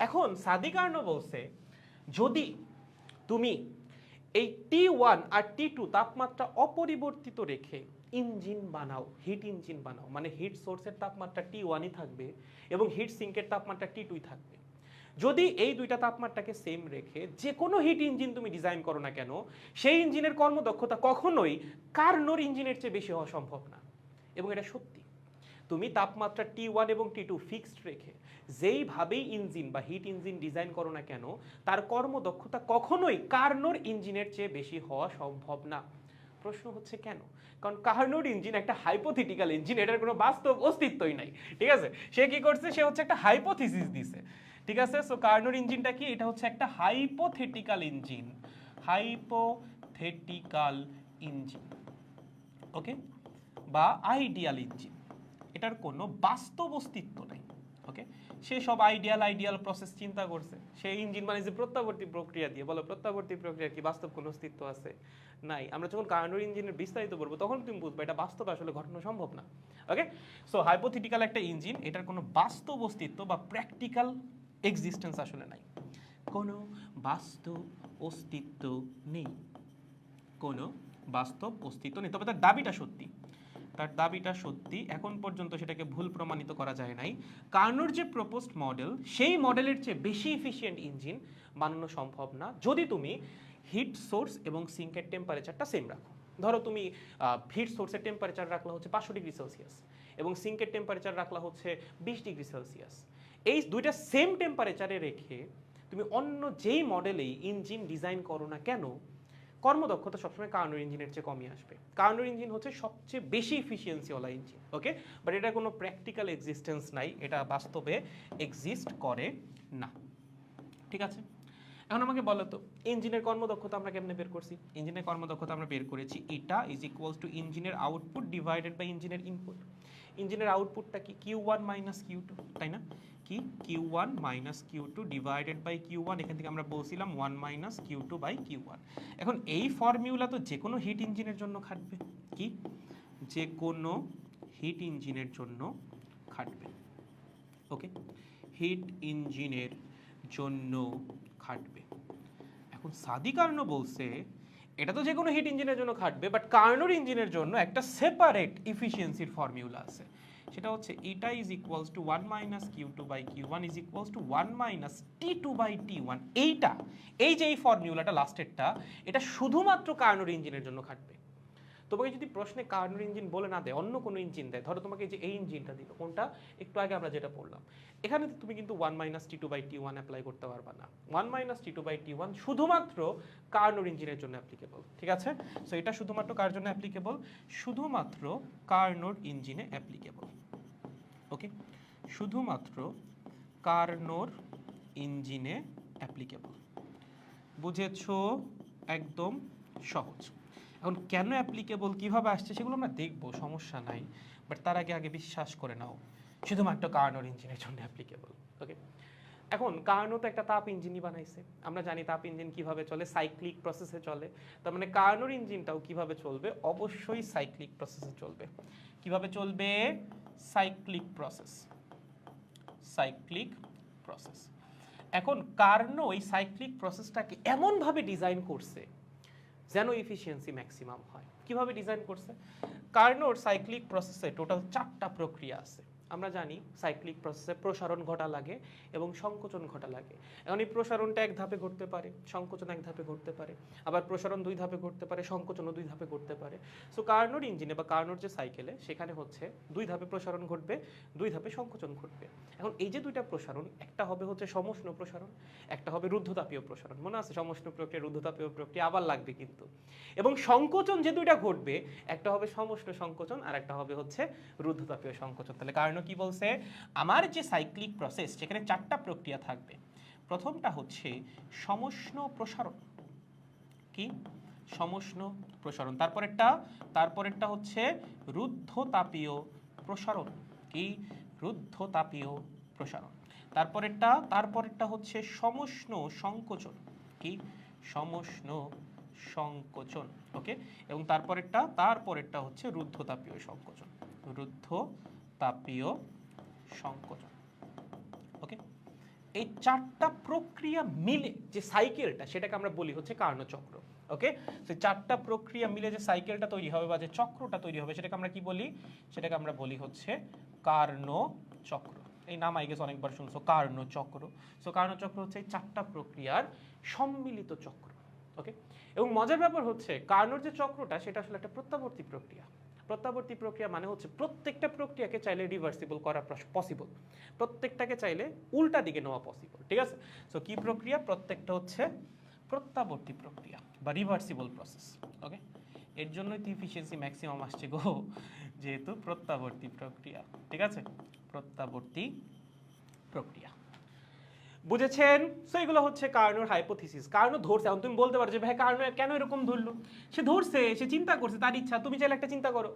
এখন সাদি কার্নো বলছে, যদি তুমি এই T1 আর T2 তাপমাত্রা অপরিবর্তিত রেখে ইঞ্জিন বানাও, হিট ইঞ্জিন বানাও, মানে হিট সোর্সের তাপমাত্রা T1ই থাকবে এবং হিট সিঙ্কের তাপমাত্রা T2ই থাকবে। যদি এই দুইটা তাপমাত্রাকে সেম রেখে যে কোনো হিট ইঞ্জিন তুমি ডিজাইন করো না কেন, সেই ইঞ্জিনের কর্মদক্ষতা কখনোই কার্নোর ইঞ্জিনের চেয়ে বেশি হওয়া সম্ভব না। এবং এটা সত্যি। তুমি তাপমাত্রা T1 এবং T2 ফিক্সড রেখে যেইভাবেই ইঞ্জিন বা হিট ইঞ্জিন ডিজাইন করো না কেন, তার কর্মদক্ষতা কখনোই কার্নোর ইঞ্জিনের চেয়ে বেশি হওয়া সম্ভব না। প্রশ্ন হচ্ছে কেন? কারণ কার্নোর ইঞ্জিন একটা হাইপোথেটিক্যাল ইঞ্জিন, এটার কোনো বাস্তব অস্তিত্বই নাই, ঠিক আছে? সে কি করছে? সে হচ্ছে একটা হাইপোথিসিস দিছে, ঠিক আছে? সো কার্নোর ইঞ্জিনটা কি? এটা হচ্ছে একটা হাইপোথেটিক্যাল ইঞ্জিন, হাইপোথেটিক্যাল ইঞ্জিন, ওকে, বা আইডিয়াল ইঞ্জিন। এটার কোনো বাস্তব অস্তিত্ব নাই, ওকে। সে সব আইডিয়াল প্রসেস চিন্তা করছে। সেই ইঞ্জিন মানে যে প্রত্যাবর্তী প্রক্রিয়া দিয়ে, বলো প্রত্যাবর্তী প্রক্রিয়ার কি বাস্তব কোনো অস্তিত্ব আছে? নাই। আমরা যখন কার্নোর ইঞ্জিনের বিস্তারিত করবো তখন তুমি বুঝবে এটা বাস্তব আসলে ঘটানো সম্ভব না, ওকে। সো হাইপোথেটিক্যাল একটা ইঞ্জিন, এটার কোনো বাস্তব অস্তিত্ব বা প্র্যাকটিক্যাল এক্সিস্টেন্স আসলে নাই, কোনো বাস্তব অস্তিত্ব নেই, কোনো বাস্তব অস্তিত্ব নেই। তবে তার দাবিটা সত্যি, তার দাবিটা সত্যি। এখন পর্যন্ত সেটাকে ভুল প্রমাণিত করা যায় নাই। কার্নোর যে প্রপোজড মডেল, সেই মডেলের চেয়ে বেশি এফিশিয়েন্ট ইঞ্জিন বানানো সম্ভব না যদি তুমি হিট সোর্স এবং সিঙ্কের টেম্পারেচারটা সেম রাখো। ধরো তুমি হিট সোর্সের টেম্পারেচার রাখলা হচ্ছে 500 ডিগ্রি সেলসিয়াস এবং সিঙ্কের টেম্পারেচার রাখলা হচ্ছে 20 ডিগ্রি সেলসিয়াস। এই দুইটা সেম টেম্পারেচারে রেখে তুমি অন্য যেই মডেলেই ইঞ্জিন ডিজাইন করো না কেন, কর্মদক্ষতা সবসময় কার্নোর ইঞ্জিনের চেয়ে কমই আসবে। কার্নোর ইঞ্জিন হচ্ছে সবচেয়ে বেশি এফিসিয়েন্সিওয়ালা ইঞ্জিন, ওকে। বাট এটা কোনো প্র্যাকটিক্যাল এক্সিস্টেন্স নাই, এটা বাস্তবে এক্সিস্ট করে না, ঠিক আছে। এখন আমাকে বলো তো ইঞ্জিনের কর্মদক্ষতা আমরা কেমনে বের করছি? ইঞ্জিনের কর্মদক্ষতা আমরা বের করেছি এটা ইজ ইকুয়ালস টু ইঞ্জিনের আউটপুট ডিভাইডেড বাই ইঞ্জিনের ইনপুট। ইঞ্জিনের আউটপুটটা কি Q1 মাইনাস Q2, তাই না? কি Q1 minus Q2 divided by Q1, এখান থেকে আমরা বলছিলাম 1 মাইনাস Q2 বাই Q1। এখন এই ফর্মুলা তো যে কোনো হিট ইঞ্জিনের জন্য খাটবে, কি যে কোনো হিট ইঞ্জিনের জন্য খাটবে। ওকে, হিট ইঞ্জিনের জন্য খাটবে। এখন সাদি কার্নো বলছে এটা তো যে কোনো হিট ইঞ্জিনের জন্য খাটবে, বাট কার্নোর ইঞ্জিনের জন্য একটা সেপারেট ইফিসিয়েন্সির ফর্মুলা আছে, সেটা হচ্ছে এটা is equals to 1 minus Q2 by Q1 is equals to 1 minus T2 by T1। এইটা, এই যে এই ফর্মুলাটা লাস্টেরটা, এটা শুধুমাত্র কার্নোর ইঞ্জিনের জন্য খাটবে। তোমাকে যদি প্রশ্নে কার্নোর ইঞ্জিন বলে না দেয়, অন্য কোনো ইঞ্জিন দেয়, ধরো তোমাকে যে এই ইঞ্জিনটা দিল, কোনটা একটু আগে আমরা যেটা পড়লাম, এখানে তুমি কিন্তু 1 minus T2 by T1 apply করতে পারবা না। 1 মাইনাস T2 বাই T1 শুধুমাত্র কার্নোর ইঞ্জিনের জন্য অ্যাপ্লিকেবল, ঠিক আছে? সো এটা শুধুমাত্র কার জন্য অ্যাপ্লিকেবল? শুধুমাত্র কার্নোর ইঞ্জিনে অ্যাপ্লিকেবল। ওকে, শুধুমাত্র কার্নোর ইঞ্জিনে অ্যাপ্লিকেবল। বুঝেছো? একদম সহজ। এখন কেন অ্যাপ্লিকেবল, কিভাবে আসছে সেগুলো আমরা দেখবো, সমস্যা নাই, বাট তার আগে বিশ্বাস করে নাও শুধুমাত্র কার্নোর ইঞ্জিনের জন্য অ্যাপ্লিকেবল। ওকে, এখন কার্নো তো একটা তাপ ইঞ্জিনই বানাইছে, আমরা জানি তাপ ইঞ্জিন কিভাবে চলে, সাইক্লিক প্রসেসে চলে। তার মানে কার্নোর ইঞ্জিনটাও কিভাবে চলবে? অবশ্যই সাইক্লিক প্রসেসে চলবে। কিভাবে চলবে? Cyclic process, cyclic process. এখন কার্নো এই সাইক্লিক প্রসেসটাকে এমনভাবে ডিজাইন করছে যেন এফিসিয়েন্সি ম্যাক্সিমাম হয়। কিভাবে ডিজাইন করছে? কার্নোর সাইক্লিক প্রসেসে টোটাল 4টা প্রক্রিয়া আছে। আমরা জানি সাইক্লিক প্রসেসে প্রসারণ ঘটা লাগে এবং সংকোচন ঘটা লাগে। এখন এই প্রসারণটা এক ধাপে ঘটতে পারে, সংকোচন এক ধাপে ঘটতে পারে, আবার প্রসারণ 2 ধাপে ঘটতে পারে, সংকোচনও 2 ধাপে ঘটতে পারে। সো কার্নোর ইঞ্জিনে বা কার্নোর যে সাইকেলে, সেখানে হচ্ছে 2 ধাপে প্রসারণ ঘটবে, 2 ধাপে সংকোচন ঘটবে। এখন এই যে 2টা প্রসারণ, একটা হবে হচ্ছে সমষ্ণ প্রসারণ, একটা হবে রুদ্ধতাপীয় প্রসারণ। মনে আছে সমষ্ণ প্রক্রিয়া, রুদ্ধতাপীয় প্রক্রিয়া আবার লাগবে কিন্তু। এবং সংকোচন যে 2টা ঘটবে, একটা হবে সমষ্ণ সংকোচন আর একটা হবে হচ্ছে রুদ্ধতাপীয় সংকোচন। তাহলে কার্নো কি বলছে? আমার যে সাইক্লিক প্রসেস, যেখানে 4টা প্রক্রিয়া থাকবে, প্রথমটা হচ্ছে সমষ্ণ প্রসারণ। কি? সমষ্ণ প্রসারণ। তারপরেরটা হচ্ছে রুদ্ধতাপীয় প্রসারণ। কি? রুদ্ধতাপীয় প্রসারণ। তারপরেরটা হচ্ছে সমষ্ণ সংকোচন। কি? সমষ্ণ সংকোচন। ওকে, এবং তারপরেরটা হচ্ছে রুদ্ধতাপীয় সংকোচন। রুদ্ধতাপীয় সংকোচন। ওকে, এই 4টা প্রক্রিয়া মিলে যে সাইকেলটা, সেটাকে আমরা বলি হচ্ছে কার্নো চক্র। ওকে, সেই 4টা প্রক্রিয়া মিলে যে সাইকেলটা তৈরি হবে বা যে চক্রটা তৈরি হবে, সেটাকে আমরা কি বলি? সেটাকে আমরা বলি হচ্ছে কার্নো চক্র। এই নাম আই গেস অনেকবার শুনছো, কার্নো চক্র। সো কার্নো চক্র হচ্ছে এই 4টা প্রক্রিয়ার সম্মিলিত চক্র। ওকে, এবং মজার ব্যাপার হচ্ছে কার্নোর যে চক্রটা, সেটা আসলে একটা প্রত্যাবর্তী প্রক্রিয়া। প্রত্যাবর্তী প্রক্রিয়া মানে হচ্ছে প্রত্যেকটা প্রক্রিয়াকে চাইলে রিভার্সিবল করা পসিবল, প্রত্যেকটাকে চাইলে উল্টা দিকে নেওয়া পসিবল। ঠিক আছে? সো কি প্রক্রিয়া? প্রত্যেকটা হচ্ছে প্রত্যাবর্তী প্রক্রিয়া বা রিভার্সিবল প্রসেস। ওকে, এর জন্যই তো এফিসিয়েন্সি ম্যাক্সিমাম আসছে গো, যেহেতু প্রত্যাবর্তী প্রক্রিয়া। ঠিক আছে, প্রত্যাবর্তী প্রক্রিয়া। বুঝেছেন? সো এগুলো হচ্ছে কার্নোর হাইপোথিসিস। কার্নো ধরছে। এখন তুমি বলতে পারো যে ভাই কার্নো কেন এরকম ধরলো? সে ধরছে, সে চিন্তা করছে, তার ইচ্ছা। তুমি চাইলে একটা চিন্তা করো,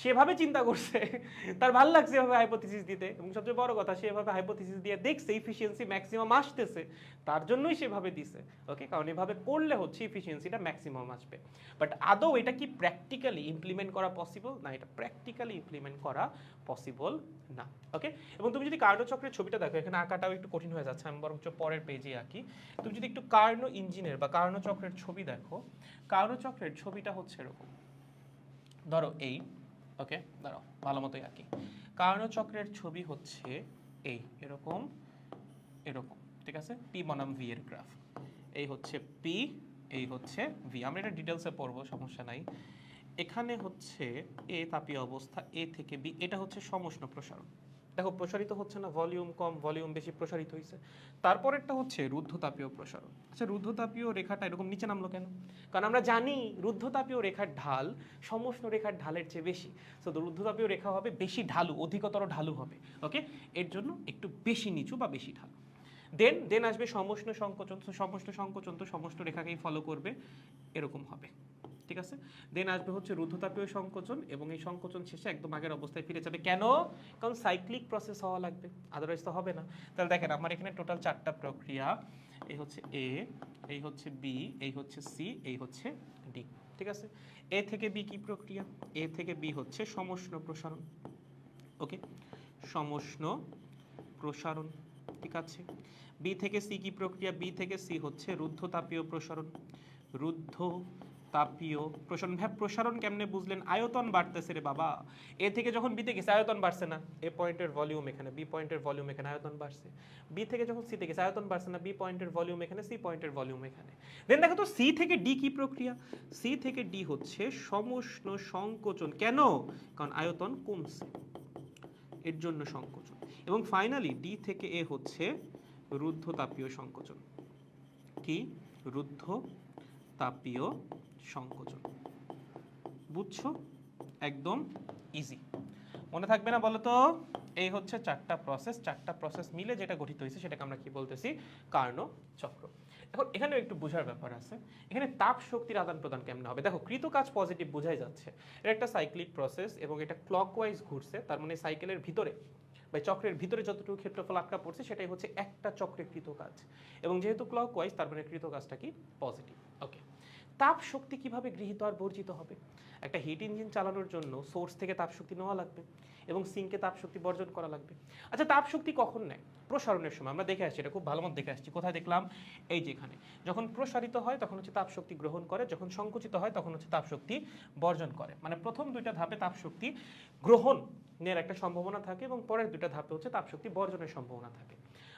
সেভাবে চিন্তা করছে, তার ভালো লাগছে এভাবে হাইপোথিসিস দিতে, এবং সবচেয়ে বড় কথা সেভাবে হাইপোথিসিস দিয়ে দেখছে এফিসিয়েন্সি ম্যাক্সিমাম আসতেছে, তার জন্যই সেভাবে দিছে। ওকে, কারণ এভাবে করলে হচ্ছে এফিসিয়েন্সিটা ম্যাক্সিমাম আসবে। বাট আদৌ এটা কি প্র্যাকটিক্যালি ইমপ্লিমেন্ট করা পসিবল? না, এটা প্র্যাকটিক্যালি ইমপ্লিমেন্ট করা পসিবল না। ওকে, এবং তুমি যদি কার্নো চক্রের ছবিটা দেখো, এখানে আঁকাটাও একটু কঠিন হয়ে যাচ্ছে, আমি বরঞ্চ পরের পেজে আঁকি। তুমি যদি একটু কার্নো ইঞ্জিনের বা কার্নো চক্রের ছবি দেখো, কার্নো চক্রের ছবিটা হচ্ছে এরকম। ধরো এই, ওকে, দাঁড়াও ভালো মতোই আঁকি। কার্নো চক্রের ছবি হচ্ছে এই এরকম এরকম। ঠিক আছে, পি বনাম ভি এর গ্রাফ। এই হচ্ছে পি, এই হচ্ছে ভি। আমরা এটা ডিটেলসে পড়বো, সমস্যা নাই। এখানে হচ্ছে এ তাপীয় অবস্থা, এ থেকে বি, এটা হচ্ছে সমষ্ণ প্রসারণ। দেখো প্রসারিত হচ্ছে না, ভলিউম কম ভলিউম বেশি প্রসারিত হয়েছে। তারপরেরটা হচ্ছে রুদ্ধতাপীয় প্রসারণ। আচ্ছা, রুদ্ধতাপীয় রেখাটা এরকম নিচে নামলো কেন? কারণ আমরা জানি রুদ্ধতাপীয় রেখার ঢাল সমষ্ণ রেখার ঢালের চেয়ে বেশি। সো রুদ্ধতাপীয় রেখা হবে বেশি ঢালু, অধিকতর ঢালু হবে। ওকে, এর জন্য একটু বেশি নিচু বা বেশি ঢালু। দেন দেন আসবে সমষ্ণ সংকোচন। তো সমষ্ণ সংকোচন তো সমষ্ণ রেখাকেই ফলো করবে, এরকম হবে, ঠিক আছে। দেন আসবে হচ্ছে রুদ্ধতাপীয় সংকোচন, এবং এই সংকোচন শেষে একদম আগের অবস্থায় ফিরে যাবে। কেন? কারণ সাইক্লিক প্রসেস হওয়া লাগবে, আদারওয়াইজ তো হবে না। তাহলে দেখেন আমার এখানে টোটাল 4টা প্রক্রিয়া, এই হচ্ছে এ, এই হচ্ছে বি, এই হচ্ছে সি, এই হচ্ছে ডি, ঠিক আছে। এ থেকে বি কি প্রক্রিয়া? এ থেকে বি হচ্ছে সমষ্ণ প্রসারণ, ওকে, সমষ্ণ প্রসারণ, ঠিক আছে। বি থেকে সি কি প্রক্রিয়া? বি থেকে সি হচ্ছে রুদ্ধতাপীয় প্রসারণ, রুদ্ধ তাপীয় প্রসারণ। ভাই প্রসারণ কেমনে বুঝলেন? আয়তন বাড়তেছে রে বাবা। এ থেকে যখন বিতে গেছে আয়তন বাড়ছে না? এ পয়েন্টের ভলিউম এখানে, বি পয়েন্টের ভলিউম এখানে, আয়তন বাড়ছে। বি থেকে যখন সি তে গেছে আয়তন বাড়ছে না? বি পয়েন্টের ভলিউম এখানে, সি পয়েন্টের ভলিউম এখানে। দেন দেখো তো সি থেকে ডি কি প্রক্রিয়া? সি থেকে ডি হচ্ছে সমষ্ণ সংকোচন। কেন? কারণ আয়তন কমছে, এর জন্য সংকোচন। এবং ফাইনালি ডি থেকে এ হচ্ছে রুদ্ধ তাপীয় সংকোচন। কি? রুদ্ধ তাপীয় সংকোচন। বুঝছো? একদম ইজি, মনে থাকবে না বলো তো? এই হচ্ছে 4টা প্রসেস, 4টা প্রসেস মিলে যেটা গঠিত হয়েছে সেটাকে আমরা কি বলতেছি? কার্নো চক্র। এখন এখানে একটু বোঝার ব্যাপার আছে, এখানে তাপ শক্তির আদান প্রদান কেমন হবে? দেখো কৃত কাজ পজিটিভ বোঝাই যাচ্ছে, এটা একটা সাইক্লিক প্রসেস এবং এটা ক্লকওয়াইজ ঘুরছে, তার মানে সাইকেলের ভিতরে বা চক্রের ভিতরে যতটুকু ক্ষেত্রফল আটকা পড়ছে সেটাই হচ্ছে একটা চক্রের কৃত কাজ, এবং যেহেতু ক্লকওয়াইজ তার মানে কৃত কাজটা কি? পজিটিভ। ওকে, তাপ শক্তি কিভাবে গৃহীত আর বর্জিত হবে? একটা হিট ইঞ্জিন চালানোর জন্য সোর্স থেকে তাপ শক্তি নেওয়া লাগবে এবং সিঙ্কে তাপ শক্তি বর্জন করা লাগবে। আচ্ছা তাপ শক্তি কখন নেয়? প্রসারণের সময়। আমরা দেখে আসছি, এটা খুব ভালো মতো দেখে আসছি। কোথায় দেখলাম? এই যে এখানে। যখন প্রসারিত হয় তখন হচ্ছে তাপ শক্তি গ্রহণ করে, যখন সংকুচিত হয় তখন হচ্ছে তাপ শক্তি বর্জন করে। মানে প্রথম 2টা ধাপে তাপ শক্তি গ্রহণের একটা সম্ভাবনা থাকে এবং পরের 2টা ধাপে হচ্ছে তাপ শক্তি বর্জনের সম্ভাবনা থাকে।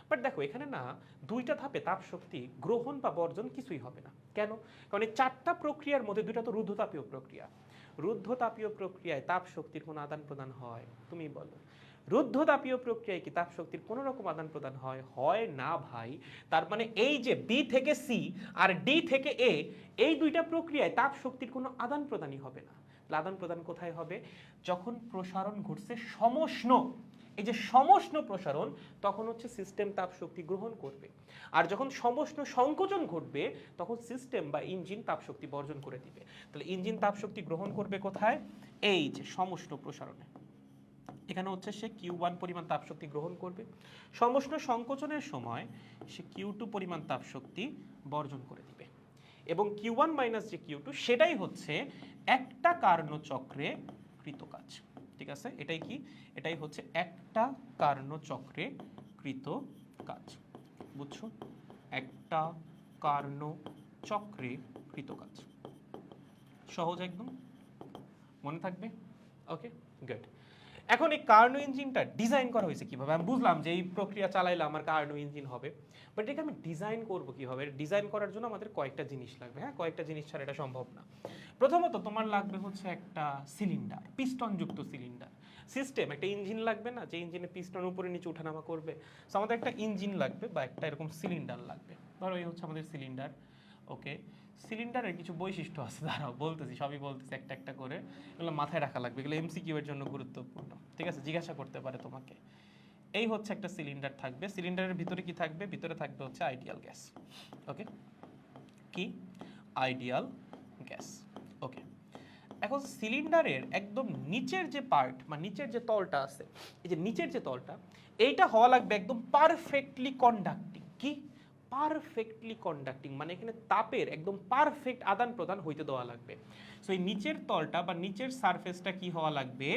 বাট দেখো এখানে না 2টা ধাপে তাপ শক্তি গ্রহণ বা বর্জন কিছুই হবে না। কেন? কারণ এই 4টা প্রক্রিয়ার মধ্যে 2টা তো রুদ্ধতাপীয় প্রক্রিয়া। রুদ্ধতাপীয় প্রক্রিয়ায় তাপ শক্তির কোনো আদান প্রদান হয়? তুমি বলো। রুদ্ধতাপীয় প্রক্রিয়ায় কি তাপ শক্তির কোনো রকম আদান প্রদান হয়? হয় না ভাই। তার মানে এই যে বি থেকে সি আর ডি থেকে এ, এই 2টা প্রক্রিয়ায় তাপ শক্তির কোনো আদান প্রদানই হবে না। আদান প্রদান কোথায় হবে? যখন প্রসারণ ঘটছে সমষ্ণ, এই যে সমষ্ণ প্রসারণ, তখন হচ্ছে সিস্টেম তাপ শক্তি গ্রহণ করবে। আর যখন সমষ্ণ সংকোচন ঘটবে তখন সিস্টেম বা ইঞ্জিন তাপ শক্তি বর্জন করে দিবে। তাহলে ইঞ্জিন তাপ শক্তি গ্রহণ করবে কোথায়? এই যে সমষ্ণ প্রসারণে। এখানে হচ্ছে সে Q1 পরিমাণ তাপ শক্তি গ্রহণ করবে, সমষ্ণ সংকোচনের সময় সে Q2 পরিমাণ তাপ শক্তি বর্জন করে দিবে। এবং Q1 মাইনাস যে Q2 সেটাই হচ্ছে একটা কার্যচক্রে কৃত কাজ। ঠিক আছে, এটাই কি? এটাই হচ্ছে একটা কার্যচক্রে কৃত কাজ। বুঝছো? একটা কার্যচক্রে কৃত কাজ। সহজ একদম, মনে থাকবে। ওকে, গুড। এখন এই কার্নো ইঞ্জিনটা ডিজাইন করা হয়েছে কিভাবে? আমি বুঝলাম যে এই প্রক্রিয়া চালাইলে আমার কার্নো ইঞ্জিন হবে, বাট এটাকে আমি ডিজাইন করব কিভাবে? ডিজাইন করার জন্য আমাদের কয়েকটা জিনিস লাগবে। হ্যাঁ, কয়েকটা জিনিস ছাড়া এটা সম্ভব না। প্রথমত তোমার লাগবে হচ্ছে একটা সিলিন্ডার, পিস্টনযুক্ত সিলিন্ডার সিস্টেম। একটা ইঞ্জিন লাগবে না, যে ইঞ্জিনে পিস্টন উপরে নিচে ওঠানামা করবে। সো আমাদের একটা ইঞ্জিন লাগবে বা একটা এরকম সিলিন্ডার লাগবে। ধরো এই হচ্ছে আমাদের সিলিন্ডার। ওকে, সিলিন্ডারের কিছু বৈশিষ্ট্য আছে, দাঁড়াও বলতেছি, সবই বলতেছি একটা একটা করে। এগুলো মাথায় রাখা লাগবে, এগুলো এমসিকিউ এর জন্য গুরুত্বপূর্ণ। ঠিক আছে, জিজ্ঞাসা করতে পারে তোমাকে। এই হচ্ছে একটা সিলিন্ডার থাকবে, সিলিন্ডারের ভিতরে কি থাকবে? ভিতরে থাকবে হচ্ছে আইডিয়াল গ্যাস। ওকে, কি? Ideal gas. ওকে, এখন সিলিন্ডারের একদম নিচের যে পার্ট বা নিচের যে তলটা আছে, এই যে নিচের যে তলটা, এইটা হওয়া লাগবে একদম পারফেক্টলি কন্ডাক্টিং। কি? পারফেক্টলি কন্ডাক্টিং, মানে এখানে তাপের একদম পারফেক্ট আদান প্রদান হইতে দেওয়া লাগবে। সো এই নিচের তলটা বা নিচের সারফেসটা কি হওয়া লাগবে?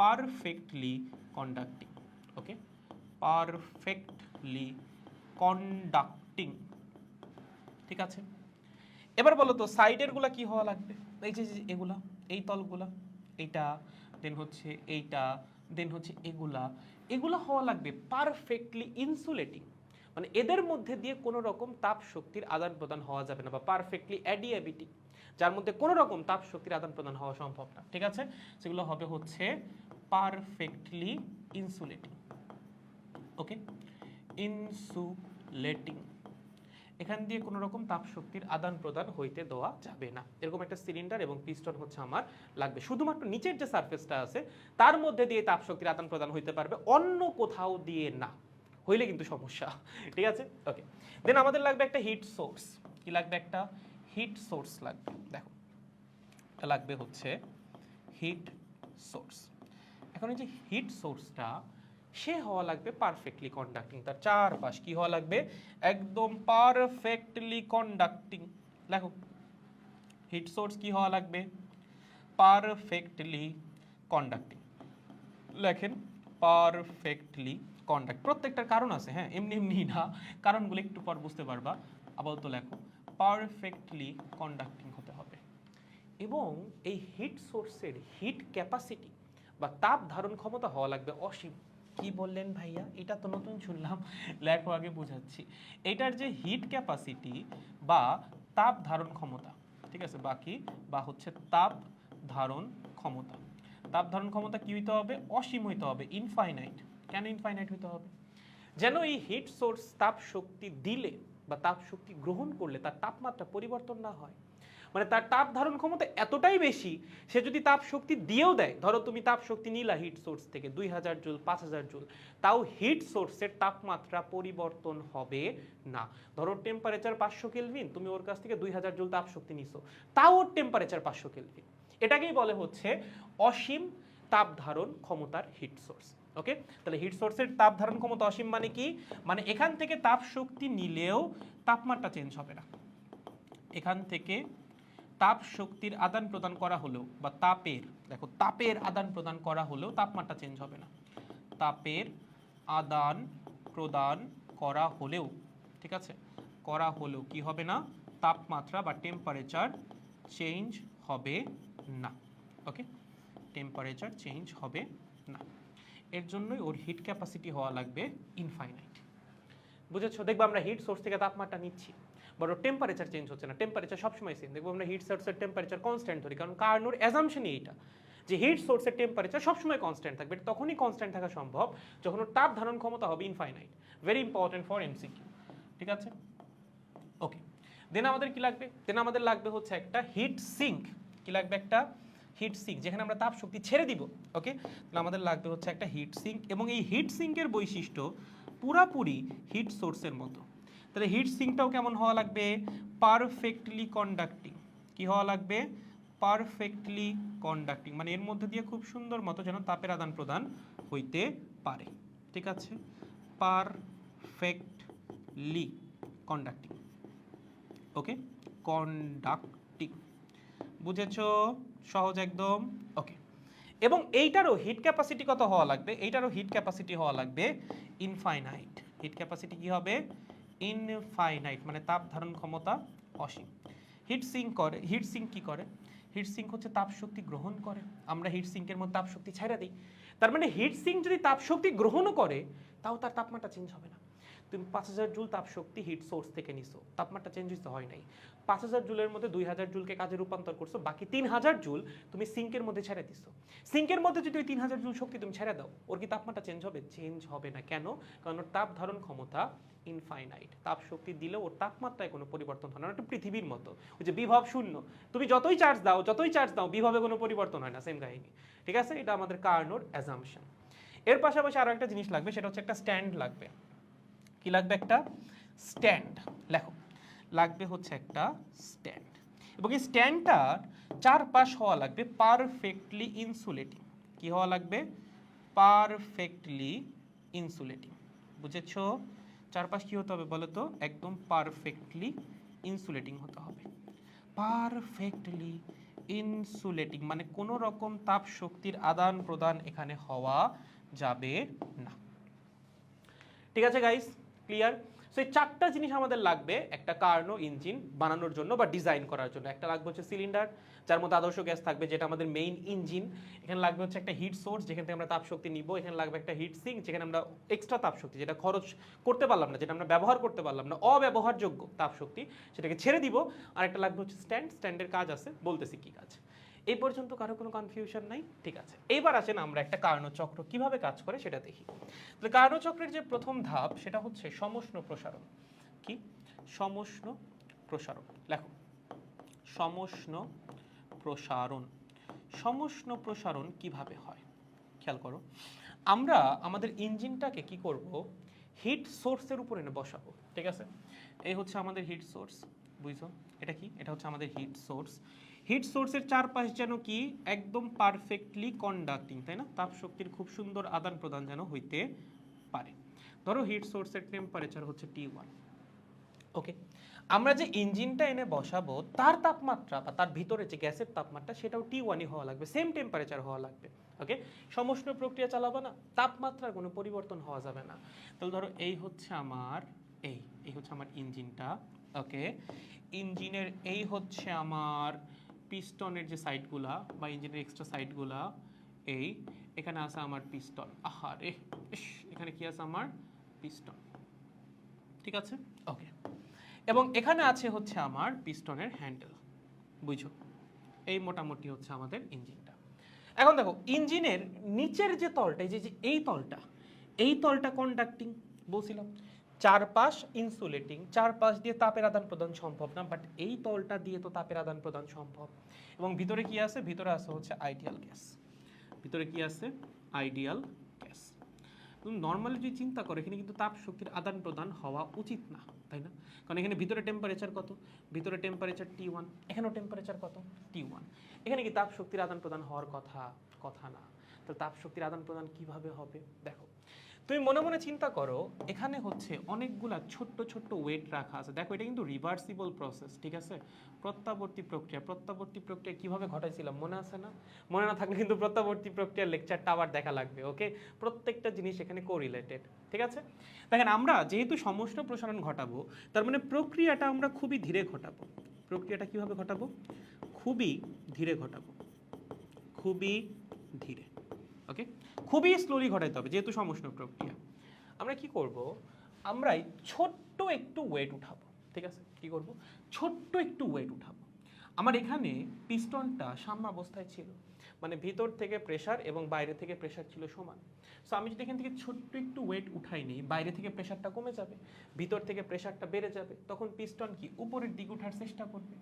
Perfectly conducting. Okay, perfectly conducting. ঠিক আছে, এবার বলো তো সাইডের গুলা কি হওয়া লাগবে? এই যে এগুলা, এই তলগুলা, এইটা, দেন হচ্ছে এইটা, দেন হচ্ছে এগুলা, এগুলা হওয়া লাগবে পারফেক্টলি ইনসুলেটিং। মানে এদের মধ্যে দিয়ে কোনো রকম তাপ শক্তির আদান প্রদান হওয়া যাবে না, বা পারফেক্টলি অ্যাডিয়াবিটিং, যার মধ্যে কোনো রকম তাপ শক্তির আদান প্রদান হওয়া সম্ভব না। ঠিক আছে, সেগুলো হবে হচ্ছে পারফেক্টলি ইনসুলেটিং। ওকে, ইনসুলেটিং, এখান দিয়ে কোনো রকম তাপ শক্তির আদান প্রদান হইতে দেওয়া যাবে না। এরকম একটা সিলিন্ডার এবং পিস্টন হচ্ছে আমার লাগবে। শুধুমাত্র নিচের যে সারফেসটা আছে তার মধ্যে দিয়ে তাপ শক্তির আদান প্রদান হইতে পারবে, অন্য কোথাও দিয়ে না। হইলে কিন্তু সমস্যা, ঠিক আছে? ওকে, দেন আমাদের লাগবে একটা হিট সোর্স। কি লাগবে? একটা হিট সোর্স লাগবে। দেখো, এটা লাগবে হচ্ছে হিট সোর্স। এখন এই যে হিট সোর্সটা, সে হওয়া লাগবে পারফেক্টলি কন্ডাক্টিং। তার চারপাশ কি হওয়া লাগবে? একদম পারফেক্টলি কন্ডাক্টিং। দেখো, হিট সোর্স কি হওয়া লাগবে? Perfectly conducting. লেখেন পারফেক্টলি কন্ডাক্ট। প্রত্যেকটার কারণ আছে, হ্যাঁ, এমনি এমনি না, কারণগুলো একটু পর বুঝতে পারবা। আপাতত লেখো পারফেক্টলি কন্ডাক্টিং হতে হবে। এবং এই হিট সোর্সের হিট ক্যাপাসিটি বা তাপ ধারণ ক্ষমতা হওয়া লাগবে অসীম। কি বললেন ভাইয়া? এটা তো নতুন শুনলাম, লেখো আগে বোঝাচ্ছি। এটার যে হিট ক্যাপাসিটি বা তাপ ধারণ ক্ষমতা, ঠিক আছে, বাকি বা হচ্ছে তাপ ধারণ ক্ষমতা। তাপ ধারণ ক্ষমতা কি হইতে হবে? অসীম হইতে হবে, ইনফাইনাইট। কেন ইনফাইনাইট হইতে হবে? যেন এই হিট সোর্স তাপ শক্তি দিলে বা তাপ শক্তি গ্রহণ করলে তার তাপমাত্রা পরিবর্তন না হয়। মানে তার তাপ ধারণ ক্ষমতা এতটাই বেশি, সে যদি তাপ শক্তি দিয়েও দেয়, ধরো তুমি তাপ শক্তি নিলা হিট সোর্স থেকে 2000 জুল, 5000 জুল, তাও হিট সোর্সের তাপমাত্রা পরিবর্তন হবে না। ধরো টেম্পারেচার 500 কেলভিন, তুমি ওর কাছ থেকে 2000 জুল তাপ শক্তি নিছো, তাও ওর টেম্পারেচার 500 কেলভিন। এটাকেই বলে হচ্ছে অসীম তাপ ধারণ ক্ষমতার হিট সোর্স। ওকে, তাহলে হিট সোর্সের তাপ ধারণ ক্ষমতা অসীম মানে কি? মানে এখান থেকে তাপ শক্তি নিলেও তাপমাত্রা চেঞ্জ হবে না। এখান থেকে তাপ শক্তির আদান প্রদান করা হলেও বা তাপের, দেখো, তাপের আদান প্রদান করা হলেও তাপমাত্রা চেঞ্জ হবে না। তাপের আদান প্রদান করা হলেও, ঠিক আছে, করা হলেও কি হবে না? তাপমাত্রা বা টেম্পারেচার চেঞ্জ হবে না। ওকে, টেম্পারেচার চেঞ্জ হবে না। এর জন্যই ওর হিট ক্যাপাসিটি হওয়া লাগবে ইনফাইনাইট। বুঝেছো? দেখবো আমরা হিট সোর্স থেকে তাপমাত্রা নিচ্ছি, বড় টেম্পারেচার চেঞ্জ হচ্ছে না, টেম্পারেচার সবসময় সেম। দেখবো আমরা হিট সোর্সের টেম্পারেচার কনস্ট্যান্ট ধরি, কারণ কার্নোর অ্যাজাম্পশনই এইটা যে হিট সোর্সের টেম্পারেচার সবসময় কনস্ট্যান্ট থাকবে। তখনই কনস্ট্যান্ট থাকা সম্ভব যখন ওর তাপ ধারণ ক্ষমতা হবে infinite. Very important for MCQ, ঠিক আছে? ওকে, দেন আমাদের কি লাগবে? দেন আমাদের লাগবে হচ্ছে একটা হিট সিঙ্ক। কি লাগবে? একটা হিট সিঙ্ক, যেখানে আমরা তাপ শক্তি ছেড়ে দিব। ওকে, তাহলে আমাদের লাগবে হচ্ছে একটা হিট সিঙ্ক, এবং এই হিট সিঙ্কের বৈশিষ্ট্য পুরাপুরি হিট সোর্সের মতো। তাহলে হিট সিঙ্কটাও কেমন হওয়া লাগবে? Perfectly conducting. কি হওয়া লাগবে? পারফেক্টলি কন্ডাক্টিং, মানে এর মধ্যে দিয়ে খুব সুন্দর মতো যেন তাপের আদান প্রদান হইতে পারে, ঠিক আছে? Perfectly conducting. ওকে, কন্ডাক্টিং, বুঝেছো? সহজ একদম। ওকে, এবং এইটারও হিট ক্যাপাসিটি কত হওয়া লাগবে? এইটারও হিট ক্যাপাসিটি হওয়া লাগবে ইনফাইনাইট। হিট ক্যাপাসিটি কি হবে? ইনফাইনাইট, মানে তাপ ধারণ ক্ষমতা অসীম। হিট সিঙ্ক করে, হিট সিঙ্ক কি করে? হিট সিঙ্ক হচ্ছে তাপ শক্তি গ্রহণ করে, আমরা হিট সিঙ্কের মধ্যে তাপ শক্তি ছেড়ে দিই। তার মানে হিট সিঙ্ক যদি তাপ শক্তি গ্রহণও করে, তাও তার তাপমাত্রা চেঞ্জ হবে না। তুমি 5000 জুল তাপ শক্তি হিট সোর্স থেকে নিছো, তাপমাত্রা চেঞ্জ হতে হয় নাই। 5000 জুলের মধ্যে 2000 জুলকে কাজে রূপান্তর করছো, বাকি 3000 জুল তুমি সিঙ্কের মধ্যে ছেড়ে দিছো। সিঙ্কের মধ্যে যদি ওই 3000 জুল শক্তি তুমি ছেড়ে দাও, ওর কি তাপমাত্রা চেঞ্জ হবে? চেঞ্জ হবে না। কেন? কারণ ওর তাপ ধারণ ক্ষমতা ইনফাইনাইট। তাপ শক্তি দিলেও ওর তাপমাত্রায় কোনো পরিবর্তন হয় না। একটা পৃথিবীর মতো, ওই যে বিভব শূন্য, তুমি যতই চার্জ দাও বিভবে কোনো পরিবর্তন হয় না, সেম কাহিনী, ঠিক আছে? এটা আমাদের কার্নোর অ্যাজাম্পশন। এর পাশাপাশি আরো একটা জিনিস লাগবে, সেটা হচ্ছে একটা স্ট্যান্ড লাগবে। কি লাগবে? একটা স্ট্যান্ড। লেখো, লাগবে হচ্ছে একটা স্ট্যান্ড, এবং এই স্ট্যান্ডটার চারপাশ হওয়া লাগবে পারফেক্টলি ইনসুলেটিং। কি হওয়া লাগবে? Perfectly insulating. বুঝেছো? চারপাশ কি হতে হবে বলো তো? একদম পারফেক্টলি ইনসুলেটিং হতে হবে। পারফেক্টলি ইনসুলেটিং মানে কোনো রকম তাপ শক্তির আদান প্রদান এখানে হওয়া যাবে না। ঠিক আছে গাইস, ক্লিয়ার? সো এই চারটা জিনিস আমাদের লাগবে একটা কার্নো ইঞ্জিন বানানোর জন্য বা ডিজাইন করার জন্য। একটা লাগবে হচ্ছে সিলিন্ডার, যার মধ্যে আদর্শ গ্যাস থাকবে, যেটা আমাদের মেইন ইঞ্জিন। এখানে লাগবে হচ্ছে একটা হিট সোর্স, যেখান থেকে আমরা তাপ শক্তি নিব। এখানে লাগবে একটা হিট সিঙ্ক, যেখানে আমরা এক্সট্রা তাপ শক্তি, যেটা খরচ করতে পারলাম না, যেটা আমরা ব্যবহার করতে পারলাম না, অব্যবহারযোগ্য তাপ শক্তি, সেটাকে ছেড়ে দিব। আর একটা লাগবে হচ্ছে স্ট্যান্ড। স্ট্যান্ডের কাজ আছে, বলতেছি কি কাজ। এই পর্যন্ত কারো কোনো কনফিউশন নাই? ঠিক আছে, এইবার আসেন আমরা একটা কার্নো চক্র কিভাবে কাজ করে সেটা দেখি। তাহলে কার্নো চক্রের যে প্রথম ধাপ, সেটা হচ্ছে সমষ্ণ প্রসারণ। কি? সমষ্ণ প্রসারণ। লেখো, সমষ্ণ প্রসারণ। সমষ্ণ প্রসারণ কিভাবে হয় খেয়াল করো। আমরা আমাদের ইঞ্জিনটাকে কি করব? হিট সোর্সের উপর এনে বসাবো, ঠিক আছে? এই হচ্ছে আমাদের হিট সোর্স, বুঝছো? এটা কি? এটা হচ্ছে আমাদের হিট সোর্স। হিট সোর্সের চারপাশ যেন কি একদম পারফেক্টলি কন্ডাক্টিং, তাই না? তাপ শক্তির খুব সুন্দর আদান প্রদান যেন হইতে পারে। ধরো হিট সোর্সের টেম্পারেচার হচ্ছে T1, ওকে? আমরা যে ইঞ্জিনটা এনে বসাবো তার তাপমাত্রা বা তার ভিতরে যে গ্যাসের তাপমাত্রা সেটাও T1ই হওয়া লাগবে, সেম টেম্পারেচার হওয়া লাগবে, ওকে? সমষ্ণ প্রক্রিয়া চালাবো না, তাপমাত্রার কোনো পরিবর্তন হওয়া যাবে না। তাহলে ধরো এই হচ্ছে আমার এই হচ্ছে আমার ইঞ্জিনটা, ওকে? ইঞ্জিনের এই হচ্ছে আমার পিস্টনের যে সাইডগুলা বা ইঞ্জিনের এক্সট্রা সাইডগুলা, এই এখানে আছে আমার পিস্টন, আহারে এখানে কি আছে আমার পিস্টন, ঠিক আছে, ওকে? এবং এখানে আছে হচ্ছে আমার পিস্টনের হ্যান্ডেল, বুঝছো? এই মোটামুটি হচ্ছে আমাদের ইঞ্জিনটা। এখন দেখো ইঞ্জিনের নিচের যে তলটা, এই যে এই তলটা কন্ডাক্টিং বলছিলাম, চারপাশ ইনসুলেটিং, চারপাশ দিয়ে তাপের আদান প্রদান সম্ভব না, বাট এই তলটা দিয়ে তো তাপের আদান প্রদান সম্ভব। এবং ভিতরে কি আছে? ভিতরে আছে হচ্ছে আইডিয়াল গ্যাস। ভিতরে কি আছে? Ideal gas. নর্মালি যদি চিন্তা করো এখানে কিন্তু তাপ শক্তির আদান প্রদান হওয়া উচিত না, তাই না? কারণ এখানে ভিতরে টেম্পারেচার কত? ভিতরে টেম্পারেচার T1, এখানেও টেম্পারেচার কত? T1। এখানে কি তাপ শক্তির আদান প্রদান হওয়ার কথা না। তো তাপ শক্তির আদান প্রদান কিভাবে হবে? দেখো তুমি মনে মনে চিন্তা করো, এখানে হচ্ছে অনেকগুলা ছোট্ট ছোট্ট ওয়েট রাখা আছে। দেখো এটা কিন্তু রিভার্সিবল প্রসেস, ঠিক আছে? প্রত্যাবর্তী প্রক্রিয়া কিভাবে ঘটাইছিলাম মনে আছে না? মনে না থাকলে কিন্তু প্রত্যাবর্তী প্রক্রিয়ার লেকচারটা আবার দেখা লাগবে, ওকে? প্রত্যেকটা জিনিস এখানে কোরিলেটেড, ঠিক আছে? দেখেন আমরা যেহেতু সমষ্ণ প্রসারণ ঘটাবো, তার মানে প্রক্রিয়াটা আমরা খুবই ধীরে ঘটাবো। প্রক্রিয়াটা কিভাবে ঘটাবো? খুবই ধীরে ঘটাবো, খুবই ধীরে, ওকে? খুবই স্লোলি ঘটাইতে হবে যেহেতু সমষ্ণ প্রক্রিয়া। আমরা কি করব? আমরা ছোট্ট একটু ওয়েট উঠাবো, ঠিক আছে? কি করব? ছোট্ট একটু ওয়েট উঠাবো। আমার এখানে পিস্টনটা সাম্যাবস্থায় ছিল, মানে ভিতর থেকে প্রেসার এবং বাইরে থেকে প্রেসার ছিল সমান। সো আমি যদি এখান থেকে ছোট্ট একটু ওয়েট উঠাই নিই, বাইরে থেকে প্রেসারটা কমে যাবে, ভিতর থেকে প্রেসারটা বেড়ে যাবে, তখন পিস্টন কি উপরের দিকে ওঠার চেষ্টা করবে।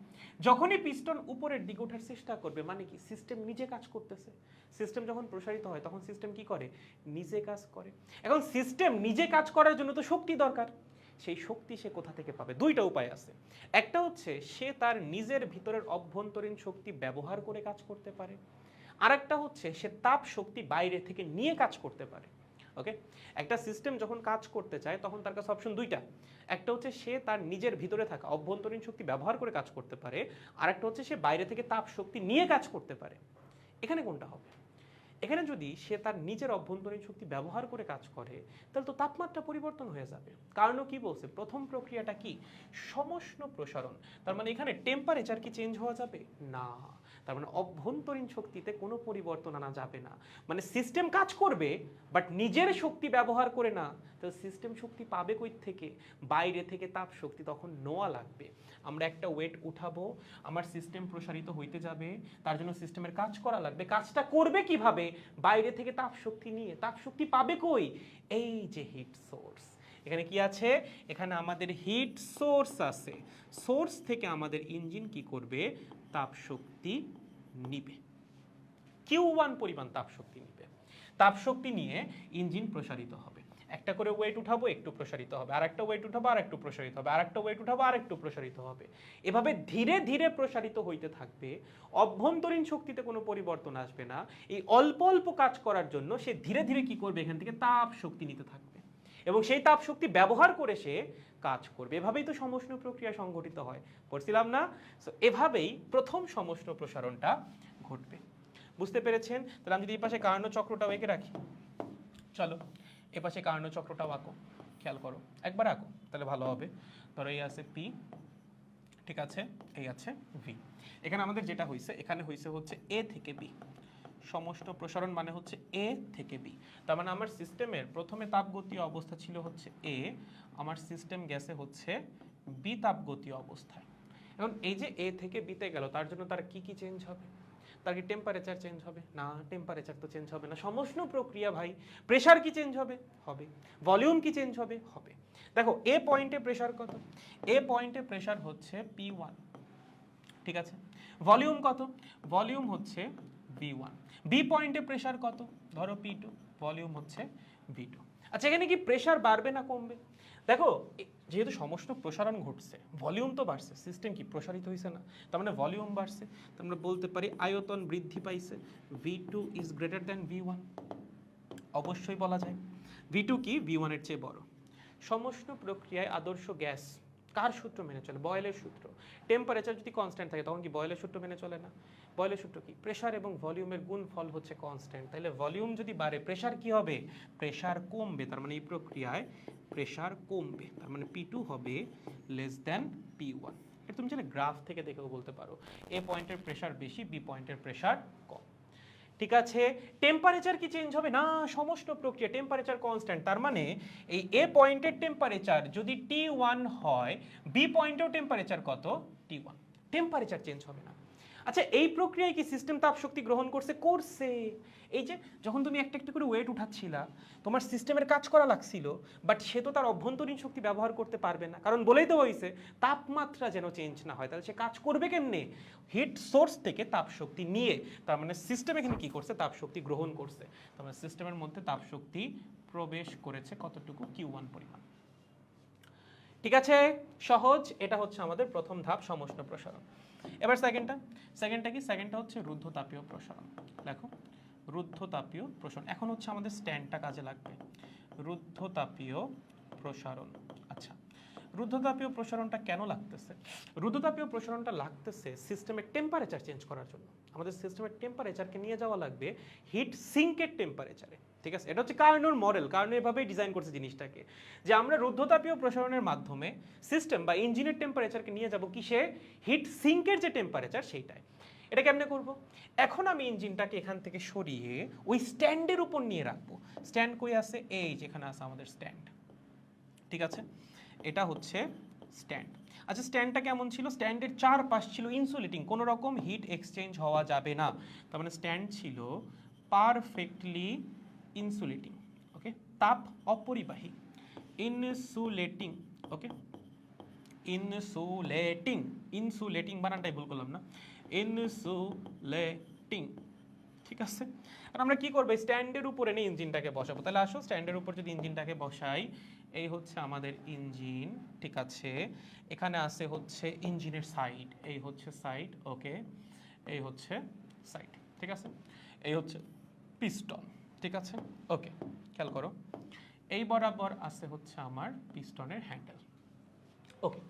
যখনই পিস্টন উপরের দিকে ওঠার চেষ্টা করবে মানে কি সিস্টেম নিজে কাজ করতেছে। সিস্টেম যখন প্রসারিত হয় তখন সিস্টেম কি করে? নিজে কাজ করে। এখন সিস্টেম নিজে কাজ করার জন্য তো শক্তি দরকার। সেই শক্তি সে কোথা থেকে পাবে? দুইটা উপায় আছে। একটা হচ্ছে সে তার নিজের ভিতরের অভ্যন্তরীণ শক্তি ব্যবহার করে কাজ করতে পারে, আরেকটা হচ্ছে সে তাপ শক্তি বাইরে থেকে নিয়ে কাজ করতে পারে, ওকে? একটা সিস্টেম যখন কাজ করতে চায় তখন তার কাছে অপশন দুইটা। একটা হচ্ছে সে তার নিজের ভিতরে থাকা অভ্যন্তরীণ শক্তি ব্যবহার করে কাজ করতে পারে, আরেকটা হচ্ছে সে বাইরে থেকে তাপ শক্তি নিয়ে কাজ করতে পারে। এখানে কোনটা হবে? এখানে যদি সে তার নিজের অভ্যন্তরীণ শক্তি ব্যবহার করে কাজ করে তাহলে তো তাপমাত্রা পরিবর্তন হয়ে যাবে। কারণ কি বলছে? প্রথম প্রক্রিয়াটা কি? সমষ্ণ প্রসারণ। তার মানে এখানে টেম্পারেচার কি চেঞ্জ হওয়া যাবে না? তার মানে অভ্যন্তরীণ শক্তিতে কোনো পরিবর্তন আনা যাবে না। মানে সিস্টেম কাজ করবে বাট নিজের শক্তি ব্যবহার করে না। তাহলে সিস্টেম শক্তি পাবে কই থেকে? বাইরে থেকে তাপ শক্তি তখন নেওয়া লাগবে। আমরা একটা ওয়েট উঠাবো, আমার সিস্টেম প্রসারিত হইতে যাবে, তার জন্য সিস্টেমের কাজ করা লাগবে। কাজটা করবে কিভাবে? বাইরে থেকে তাপ শক্তি নিয়ে। তাপ শক্তি পাবে কই? এই যে হিট সোর্স। এখানে কি আছে? এখানে আমাদের হিট সোর্স আছে। সোর্স থেকে আমাদের ইঞ্জিন কি করবে? তাপ শক্তি নিবে, Q1 পরিমাণ তাপ শক্তি নিবে। তাপ শক্তি নিয়ে ইঞ্জিন প্রসারিত হবে। একটা করে ওয়েট উঠাবো, একটু প্রসারিত হবে, আর একটা ওয়েট উঠাবো, আর একটু প্রসারিত হবে, আর একটা ওয়েট উঠাবো, আর একটু প্রসারিত হবে। এভাবে ধীরে ধীরে প্রসারিত হইতে থাকবে। অভ্যন্তরীণ শক্তিতে কোনো পরিবর্তন আসবে না। এই অল্প অল্প কাজ করার জন্য সে ধীরে ধীরে কি করবে? এখান থেকে তাপ শক্তি নিতে থাকবে এবং সেই তাপ শক্তি ব্যবহার করে সে কাজ করবে। এভাবেই তো সমষ্ণ প্রক্রিয়া সংঘটিত হয়, পড়ছিলাম না? সো এভাবেই প্রথম সমষ্ণ প্রসারণটা ঘটবে। বুঝতে পেরেছেন? তাহলে আমি যদি এই পাশে কার্নো চক্রটাও এঁকে রাখি, চলো এ পাশে কার্নো চক্রটাও আঁকো, খেয়াল করো, একবার আঁকো তাহলে ভালো হবে। ধরো এই আছে পি, ঠিক আছে, এই আছে ভি। এখানে আমাদের যেটা হয়েছে, এখানে হয়েছে হচ্ছে এ থেকে বি। সমষ্ণ প্রসারণ মানে হচ্ছে এ থেকে বি। তার মানে আমার সিস্টেমের প্রথমে তাপগতীয় অবস্থা ছিল হচ্ছে এ, আমার সিস্টেম গেছে হচ্ছে বি তাপগতীয় অবস্থায়। এখন এই যে এ থেকে বিতে গেল, তার জন্য তার কি কি চেঞ্জ হবে? তার কি টেম্পারেচার চেঞ্জ হবে? না, টেম্পারেচার তো চেঞ্জ হবে না, সমষ্ণ প্রক্রিয়া ভাই। প্রেসার কি চেঞ্জ হবে? হবে। ভলিউম কি চেঞ্জ হবে? হবে। দেখো এ পয়েন্টে প্রেসার কত? এ পয়েন্টে প্রেসার হচ্ছে P1, ঠিক আছে। ভলিউম কত? ভলিউম হচ্ছে V1। বি পয়েন্টে প্রেসার কত? ধরো P2, ভলিউম হচ্ছে V2। আচ্ছা এখানে কি প্রেসার বাড়বে না কমবে? দেখো যেহেতু সমস্ত প্রসারণ ঘটছে, ভলিউম তো বাড়ছে, সিস্টেম কি প্রসারিত হয়েছে না, তার মানে ভলিউম বাড়ছে, তো আমরা বলতে পারি আয়তন বৃদ্ধি পাইছে, V2 is greater than V1, অবশ্যই বলা যায়। V2 কি V1 এর চেয়ে বড়। সমস্ত প্রক্রিয়ায় আদর্শ গ্যাস কার সূত্র মেনে চলে? বয়েলের সূত্র। টেম্পারেচার যদি কনস্ট্যান্ট থাকে তখন কি বয়েলের সূত্র মেনে চলে না? বয়েলের সূত্র কি? প্রেসার এবং ভলিউমের গুণফল হচ্ছে কনস্ট্যান্ট, তাহলে ভলিউম যদি বাড়ে প্রেসার কি হবে? প্রেসার কমবে, তার মানে এই প্রক্রিয়ায় প্রেসার কমবে, তার মানে P2 হবে লেস দ্যান P1। এটা তুমি চাইলে গ্রাফ থেকে দেখেও বলতে পারো, এ পয়েন্টের প্রেসার বেশি, বি পয়েন্টের প্রেসার কম। ঠিক আছে, টেম্পারেচার কি চেঞ্জ হবে না? সমস্ত প্রক্রিয়া টেম্পারেচার কনস্ট্যান্ট, তার মানে এই এ পয়েন্টের টেম্পারেচার যদি T1 হয়, বি পয়েন্টেও টেম্পারেচার কত? T1, টেম্পারেচার চেঞ্জ হবে না। আচ্ছা এই প্রক্রিয়ায় কি সিস্টেম তাপ শক্তি গ্রহণ করছে? করছে। এই যে যখন তুমি একটা একটা করে ওয়েট উঠাচ্ছিলা, তোমার সিস্টেমের কাজ করা লাগছিল, বাট সে তো তার অভ্যন্তরীণ শক্তি ব্যবহার করতে পারবে না, কারণ বলেই তো হয়েছে তাপমাত্রা যেন চেঞ্জ না হয়, তাহলে সে কাজ করবে কেমনে? হিট সোর্স থেকে তাপ শক্তি নিয়ে, তার মানে সিস্টেম এখানে কি করছে? তাপ শক্তি গ্রহণ করছে, তার মানে সিস্টেমের মধ্যে তাপ শক্তি প্রবেশ করেছে কতটুকু? Q1 পরিমাণ। ঠিক আছে, সহজ। এটা হচ্ছে আমাদের প্রথম ধাপ, সমষ্ণ প্রসারণ। এবার সেকেন্ডটা কি? সেকেন্ডটা হচ্ছে রুদ্ধতাপীয় প্রসারণ। দেখো রুদ্ধতাপীয় প্রসারণ, এখন হচ্ছে আমাদের স্ট্যান্ডটা কাজে লাগবে। রুদ্ধতাপীয় প্রসারণ। আচ্ছা রুদ্ধতাপীয় প্রসারণটা কেন লাগতেছে? রুদ্ধতাপীয় প্রসারণটা লাগতেছে সিস্টেমের টেম্পারেচার চেঞ্জ করার জন্য। আমাদের সিস্টেমের টেম্পারেচারকে নিয়ে যাওয়া লাগবে হিট সিঙ্কের টেম্পারেচারে। ঠিক আছে, এটা হচ্ছে কার্নোর মডেল, কার্নো এভাবেই ডিজাইন করছে জিনিসটাকে, যে আমরা রুদ্ধতাপীয় প্রসারণের মাধ্যমে সিস্টেম বা ইঞ্জিনের টেম্পারেচারকে নিয়ে যাব কিসে? হিট সিঙ্কের যে টেম্পারেচার সেইটায়। এটা কেমনে করব? এখন আমি ইঞ্জিনটাকে এখান থেকে সরিয়ে ওই স্ট্যান্ডের উপর নিয়ে রাখবো। স্ট্যান্ড কই আছে? এই যেখানে আছে আমাদের স্ট্যান্ড। ঠিক আছে, এটা হচ্ছে স্ট্যান্ড। আচ্ছা স্ট্যান্ডটা কেমন ছিল? স্ট্যান্ডের চারপাশ ছিল ইনসুলেটিং, কোনো রকম হিট এক্সচেঞ্জ হওয়া যাবে না, তার মানে স্ট্যান্ড ছিল পারফেক্টলি ইনসুলেটিং। ওকে, তাপ অপরিবাহী, ইনসুলেটিং। ওকে, ইনসুলেটিং, ইনসুলেটিং বানানটাই ভুল করলাম না, ইনসুলেটিং। ঠিক আছে, আর আমরা কি করবো? স্ট্যান্ডের উপরে নিয়ে ইঞ্জিনটাকে বসাবো। তাহলে আসো স্ট্যান্ডের উপর যদি ইঞ্জিনটাকে বসাই, এই হচ্ছে আমাদের ইঞ্জিন। ঠিক আছে, এখানে আছে হচ্ছে ইঞ্জিনের সাইড, এই হচ্ছে সাইড। ওকে, এই হচ্ছে সাইড। ঠিক আছে, এই হচ্ছে পিস্টন। ঠিক আছে, ওকে খেয়াল করো, এই বরাবর আছে হচ্ছে আমার পিস্টনের হ্যান্ডেল। ওকে,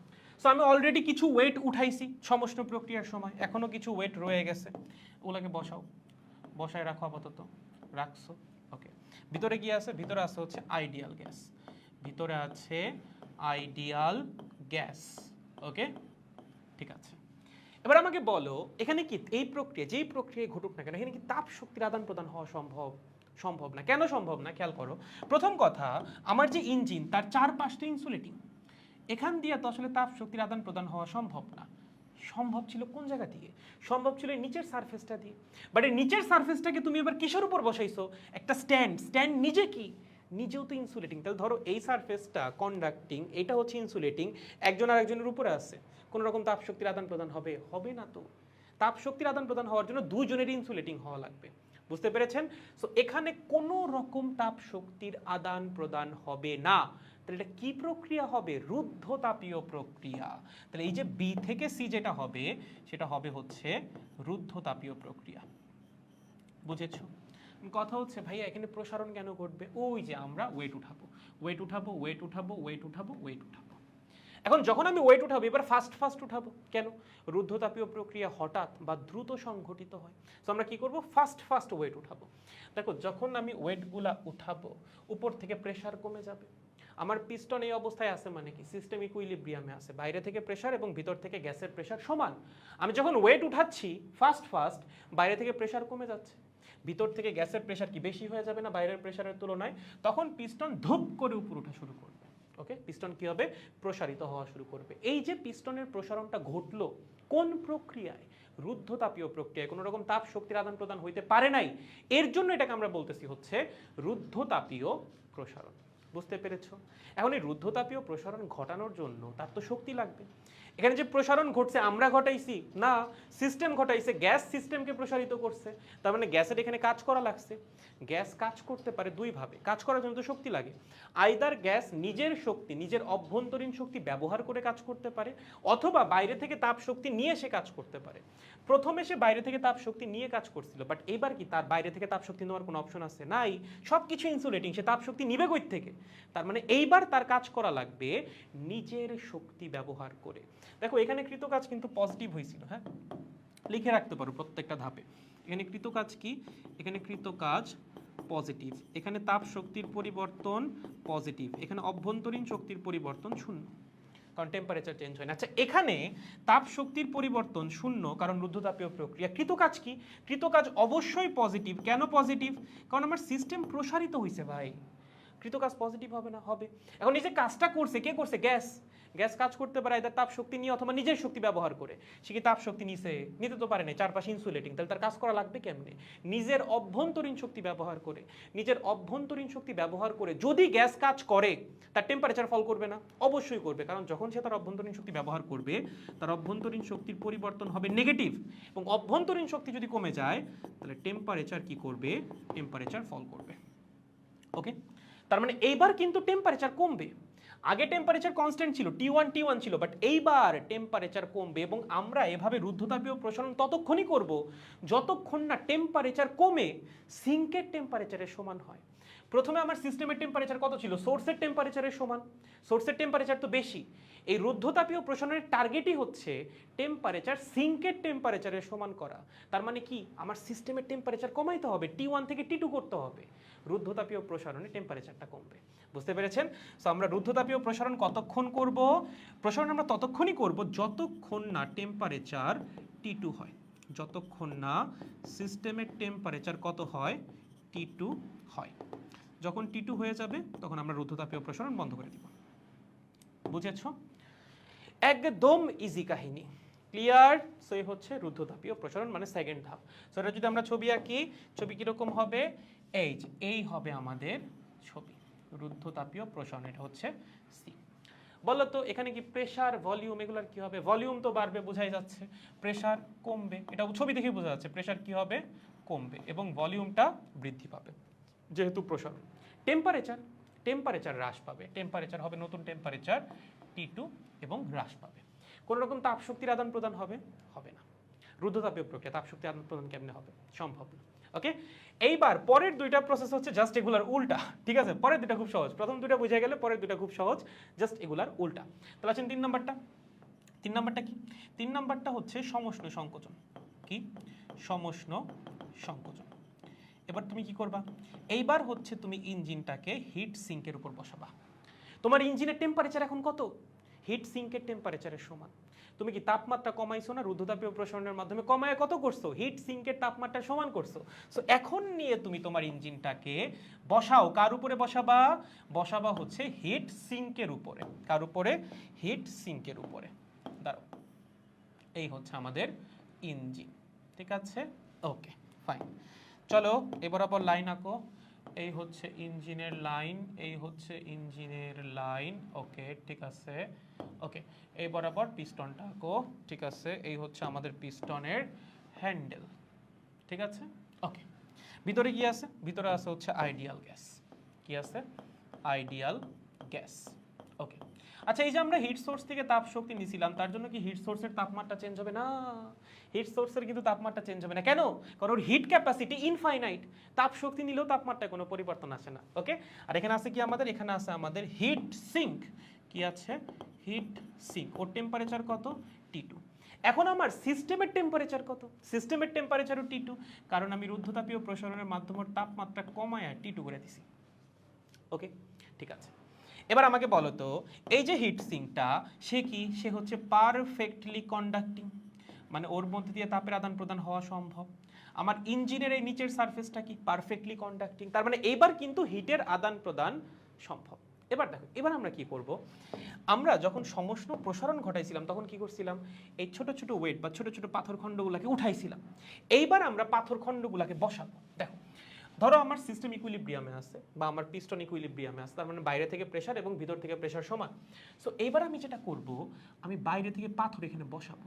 সো আমি অলরেডি কিছু ওয়েট উঠাইছি সমষ্ণ প্রক্রিয়ার সময়, এখনো কিছু ওয়েট রয়ে গেছে, ওগুলোকে বসাও, বসায় রাখো আপাতত। রাখছো? ওকে, ভিতরে কি আছে? ভিতরে আছে হচ্ছে আইডিয়াল গ্যাস, ভিতরে আছে আইডিয়াল গ্যাস। ওকে, ঠিক আছে, এবার আমাকে বলো এখানে কি এই প্রক্রিয়া, যেই প্রক্রিয়ায় ঘটুক না কেন, এখানে কি তাপ শক্তির আদান প্রদান হওয়া সম্ভব? সম্ভব না। কেন সম্ভব না? খেয়াল করো, প্রথম কথা, আমার যে ইঞ্জিন তার চারপাশটা ইনসুলেটিং, এখান দিয়ে তো আসলে তাপ শক্তির আদান প্রদান হওয়া সম্ভব না। সম্ভব ছিল কোন জায়গা দিয়ে? সম্ভব ছিল নিচের সারফেসটা দিয়ে। বাট এই নিচের সারফেসটাকে তুমি এবার কিসের উপর বসাইছো? একটা স্ট্যান্ড। স্ট্যান্ড নিজে কি? নিজেও তো ইনসুলেটিং। তাহলে ধরো এই সারফেসটা কন্ডাক্টিং, এটা হচ্ছে ইনসুলেটিং, একজন আর একজনের উপরে আছে, কোনো রকম তাপ শক্তির আদান প্রদান হবে? হবে না তো। তাপ শক্তির আদান প্রদান হওয়ার জন্য দুজনেরই ইনসুলেটিং হওয়া লাগবে। বুঝতে পেরেছেন? সো এখানে কোনো রকম তাপ শক্তির আদান প্রদান হবে না। তাহলে এটা কি প্রক্রিয়া হবে? রুদ্ধতাপীয় প্রক্রিয়া। তাহলে এই যে বি থেকে সি যেটা হবে, সেটা হবে হচ্ছে রুদ্ধতাপীয় প্রক্রিয়া। বুঝেছো? কথা হচ্ছে ভাইয়া এখানে প্রসারণ কেন ঘটবে? ওই যে আমরা ওয়েট উঠাবো, ওয়েট উঠাবো, ওয়েট উঠাবো, ওয়েট উঠাবো, ওয়েট উঠাবো। এখন যখন আমি ওয়েট উঠাবো, এবার ফাস্ট উঠাবো। কেন? রুদ্ধতাপীয় প্রক্রিয়া হঠাৎ বা দ্রুত সংঘটিত হয়, তো আমরা কি করব? ফাস্ট ওয়েট উঠাবো। দেখো যখন আমি ওয়েটগুলা উঠাবো, উপর থেকে প্রেসার কমে যাবে। আমার পিস্টন এই অবস্থায় আছে মানে কি? সিস্টেম ইকুইলিব্রিয়ামে আছে, বাইরে থেকে প্রেসার এবং ভিতর থেকে গ্যাসের প্রেসার সমান। আমি যখন ওয়েট উঠাচ্ছি ফাস্ট, বাইরে থেকে প্রেসার কমে যাচ্ছে, ভিতর থেকে গ্যাসের প্রেসার কি বেশি হয়ে যাবে না বাইরের প্রেসারের তুলনায়? তখন পিস্টন ধুপ করে উপর ওঠা শুরু করবে। ওকে, পিস্টন কি হবে? প্রসারিত হওয়া শুরু করবে। এই যে পিস্টনের প্রসারণটা ঘটলো কোন প্রক্রিয়ায়? রুদ্ধতাপীয় প্রক্রিয়ায়। কোনো রকম তাপ শক্তির আদান প্রদান হইতে পারে নাই, এর জন্য এটাকে আমরা বলতেছি হচ্ছে রুদ্ধতাপীয় প্রসারণ। বুঝতে পেরেছো? এখন এই রুদ্ধতাপীয় প্রসারণ ঘটানোর জন্য তার তো শক্তি লাগবে। এখানে যে প্রসারণ ঘটছে আমরা ঘটাইছি না, সিস্টেম ঘটাইছে, গ্যাস সিস্টেমকে প্রসারিত করছে। তার মানে গ্যাসের এখানে কাজ করা লাগছে। গ্যাস কাজ করতে পারে দুইভাবে, কাজ করার জন্য তো শক্তি লাগে। আইদার গ্যাস নিজের শক্তি, নিজের অভ্যন্তরীণ শক্তি ব্যবহার করে কাজ করতে পারে, অথবা বাইরে থেকে তাপ শক্তি নিয়ে সে কাজ করতে পারে। প্রথমে সে বাইরে থেকে তাপ শক্তি নিয়ে কাজ করছিল, বাট এবার কি তার বাইরে থেকে তাপ শক্তি নেওয়ার কোনো অপশন আছে? নাই, সবকিছু ইনসুলেটিং, সে তাপ শক্তি নিবে কই থেকে? তার মানে এইবার তার কাজ করা লাগবে নিজের শক্তি ব্যবহার করে। দেখো এখানে কৃতকাজ কিন্তু পজিটিভ হয়েছিল, হ্যাঁ, লিখে রাখতে পারো প্রত্যেকটা ধাপে। এখানে কৃতকাজ কি? এখানে কৃতকাজ পজিটিভ, এখানে তাপ শক্তির পরিবর্তন পজিটিভ, এখানে অভ্যন্তরীণ শক্তির পরিবর্তন শূন্য, কারণ টেম্পারেচার চেঞ্জ হয় না। আচ্ছা এখানে তাপ শক্তির পরিবর্তন শূন্য, কারণ রুদ্ধতাপীয় প্রক্রিয়া। কৃতকাজ কি? কৃতকাজ অবশ্যই পজিটিভ। কেন পজিটিভ? কারণ আমার সিস্টেম প্রসারিত হয়েছে ভাই। কৃতকাজ পজিটিভ হবে না? হবে। এখন এই যে কাজটা করছে, কে করছে? গ্যাস। গ্যাস কাজ করতে পারে এদের তাপ শক্তি নিয়ে অথবা নিজের শক্তি ব্যবহার করে। সে কি তাপ শক্তি নিতে তো পারে না, চারপাশে ইনসুলেটিং, তাহলে তার কাজ করা লাগবে কেমনে? নিজের অভ্যন্তরীণ শক্তি ব্যবহার করে। নিজের অভ্যন্তরীণ শক্তি ব্যবহার করে যদি গ্যাস কাজ করে, তার টেম্পারেচার ফল করবে না? অবশ্যই করবে, কারণ যখন সে তার অভ্যন্তরীণ শক্তি ব্যবহার করবে, তার অভ্যন্তরীণ শক্তির পরিবর্তন হবে নেগেটিভ, এবং অভ্যন্তরীণ শক্তি যদি কমে যায় তাহলে টেম্পারেচার কি করবে? টেম্পারেচার ফল করবে। ওকে, তার মানে এইবার কিন্তু টেম্পারেচার কমবে। আগে টেম্পারেচার কনস্ট্যান্ট ছিল, T1 ছিল, বাট এইবার টেম্পারেচার কমবে। এবং আমরা এভাবে রুদ্ধতাপীয় প্রসারণ ততক্ষণই করব যতক্ষণ না টেম্পারেচার কমে সিঙ্কের টেম্পারেচারের সমান হয়। প্রথমে আমার সিস্টেমের টেম্পারেচার কত ছিল? সোর্সের টেম্পারেচারের সমান। সোর্সের টেম্পারেচার তো বেশি। এই রুদ্ধতাপীয় প্রসারণের টার্গেটই হচ্ছে টেম্পারেচার সিঙ্কের টেম্পারেচারের সমান করা। তার মানে কি? আমার সিস্টেমের টেম্পারেচার কমাইতে হবে, T1 থেকে T2 করতে হবে। রুদ্ধতাপীয় প্রসারণে টেম্পারেচারটা কমবে। বুঝতে পেরেছেন? সো আমরা রুদ্ধতাপীয় প্রসারণ কতক্ষণ করব? প্রসারণ আমরা ততক্ষণই করব যতক্ষণ না টেম্পারেচার T2 হয়, যতক্ষণ না সিস্টেমের টেম্পারেচার কত হয়? T2 হয়। যখন T2 হয়ে যাবে তখন আমরা রুদ্ধতাপীয় প্রসারণ বন্ধ করে দিব। বুঝেছো? একদম ইজি কাহিনী, ক্লিয়ার? সো এই হচ্ছে রুদ্ধতাপীয় প্রসারণ, মানে সেকেন্ড ধাপ। সো এটা যদি আমরা ছবি আঁকি, ছবি কিরকম হবে? এই হবে আমাদের ছবি রুদ্ধতাপীয় প্রসারণ। এটা হচ্ছে সি। বলো তো এখানে কি প্রেসার, ভলিউম, এগুলোর কি হবে? ভলিউম তো বাড়বে, বোঝাই যাচ্ছে। প্রেসার কমবে, এটা ছবি দেখে বোঝা যাচ্ছে। প্রেসার কি হবে? কমবে, এবং ভলিউমটা বৃদ্ধি পাবে যেহেতু প্রসারণ। টেম্পারেচার হ্রাস পাবে। টেম্পারেচার হবে নতুন টেম্পারেচার T2 এবং হ্রাস পাবে। কোন রকম তাপ শক্তির আদান প্রদান হবে? হবে না। রুদ্ধতাপীয় প্রক্রিয়া তাপ শক্তি আদান প্রদান কেমনে হবে? সম্ভব না। ওকে, এইবার পরের দুইটা প্রসেস হচ্ছে জাস্ট এগুলার উল্টা। ঠিক আছে, পরের দুইটা খুব সহজ, প্রথম দুইটা বুঝে গেলে পরের দুইটা খুব সহজ, জাস্ট এগুলার উল্টা। তাহলে আছেন 3 নাম্বারটা। 3 নাম্বারটা কি? 3 নাম্বারটা হচ্ছে সমষ্ণ সংকোচন। কি? সমষ্ণ সংকোচন। এবার তুমি কি করবা? এইবার হচ্ছে তুমি ইঞ্জিনটাকে হিট সিঙ্কের উপর বসাবা। তোমার ইঞ্জিনের টেম্পারেচার এখন কত? হিট সিঙ্কের টেম্পারেচারের সমান। তুমি কি তাপমাত্রা কমাইছো না? রুদ্ধতাপীয় প্রসারণের মাধ্যমে কমায় কত করছো? হিট সিঙ্কের তাপমাত্রা সমান করছো। সো এখন নিয়ে তুমি তোমার ইঞ্জিনটাকে বসাও। কার উপরে বসাবা? বসাবা হচ্ছে হিট সিঙ্কের উপরে। কার উপরে? হিট সিঙ্কের উপরে। দাঁড়াও, এই হচ্ছে আমাদের ইঞ্জিন। ঠিক আছে, ওকে ফাইন। চলো এবার আবার লাইন আঁকো। এই হচ্ছে ইঞ্জিনের লাইন, এই হচ্ছে ইঞ্জিনের লাইন। ওকে ঠিক আছে, ওকে এই বরাবর পিস্টনটা আঁকো। ঠিক আছে, এই হচ্ছে আমাদের পিস্টনের হ্যান্ডেল। ঠিক আছে, ওকে। ভিতরে কি আছে? ভিতরে আছে হচ্ছে আইডিয়াল গ্যাস। কি আছে? Ideal gas. ওকে, আচ্ছা এই যে আমরা হিট সোর্স থেকে তাপ শক্তি নিছিলাম, তার জন্য কি হিট সোর্সের তাপমাত্রা চেঞ্জ হবে না? হিট সোর্সের কিন্তু তাপমাত্রা চেঞ্জ হবে না। কেন? কারণ ওর হিট ক্যাপাসিটি ইনফাইনাইট। তাপ শক্তি নিলেও তাপমাত্রায় কোনো পরিবর্তন আসে না। ওকে, আর এখানে আছে কি আমাদের? এখানে আছে আমাদের হিট সিঙ্ক। কি আছে? Hit sync. ওর টেম্পারেচার কত? T2। এখন আমার সিস্টেমের টেম্পারেচার কত? সিস্টেমের টেম্পারেচারও T2, কারণ আমি রুদ্ধতাপীয় প্রসারণের মাধ্যমে তাপমাত্রা কমায় T2 করে দিছি। ওকে ঠিক আছে, এবার আমাকে বলো তো এই যে হিট সিঙ্কটা, সে কি? সে হচ্ছে পারফেক্টলি কন্ডাক্টিং, মানে ওর মধ্যে দিয়ে তাপের আদান প্রদান হওয়া সম্ভব। আমার ইঞ্জিনের এই নিচের সারফেসটা কি? Perfectly conducting. তার মানে এইবার কিন্তু হিটের আদান প্রদান সম্ভব। এবার দেখো, এবার আমরা কি করব? আমরা যখন সমষ্ণ প্রসারণ ঘটাইছিলাম তখন কি করছিলাম? এই ছোট ছোট ওয়েট বা ছোট ছোট পাথর খণ্ডগুলোকে উঠাইছিলাম। এইবার আমরা পাথর খণ্ডগুলোকে বসাবো। দেখো ধরো আমার সিস্টেম ইকুইলিব্রিয়ামে আছে বা আমার পিস্টন ইকুইলিব্রিয়ামে আছে, তার মানে বাইরে থেকে প্রেসার এবং ভিতর থেকে প্রেসার সমান। সো এইবার আমি যেটা করব, আমি বাইরে থেকে পাথর এখানে বসাবো।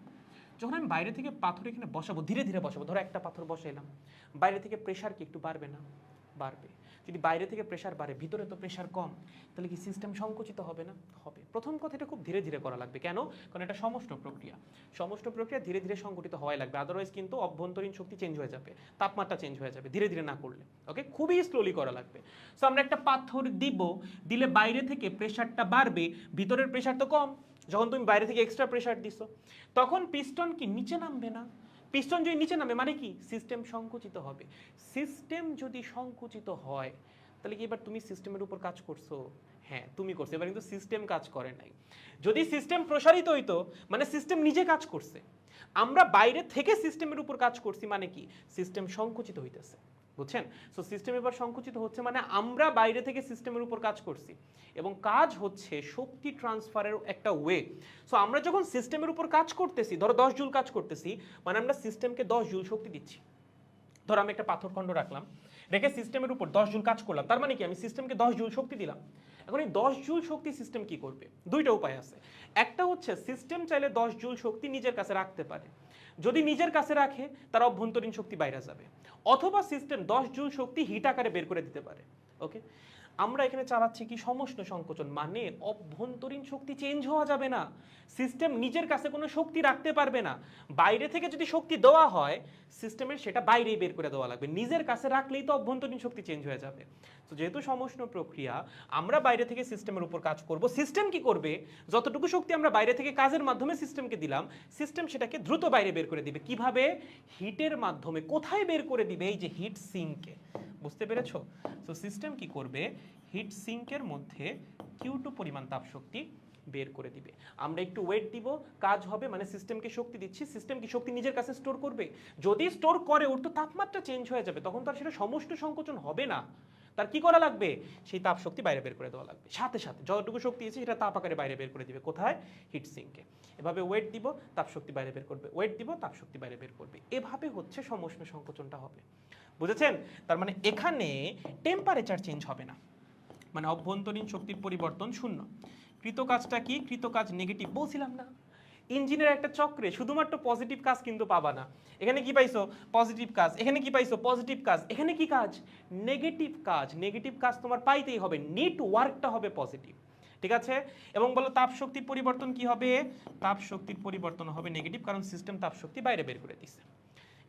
যখন আমি বাইরে থেকে পাথর এখানে বসাবো, ধীরে ধীরে বসাবো, ধরো একটা পাথর বসাইলাম, বাইরে থেকে প্রেসার কি একটু বাড়বে না? বাড়বে। যদি বাইরে থেকে প্রেসার বাড়ে, ভিতরে তো প্রেসার কম, তাহলে কি সিস্টেম সংকুচিত হবে না? হবে। প্রথম কথা, এটা খুব ধীরে ধীরে করা লাগবে। কেন? কারণ এটা সমষ্ট প্রক্রিয়া। সমষ্ট প্রক্রিয়া ধীরে ধীরে সংকুচিত হওয়াই লাগবে, আদারওয়াইজ কিন্তু অভ্যন্তরীণ শক্তি চেঞ্জ হয়ে যাবে, তাপমাত্রা চেঞ্জ হয়ে যাবে ধীরে ধীরে না করলে। ওকে, খুবই স্লোলি করা লাগবে। সো আমরা একটা পাথর দিব, দিলে বাইরে থেকে প্রেসারটা বাড়বে, ভিতরের প্রেসার তো কম। যখন তুমি বাইরে থেকে এক্সট্রা প্রেসার দিছো, তখন পিস্টন কি নিচে নামবে না? পিস্টন যদি নিচে নামে মানে কি? সিস্টেম সংকুচিত হবে। সিস্টেম যদি সংকুচিত হয়, তাহলে কি এবার তুমি সিস্টেমের উপর কাজ করছো? হ্যাঁ, তুমি করছো। এবার কিন্তু সিস্টেম কাজ করে নাই। যদি সিস্টেম প্রসারিত হইতো, মানে সিস্টেম নিজে কাজ করছে। আমরা বাইরে থেকে সিস্টেমের উপর কাজ করছি, মানে কি? সিস্টেম সংকুচিত হইতেছে। বুঝছেন? সো সিস্টেম এবার সংকুচিত হচ্ছে, মানে আমরা বাইরে থেকে সিস্টেমের উপর কাজ করছি, এবং কাজ হচ্ছে শক্তি ট্রান্সফারের একটা ওয়ে। সো আমরা যখন সিস্টেমের উপর কাজ করতেছি, ধরো 10 জুল কাজ করতেছি, মানে আমরা সিস্টেমকে 10 জুল শক্তি দিচ্ছি। ধরো আমি একটা পাথরখণ্ড রাখলাম, রেখে সিস্টেমের উপর 10 জুল কাজ করলাম, তার মানে কি? আমি সিস্টেমকে 10 জুল শক্তি দিলাম। এখন এই 10 জুল শক্তি সিস্টেম কি করবে? দুইটা উপায় আছে। একটা হচ্ছে সিস্টেম চাইলে 10 জুল শক্তি নিজের কাছে রাখতে পারে। যদি নিজের কাছে রাখে, তার অভ্যন্তরীণ শক্তি বাইরে যাবে। অথবা সিস্টেম 10 জুল শক্তি হিট আকারে বের করে দিতে পারে। ওকে, আমরা এখানে চালাচ্ছি কি? সমষ্ণ সংকোচন, মানে অভ্যন্তরীণ শক্তি চেঞ্জ হওয়া যাবে না। সিস্টেম নিজের কাছে কোনো শক্তি রাখতে পারবে না। বাইরে থেকে যদি শক্তি দেওয়া হয়, সিস্টেমের সেটা বাইরেই বের করে দেওয়া লাগবে। নিজের কাছে রাখলেই তো অভ্যন্তরীণ শক্তি চেঞ্জ হয়ে যাবে। তো যেহেতু সমষ্ণ প্রক্রিয়া, আমরা বাইরে থেকে সিস্টেমের উপর কাজ করব। সিস্টেম কি করবে? যতটুকু শক্তি আমরা বাইরে থেকে কাজের মাধ্যমে সিস্টেমকে দিলাম, সিস্টেম সেটাকে দ্রুত বাইরে বের করে দিবে। কিভাবে? হিটের মাধ্যমে। কোথায় বের করে দিবে? এই যে হিট সিঙ্কে। বুঝতে পেরেছো? সো সিস্টেম কি করবে? হিট সিঙ্কের মধ্যে Q2 পরিমাণ তাপ শক্তি বের করে দিবে। আমরা একটু ওয়েট দিব, কাজ হবে, মানে সিস্টেমকে শক্তি দিচ্ছি। সিস্টেম কি শক্তি নিজের কাছে স্টোর করবে? যদি স্টোর করে, ওর তো তাপমাত্রা চেঞ্জ হয়ে যাবে, তখন তো আর সেটা সমষ্ণ সংকোচন হবে না। তার কি করা লাগবে? সেই তাপ শক্তি বাইরে বের করে দেওয়া লাগবে। সাথে সাথে যতটুকু শক্তি আছে সেটা তাপ আকারে বাইরে বের করে দিবে। কোথায়? হিট সিঙ্কে। এভাবে ওয়েট দিব, তাপ শক্তি বাইরে বের করবে, ওয়েট দিব, তাপ শক্তি বাইরে বের করবে। এভাবে হচ্ছে সমষ্ণ সংকোচনটা হবে। বুঝেছেন? তার মানে এখানে টেম্পারেচার চেঞ্জ হবে না, মানে অভ্যন্তরীণ শক্তির পরিবর্তন শূন্য। কৃতকাজটা কি? কৃতকাজ নেগেটিভ। বলছিলাম না, ইঞ্জিনের একটা চক্রে শুধুমাত্র পজিটিভ কাজ কিন্তু পাবা না। এখানে কি পাইছো? পজিটিভ কাজ। এখানে কি পাইছো? পজিটিভ কাজ। এখানে কি কাজ? নেগেটিভ কাজ। নেগেটিভ কাজ তোমার পাইতেই হবে, নেট ওয়ার্কটা হবে পজিটিভ। ঠিক আছে? এবং বলো তাপ শক্তির পরিবর্তন কি হবে? তাপ শক্তির পরিবর্তন হবে নেগেটিভ, কারণ সিস্টেম তাপ শক্তি বাইরে বের করে দিছে।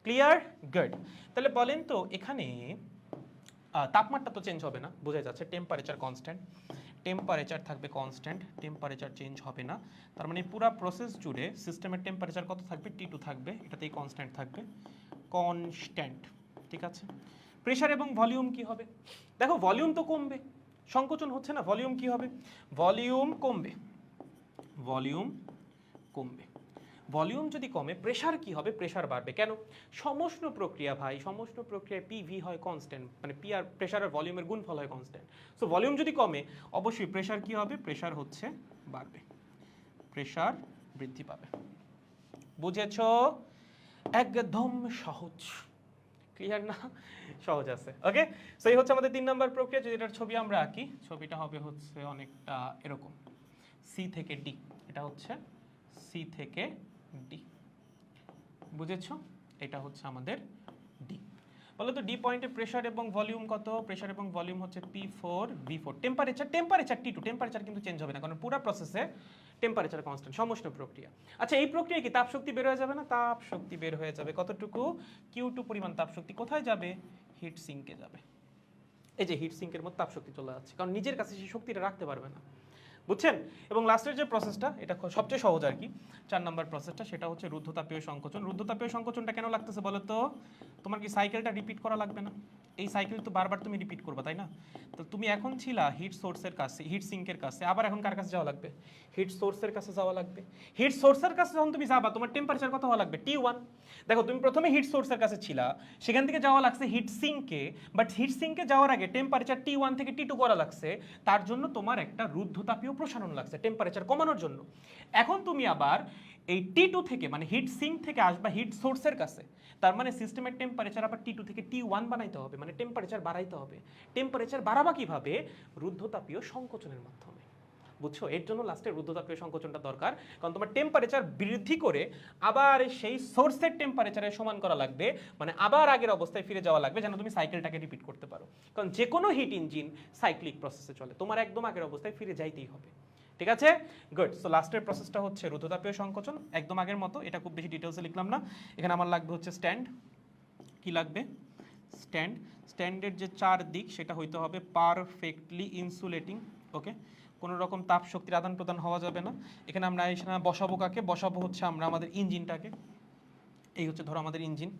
ক্লিয়ার? গুড। তাহলে বলেন তো, এখানে তাপমাত্রা তো চেঞ্জ হবে না, বোঝা যাচ্ছে। টেম্পারেচার কনস্ট্যান্ট, টেম্পারেচার থাকবে কনস্ট্যান্ট, টেম্পারেচার চেঞ্জ হবে না। তার মানে পুরো প্রসেস জুড়ে সিস্টেমের টেম্পারেচার কত থাকবে? T2 থাকবে, এটাতেই কনস্ট্যান্ট থাকবে, কনস্ট্যান্ট। ঠিক আছে? প্রেসার এবং ভলিউম কি হবে? দেখো, ভলিউম তো কমবে, সংকোচন হচ্ছে না, ভলিউম কি হবে? ভলিউম কমবে, ভলিউম কমবে। ভলিউম যদি কমে, প্রেসার কি হবে? প্রেসার বাড়বে। কেন? সমষ্ণ প্রক্রিয়া ভাই, সমষ্ণ প্রক্রিয়ায় পিভি হয় কনস্ট্যান্ট, মানে পি আর প্রেসার আর ভলিউমের গুণফল হয় কনস্ট্যান্ট। সো ভলিউম যদি কমে, অবশ্যই প্রেসার কি হবে? প্রেসার হচ্ছে বাড়বে, প্রেসার বৃদ্ধি পাবে। বুঝেছো? একদম সহজ। ক্লিয়ার না? সহজ আছে। ওকে, সো এই হচ্ছে আমাদের 3 নম্বর প্রক্রিয়া। যদি এটার ছবি আমরা আঁকি, ছবিটা হবে হচ্ছে অনেকটা এরকম, সি থেকে ডি। এটা হচ্ছে সি থেকে ডি। বুঝেছো? এটা হচ্ছে আমাদের ডি। বলো তো, ডি পয়েন্টে প্রেসার এবং ভলিউম কত? প্রেসার এবং ভলিউম হচ্ছে P4 V4। Temperature, temperature T2। Temperature কিন্তু চেঞ্জ হবে না, কারণ পুরো প্রসেসে টেম্পারেচার কনস্ট্যান্ট, সমষ্ণ প্রক্রিয়া। আচ্ছা, এই প্রক্রিয়ায় কি তাপ শক্তি বের হয়ে যাবে না? তাপ শক্তি বের হয়ে যাবে। কতটুকু? Q2 পরিমাণ তাপ শক্তি। কোথায় যাবে? হিট সিঙ্কে যাবে। এই যে হিট সিঙ্কের মধ্যে তাপ শক্তি চলে যাচ্ছে, কারণ নিজের কাছে সেই শক্তিটা রাখতে পারবে না। বুঝছেন? এবং লাস্টের যে প্রসেসটা, এটা সবচেয়ে সহজ আর কি, 4 নম্বর প্রসেসটা, সেটা হচ্ছে রুদ্ধতাপীয় সংকোচন। রুদ্ধতাপীয় সংকোচনটা কেন লাগতেছে বলো তো? তোমার কি সাইকেলটা রিপিট করা লাগবে না? এই সাইকেল তো বারবার তুমি রিপিট করবে, তাই না? তো তুমি এখন ছিলা হিট সোর্সের কাছে, হিট সিঙ্কের কাছে, আবার এখন কার কাছে যাওয়া লাগবে? হিট সোর্সের কাছে যাওয়া লাগবে। হিট সোর্সের কাছে যখন তুমি যাবা, তোমার টেম্পারেচার কত হওয়া লাগবে? T1। দেখো, তুমি প্রথমে হিট সোর্সের কাছে ছিলা, সেখান থেকে যাওয়া লাগছে হিট সিঙ্কে, বাট হিট সিঙ্কে যাওয়ার আগে টেম্পারেচার T1 থেকে T2 করা লাগছে। তার জন্য তোমার একটা রুদ্ধতাপীয় প্রসারণ লাগছে টেম্পারেচার কমানোর জন্য। এখন তুমি আবার এই T2 থেকে মানে হিট সিঙ্ক থেকে আসবা হিট সোর্সের কাছে, তার মানে সিস্টেমের টেম্পারেচার আবার T2 থেকে T1 বানাইতে হবে, মানে টেম্পারেচার বাড়াইতে হবে। টেম্পারেচার বাড়াবা কিভাবে? রুদ্ধতাপীয় সংকোচনের মাধ্যমে। বুঝছো? এর জন্য লাস্টে রুদ্ধতাপীয় সংকোচনটা দরকার, কারণ তোমার টেম্পারেচার বৃদ্ধি করে আবার সেই সোর্সের টেম্পারেচারে সমান করা লাগবে, মানে আবার আগের অবস্থায় ফিরে যাওয়া লাগবে যেন তুমি সাইকেলটাকে রিপিট করতে পারো। কারণ যে কোনো হিট ইঞ্জিন সাইক্লিক প্রসেসে চলে, তোমার একদম আগের অবস্থায় ফিরে যাইতেই হবে। ঠিক আছে, গুড। সো লাস্টের প্রসেসটা হচ্ছে রুদ্ধতাপীয় সংকোচন, একদম আগের মতো। এটা খুব বেশি ডিটেলসে লিখলাম না। এখানে আমার লাগবে হচ্ছে স্ট্যান্ড। কি লাগবে? স্ট্যান্ড। স্ট্যান্ডের যে চার দিক সেটা হইতে হবে পারফেক্টলি ইনসুলেটিং। ওকে, কোনো রকম তাপ শক্তির আদান প্রদান হওয়া যাবে না। এখানে আমরা এখানে বসাবো কাকে? বসাবো হচ্ছে আমরা আমাদের ইঞ্জিনটাকে। এই হচ্ছে ধরো আমাদের ইঞ্জিন।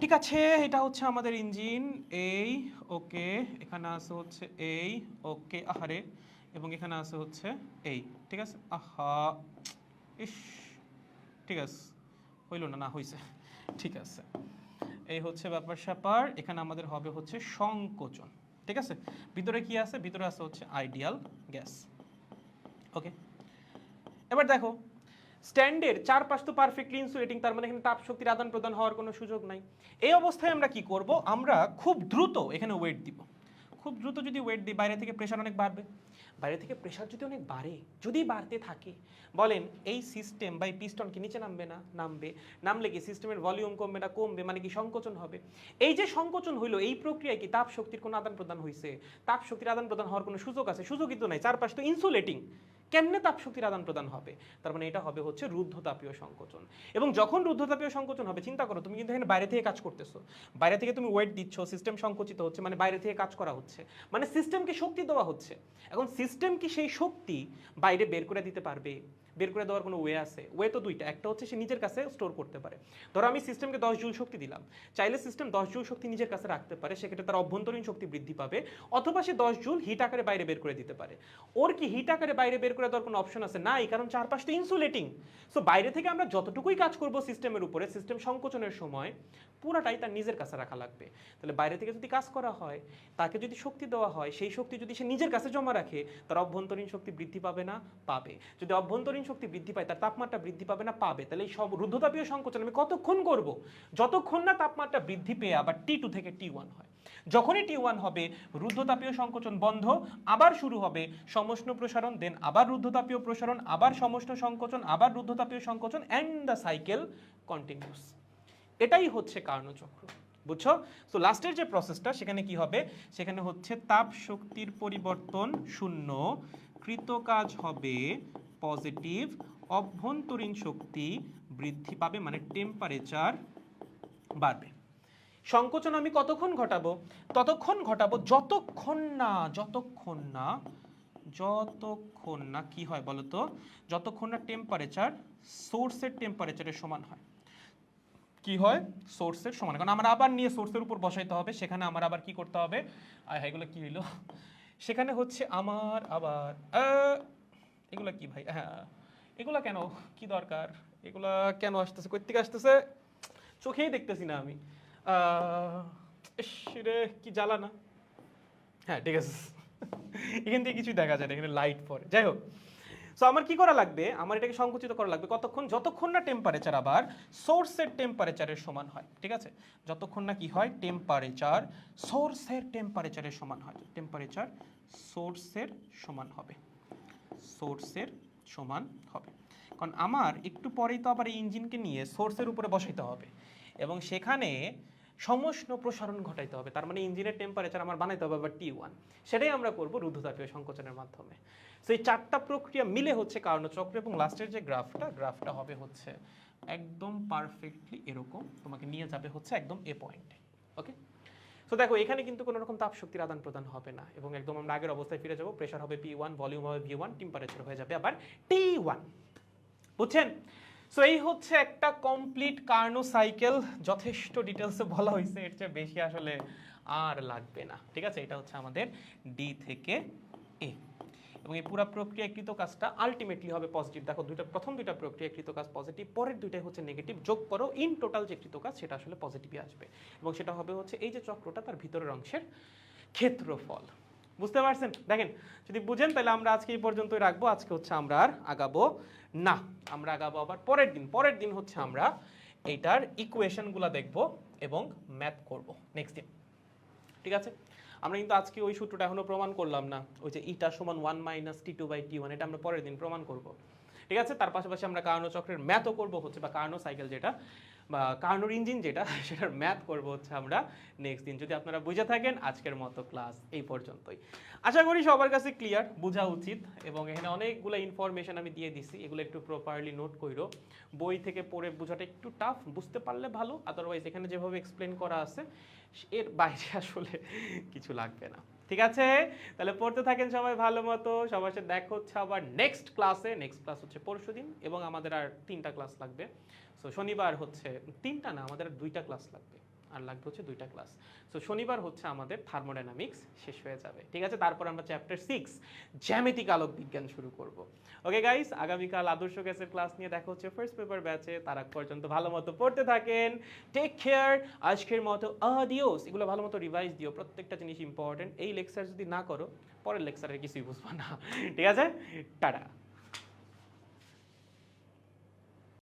ঠিক আছে, এটা হচ্ছে আমাদের ইঞ্জিন। এই ওকে, এখানে আছে হচ্ছে এই ওকে, আহারে, এবং এখানে আছে হচ্ছে এই। ঠিক আছে, আহা, ইস, ঠিক আছে, হইল না? না হইছে, ঠিক আছে। এই হচ্ছে ব্যাপার স্যাপার। এখানে আমাদের হবে হচ্ছে সংকোচন। ঠিক আছে, ভিতরে কি আছে? ভিতরে আছে হচ্ছে আইডিয়াল গ্যাস। ওকে, এবার দেখো স্ট্যান্ডের চারপাশ তো পারফেক্টলি ইনসুলেটিং, তার মানে এখানে তাপ শক্তির আদান প্রদান হওয়ার কোনো সুযোগ নাই। এই অবস্থায় আমরা কি করব? আমরা খুব দ্রুত এখানে ওয়েট দিব। খুব দ্রুত যদি ওয়েট দিই, বাইরে থেকে প্রেশার অনেক বাড়বে। বাইরে থেকে প্রেশার যদি অনেক বাড়ে, যদি বাড়তে থাকে, বলেন এই সিস্টেম বা এই পিস্টন কি নিচে নামবে না? নামবে। নামলে কি সিস্টেমের ভলিউম কমবে না? কমবে। মানে কি সংকোচন হবে। এই যে সংকোচন হইলো, এই প্রক্রিয়ায় কি তাপ শক্তির কোনো আদান প্রদান হয়েছে? তাপ শক্তির আদান প্রদান হওয়ার কোনো সুযোগ আছে? সুযোগই তো নাই, চারপাশ তো ইনসুলেটিং। কেমনে তাপ শক্তির আদান প্রদান হবে? তার মানে এটা হবে হচ্ছে রুদ্ধতাপীয় সংকোচন। এবং যখন রুদ্ধতাপীয় সংকোচন হবে, চিন্তা করো তুমি কিন্তু এখানে বাইরে থেকে কাজ করতেছো, বাইরে থেকে তুমি ওয়েট দিচ্ছ, সিস্টেম সংকুচিত হচ্ছে, মানে বাইরে থেকে কাজ করা হচ্ছে, মানে সিস্টেমকে শক্তি দেওয়া হচ্ছে। এখন সিস্টেম কি সেই শক্তি বাইরে বের করে দিতে পারবে? বের করে দেওয়ার কোনো ওয়ে আছে? ওয়ে তো দুইটা, একটা হচ্ছে সে নিজের কাছে স্টোর করতে পারে। ধরো আমি সিস্টেমকে 10 জুল শক্তি দিলাম, চাইলে সিস্টেম 10 জুল শক্তি নিজের কাছে রাখতে পারে, সেক্ষেত্রে তার অভ্যন্তরীণ শক্তি বৃদ্ধি পাবে। অথবা সে 10 জুল হিট আকারে বাইরে বের করে দিতে পারে। ওর কি হিট আকারে বাইরে বের করে দেওয়ার কোনো অপশন আছে? নাই, কারণ চারপাশ তো ইনসুলেটিং। সো বাইরে থেকে আমরা যতটুকুই কাজ করব সিস্টেমের উপরে, সিস্টেম সংকোচনের সময় পুরাটাই তার নিজের কাছে রাখা লাগবে। তাহলে বাইরে থেকে যদি কাজ করা হয়, তাকে যদি শক্তি দেওয়া হয়, সেই শক্তি যদি সে নিজের কাছে জমা রাখে, তার অভ্যন্তরীণ শক্তি বৃদ্ধি পাবে না? পাবে। যদি অভ্যন্তরীণ শক্তি বৃদ্ধি পায়, তার তাপমাত্রা বৃদ্ধি পাবে না? পাবে। তাহলে এই সব রুদ্ধতাপীয় সংকোচন আমি কতক্ষণ করব? যতক্ষণ না তাপমাত্রা বৃদ্ধি পেয়ে আবার T2 থেকে T1 হয়। যখনই T1 হবে, রুদ্ধতাপীয় সংকোচন বন্ধ, আবার শুরু হবে সমষ্ণ প্রসারণ, দেন আবার রুদ্ধতাপীয় প্রসারণ, আবার সমষ্ণ সংকোচন, আবার রুদ্ধতাপীয় সংকোচন, অ্যান্ড দ্য সাইকেল কন্টিনিউস। এটাই হচ্ছে কার্যচক্র। বুঝছো? সো লাস্টের যে প্রসেসটা, সেখানে কি হবে? সেখানে হচ্ছে তাপ শক্তির পরিবর্তন শূন্য, কৃতকাজ হবে পজিটিভ, অভ্যন্তরীণ শক্তি বৃদ্ধি পাবে, মানে টেম্পারেচার বাড়বে। সংকোচন আমি কতক্ষণ ঘটাবো? ততক্ষণ ঘটাবো যতক্ষণ না কি হয় বলতো? যতক্ষণ না টেম্পারেচার সোর্সের টেম্পারেচারের সমান হয়। কি হয়? সোর্সের সমান। কারণ আমরা আবার নিয়ে সোর্সের উপর বসাইতে হবে, সেখানে আমার আবার কি করতে হবে? এগুলো কি হইলো? সেখানে হচ্ছে আমার আবার এগুলা কি ভাই? হ্যাঁ, এগুলা কেন? কি দরকার? এগুলা কেন আসতেছে? কই থেকে আসতেছে? চোখেই দেখতেছি না আমি। রে কি জ্বালা না। হ্যাঁ, ঠিক আছে। এখান থেকে কিছুই দেখা যায় না, এখানে লাইট পড়ে। যাই হোক, সো আমার কি করা লাগবে? আমার এটাকে সংকুচিত করা লাগবে কতক্ষণ? যতক্ষণ না টেম্পারেচার আবার সোর্সের টেম্পারেচারের সমান হয়। ঠিক আছে, যতক্ষণ না কি হয়? টেম্পারেচার সোর্সের টেম্পারেচারের সমান হয়। টেম্পারেচার সোর্সের সমান হবে, সোর্সের সমান হবে। কারণ আমার একটু পরেই তো আবার এই ইঞ্জিনকে নিয়ে সোর্সের উপরে বসাইতে হবে এবং সেখানে সমষ্ণ প্রসারণ ঘটাইতে হবে। তার মানে ইঞ্জিনের টেম্পারেচার আমার বানাইতে হবে আবার T1। সেটাই আমরা করব রুদ্ধতাপীয় সংকোচনের মাধ্যমে। সো এই চারটা প্রক্রিয়া মিলে হচ্ছে কার্যচক্র, এবং লাস্টের যে গ্রাফটা হবে হচ্ছে একদম পারফেক্টলি এরকম, তোমাকে নিয়ে যাবে হচ্ছে একদম এ পয়েন্টে। ওকে, তো দেখো এখানে কিন্তু কোনো রকম তাপ শক্তির আদান প্রদান হবে না, এবং একদম আমরা আগের অবস্থায় ফিরে যাব। প্রেসার হবে P1, ভলিউম হবে V1, টেম্পারেচার হয়ে যাবে আবার T1। বুঝছেন? সো এই হচ্ছে একটা কমপ্লিট কার্নো সাইকেল। যথেষ্ট ডিটেলসে বলা হয়েছে, এর চেয়ে বেশি আসলে আর লাগবে না। ঠিক আছে, এটা হচ্ছে আমাদের ডি থেকে এ, এবং এই পুরো প্রক্রিয়াকৃত কাজটা আলটিমেটলি হবে পজিটিভ। দেখো প্রথম দুইটা প্রক্রিয়াকৃত কাজ পজিটিভ, পরের দুইটাই হচ্ছে নেগেটিভ। যোগ করো, ইন টোটাল যে কৃত কাজ সেটা আসলে পজিটিভই আসবে, এবং সেটা হবে হচ্ছে এই যে চক্রটা, তার ভিতরের অংশের ক্ষেত্রফল। বুঝতে পারছেন? দেখেন যদি বুঝেন তাহলে আমরা আজকে এই পর্যন্তই রাখবো। আজকে হচ্ছে আমরা আর আগাবো না, আমরা আগাবো আবার পরের দিন হচ্ছে আমরা এইটার ইকুয়েশনগুলো দেখব এবং ম্যাথ করব নেক্সট দিন। ঠিক আছে, আমরা কিন্তু আজকে ওই সূত্রটা এখনো প্রমাণ করলাম না, ওই যে ইটা সমান 1 মাইনাস T2/T1, এটা আমরা পরের দিন প্রমাণ করব। ঠিক আছে, তার পাশাপাশি আমরা কার্নো চক্রের ম্যাথও করব হচ্ছে, বা কার্নো সাইকেল যেটা বা কার্নোর ইঞ্জিন যেটা সেটার ম্যাথ করব হচ্ছে আমরা নেক্সট দিন। যদি আপনারা বুঝে থাকেন আজকের মতো ক্লাস এই পর্যন্তই। আশা করি সবার কাছে ক্লিয়ার, বোঝা উচিত, এবং এখানে অনেকগুলো ইনফরমেশন আমি দিয়ে দিছি, এগুলো একটু প্রপারলি নোট কইরো। বই থেকে পড়ে বোঝাটা একটু টাফ, বুঝতে পারলে ভালো, আদারওয়াইজ এখানে যেভাবে এক্সপ্লেন করা আছে এর বাইরে আসলে কিছু লাগবে না। ঠিক আছে, তাহলে পড়তে থাকেন সবাই ভালো মতো, সবার সাথে দেখা হচ্ছে আবার নেক্সট ক্লাসে। নেক্সট ক্লাস হচ্ছে পরশুদিন, এবং আমাদের আর 3টা ক্লাস লাগবে। সো শনিবার হচ্ছে 3টা না, আমাদের 2টা ক্লাস লাগবে, আর লাগবে হচ্ছে 2টা ক্লাস। সো শনিবার হচ্ছে আমাদের থার্মোডাইনামিক্স শেষ হয়ে যাবে। ঠিক আছে, তারপর আমরা চ্যাপ্টার 6 জ্যামিতিক আলোক বিজ্ঞান শুরু করব। ওকে গাইস, আগামীকাল আদর্শ গ্যাসের ক্লাস নিয়ে দেখা হচ্ছে ফার্স্ট পেপার ব্যাচে। তার আগ পর্যন্ত ভালো মতো পড়তে থাকেন, টেক কেয়ার, আজকের মতো আডিওস। এগুলো ভালো মতো রিভাইজ দিও, প্রত্যেকটা জিনিস ইম্পর্টেন্ট। এই লেকচার যদি না করো পরের লেকচারের কিছুই বুঝবা না। ঠিক আছে, টাটা।